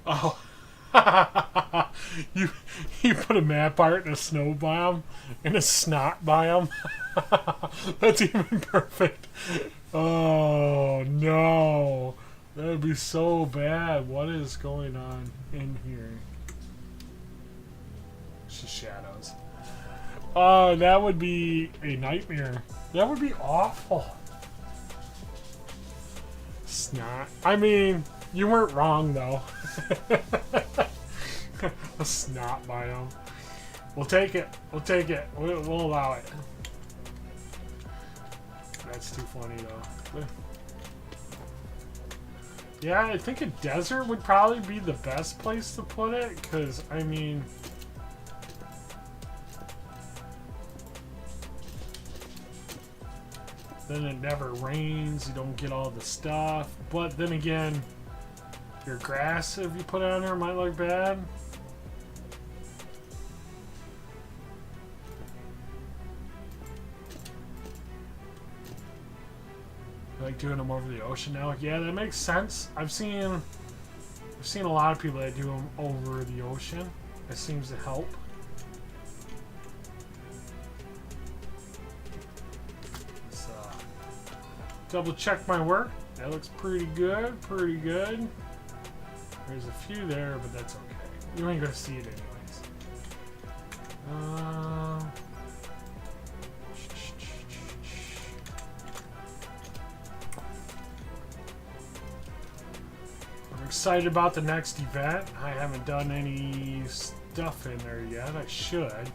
[SPEAKER 1] Oh. you you put a map art and a snow biome and a snot biome. That's even perfect. Oh no, that would be so bad. What is going on in here? It's just shadows. Oh, that would be a nightmare. That would be awful. Snot. I mean, you weren't wrong though. A snot biome. We'll take it. We'll take it. We'll allow it. That's too funny though. Yeah, I think a desert would probably be the best place to put it, because I mean, then it never rains, you don't get all the stuff. But then again, your grass, if you put it on there, might look bad. I like doing them over the ocean now. Yeah, that makes sense. I've seen a lot of people that do them over the ocean. That seems to help. Double check my work. That looks pretty good, pretty good. There's a few there, but that's okay. You ain't gonna see it anyways. I'm excited about the next event. I haven't done any stuff in there yet. I should.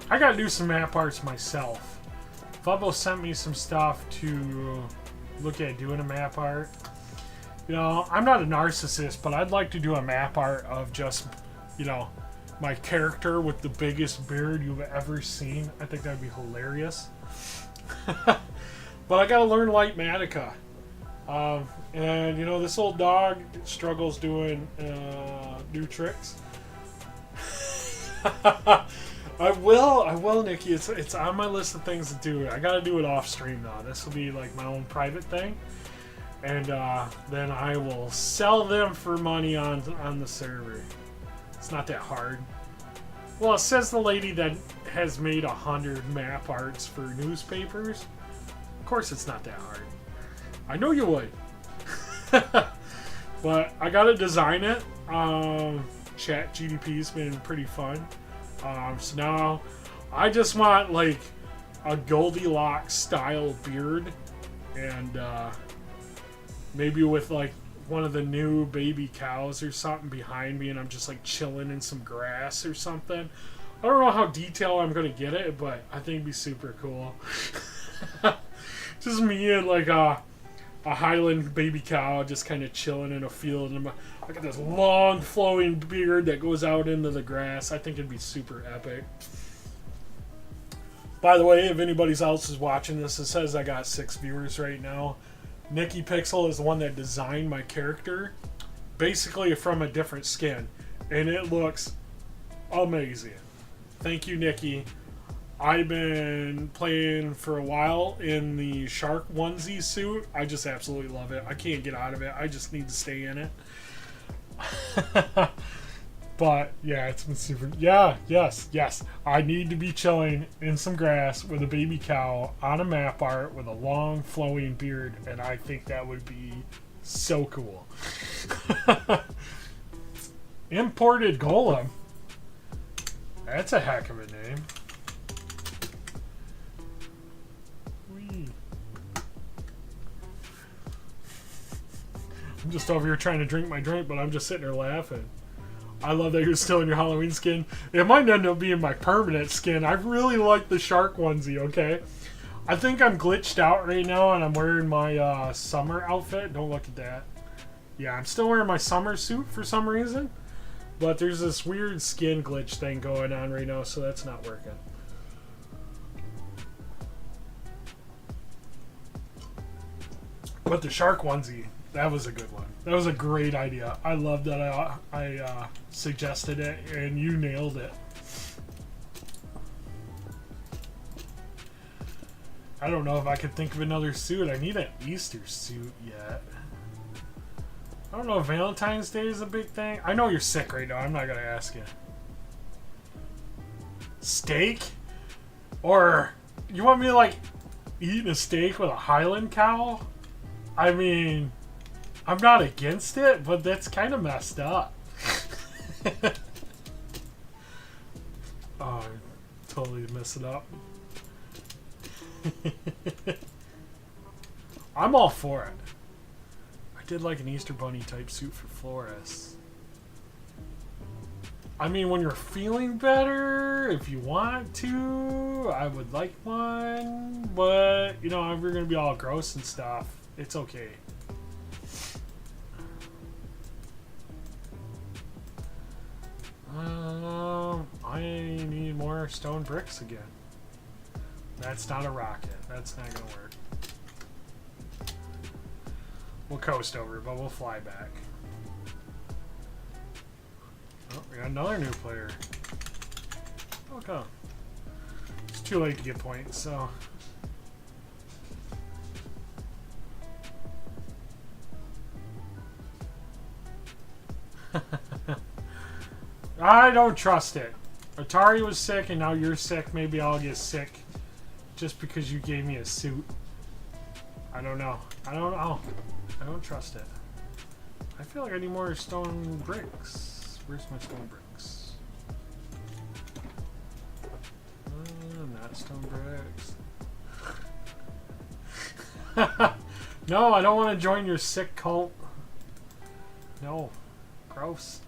[SPEAKER 1] I gotta do some map arts myself. Fubbo sent me some stuff to look at doing a map art. You know, I'm not a narcissist, but I'd like to do a map art of just, you know, my character with the biggest beard you've ever seen. I think that'd be hilarious. But I gotta learn Lightmatica. And, you know, this old dog struggles doing new tricks. I will, Nikki. It's on my list of things to do. I gotta do it off stream though. This will be like my own private thing, and then I will sell them for money on the server. It's not that hard. Well, it says the lady that has made 100 map arts for newspapers. Of course, it's not that hard. I know you would, but I gotta design it. Chat GDP's been pretty fun. So now I just want like a Goldilocks style beard, and maybe with like one of the new baby cows or something behind me, and I'm just like chilling in some grass or something. I don't know how detailed I'm gonna get it, but I think it'd be super cool. Just me and like a Highland baby cow just kind of chilling in a field, and I got this long flowing beard that goes out into the grass. I think it'd be super epic. By the way, if anybody else is watching this, it says I got 6 viewers right now. Nikki Pixel is the one that designed my character, basically from a different skin, and it looks amazing. Thank you, Nikki. I've been playing for a while in the shark onesie suit. I just absolutely love it. I can't get out of it. I just need to stay in it. But yeah, it's been super. Yeah, yes. I need to be chilling in some grass with a baby cow on a map art with a long flowing beard, and I think that would be so cool. Imported Golem. That's a heck of a name. I'm just over here trying to drink my drink, but I'm just sitting there laughing. I love that you're still in your Halloween skin. It might end up being my permanent skin. I really like the shark onesie, okay? I think I'm glitched out right now, and I'm wearing my summer outfit. Don't look at that. Yeah, I'm still wearing my summer suit for some reason. But there's this weird skin glitch thing going on right now, so that's not working. But the shark onesie, that was a good one. That was a great idea. I love that I suggested it, and you nailed it. I don't know if I could think of another suit. I need an Easter suit yet. I don't know if Valentine's Day is a big thing. I know you're sick right now. I'm not going to ask you. Steak? Or you want me to like eat a steak with a Highland cow? I mean, I'm not against it, but that's kind of messed up. Oh, I'm totally messing up. I'm all for it. I did like an Easter Bunny type suit for Flores. I mean, when you're feeling better, if you want to, I would like one. But, you know, if you're going to be all gross and stuff, it's okay. I need more stone bricks again. That's not a rocket. That's not going to work. We'll coast over, but we'll fly back. Oh, we got another new player. Okay. It's too late to get points, so... I don't trust it. Atari was sick and now you're sick. Maybe I'll get sick just because you gave me a suit. I don't know. I don't know. I don't trust it. I feel like I need more stone bricks. Where's my stone bricks? Not stone bricks. No, I don't want to join your sick cult. No. Gross.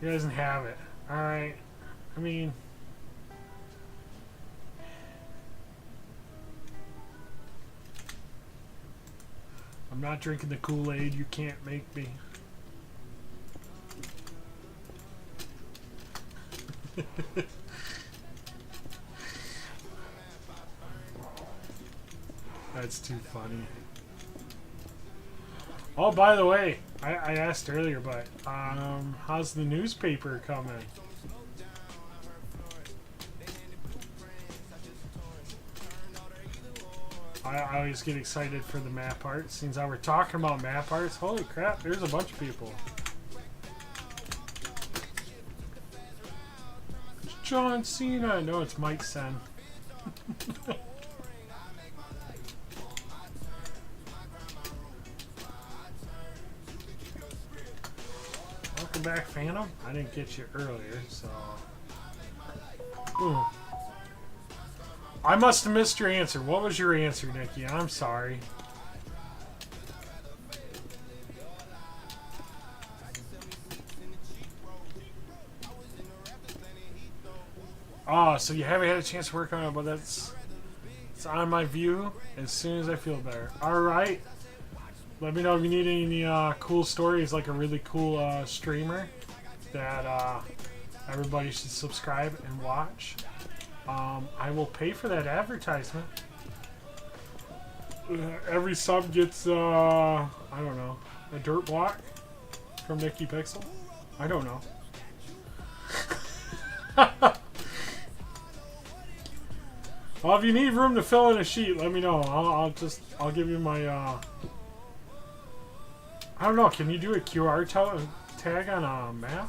[SPEAKER 1] He doesn't have it. Alright. I mean... I'm not drinking the Kool-Aid. You can't make me. That's too funny. Oh, by the way, I asked earlier, but how's the newspaper coming? I always get excited for the map art. Since I were talking about map arts, holy crap, there's a bunch of people. It's John Cena. No, it's Mike Sen. Welcome back, Phantom. I didn't get you earlier, so... Ooh. I must have missed your answer. What was your answer, Nikki? I'm sorry. Oh, so you haven't had a chance to work on it, but it's on my view as soon as I feel better. Alright. Let me know if you need any cool stories, like a really cool streamer that everybody should subscribe and watch. I will pay for that advertisement. Every sub gets, I don't know, a dirt block from Nikki Pixel. I don't know. Well, if you need room to fill in a sheet, let me know. I'll give you my, I don't know, can you do a QR tag on a map?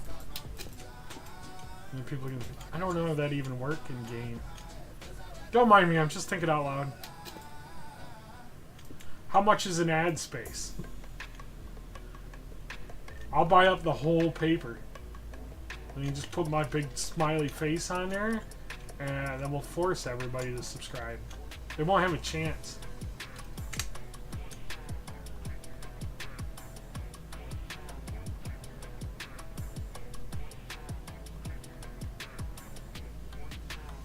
[SPEAKER 1] And people can, I don't know if that even worked in game. Don't mind me, I'm just thinking out loud. How much is an ad space? I'll buy up the whole paper. And you just put my big smiley face on there, and then we'll force everybody to subscribe. They won't have a chance.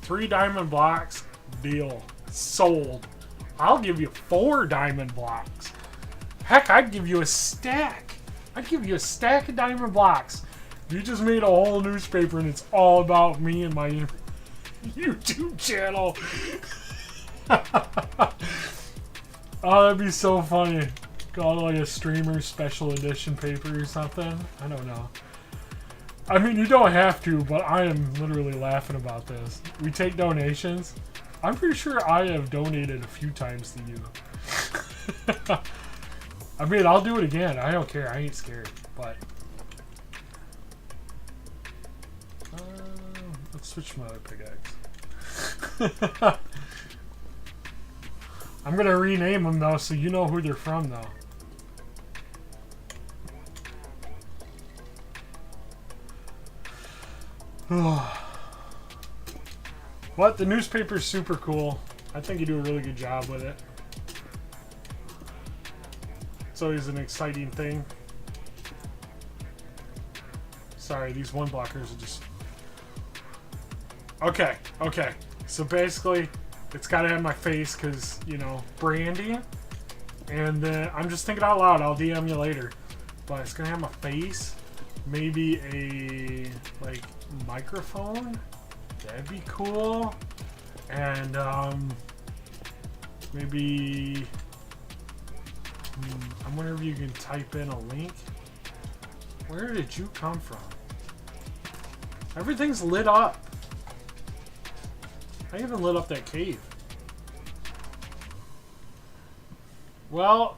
[SPEAKER 1] $3 diamond blocks, deal. Sold. I'll give you 4 diamond blocks. Heck, I'd give you a stack. I'd give you a stack of diamond blocks. You just made a whole newspaper and it's all about me and my YouTube channel. Oh, that'd be so funny. Call it like a streamer special edition paper or something. I don't know. I mean, you don't have to, but I am literally laughing about this. We take donations. I'm pretty sure I have donated a few times to you. I mean, I'll do it again. I don't care. I ain't scared. But let's switch my other pickaxe. I'm gonna rename them though, so you know who they're from though. What? The newspaper's super cool. I think you do a really good job with it. It's always an exciting thing. Sorry, these one blockers are just... Okay, okay. So basically, it's got to have my face because, you know, branding. And then, I'm just thinking out loud, I'll DM you later. But it's going to have my face. Maybe a, like, microphone. That'd be cool. And, maybe... I wonder if you can type in a link. Where did you come from? Everything's lit up. I even lit up that cave. Well,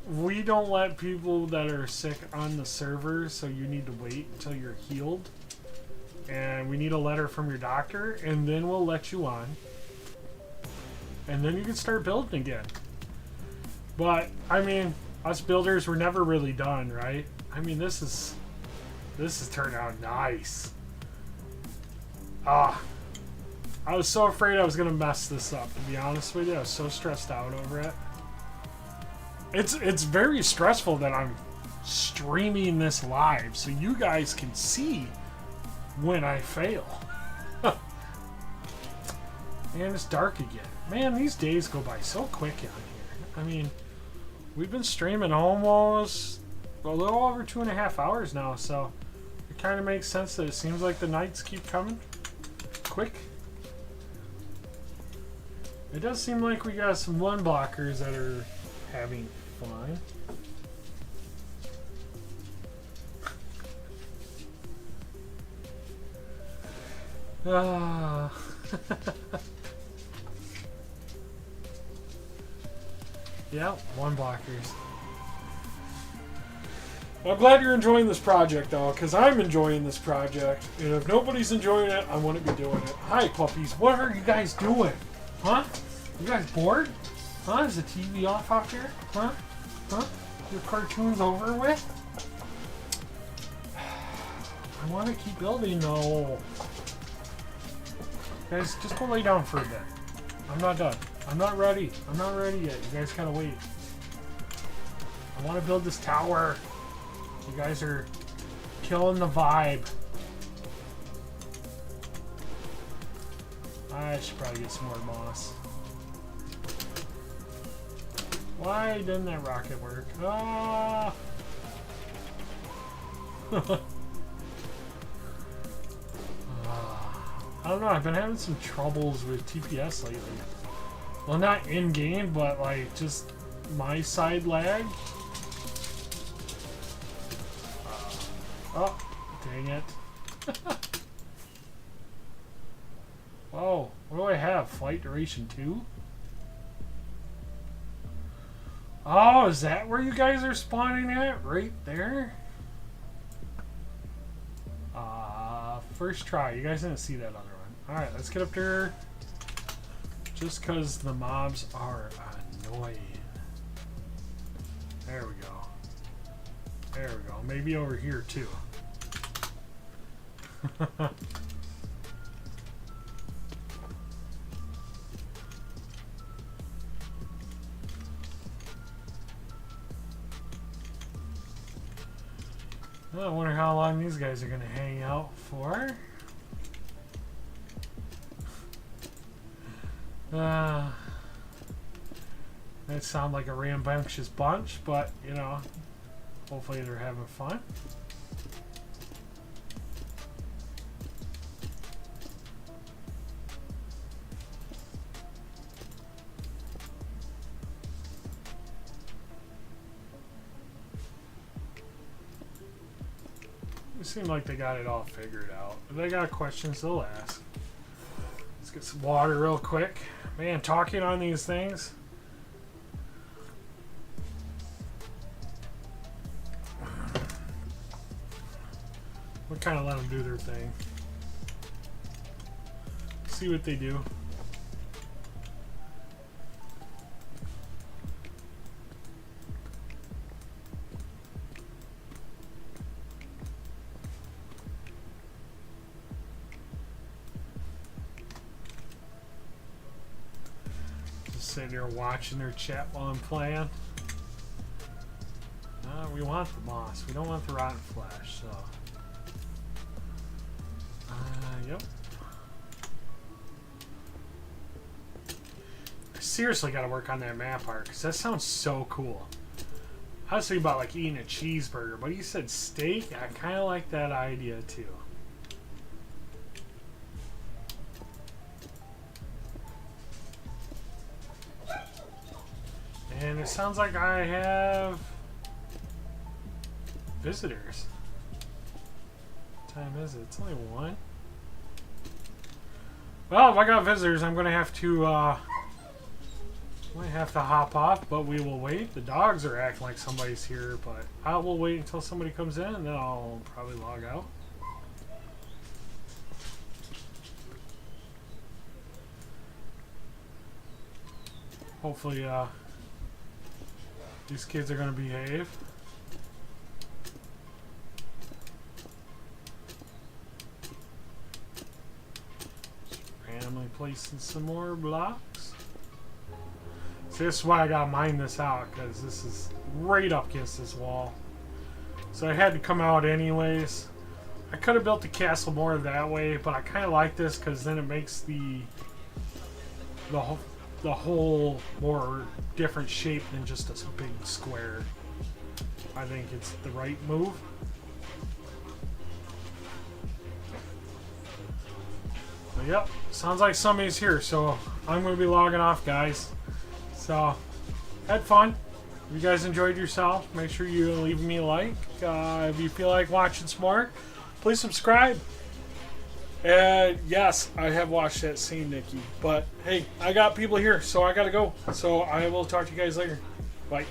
[SPEAKER 1] we don't let people that are sick on the server, so you need to wait until you're healed. And we need a letter from your doctor, and then we'll let you on. And then you can start building again. But, I mean, us builders were never really done, right? I mean, this has turned out nice. I was so afraid I was going to mess this up, to be honest with you. I was so stressed out over it. It's very stressful that I'm streaming this live so you guys can see when I fail. And it's dark again. Man, these days go by so quick out here. I mean, we've been streaming almost a little over 2.5 hours now, so it kind of makes sense that it seems like the nights keep coming quick. It does seem like we got some one blockers that are having fun. Yeah, one blockers. I'm glad you're enjoying this project, though, because I'm enjoying this project. And if nobody's enjoying it, I wouldn't be doing it. Hi, puppies. What are you guys doing? Huh? You guys bored? Huh? Is the TV off out here? Huh? Huh? Your cartoon's over with? I want to keep building, though. Guys, just go lay down for a bit. I'm not done. I'm not ready. I'm not ready yet. You guys gotta wait. I want to build this tower. You guys are killing the vibe. I should probably get some more moss. Why didn't that rocket work? Ah! I don't know, I've been having some troubles with TPS lately. Well, not in-game, but like just my side lag. Oh, dang it. Whoa, what do I have? Flight duration 2? Oh, is that where you guys are spawning at? Right there? First try. You guys didn't see that other one. Alright, let's get up there. Just because the mobs are annoying. There we go. There we go. Maybe over here too. I wonder how long these guys are going to hang out for. They sound like a rambunctious bunch, but, you know, hopefully they're having fun. It seemed like they got it all figured out. If they got questions, they'll ask. It's get some water real quick. Man, talking on these things. We'll kind of let them do their thing. See what they do. Sitting here watching their chat while I'm playing. We want the moss. We don't want the rotten flesh. So, yep. I seriously got to work on that map art because that sounds so cool. I was thinking about like eating a cheeseburger, but he said steak. I kind of like that idea too. And it sounds like I have visitors. What time is it? It's only 1. Well, if I got visitors, I'm gonna have to might have to hop off, but we will wait. The dogs are acting like somebody's here, but I will wait until somebody comes in, and then I'll probably log out. Hopefully, these kids are going to behave. Just randomly placing some more blocks. So this is why I got to mine this out, because this is right up against this wall. So I had to come out anyways. I could have built the castle more that way, but I kind of like this because then it makes the whole more different shape than just a big square. I think it's the right move. But yep, sounds like somebody's here, so I'm going to be logging off, guys. So, had fun. If you guys enjoyed yourself, make sure you leave me a like. If you feel like watching some more, please subscribe. And yes, I have watched that scene, Nikki. But hey, I got people here, so I gotta go. So I will talk to you guys later. Bye.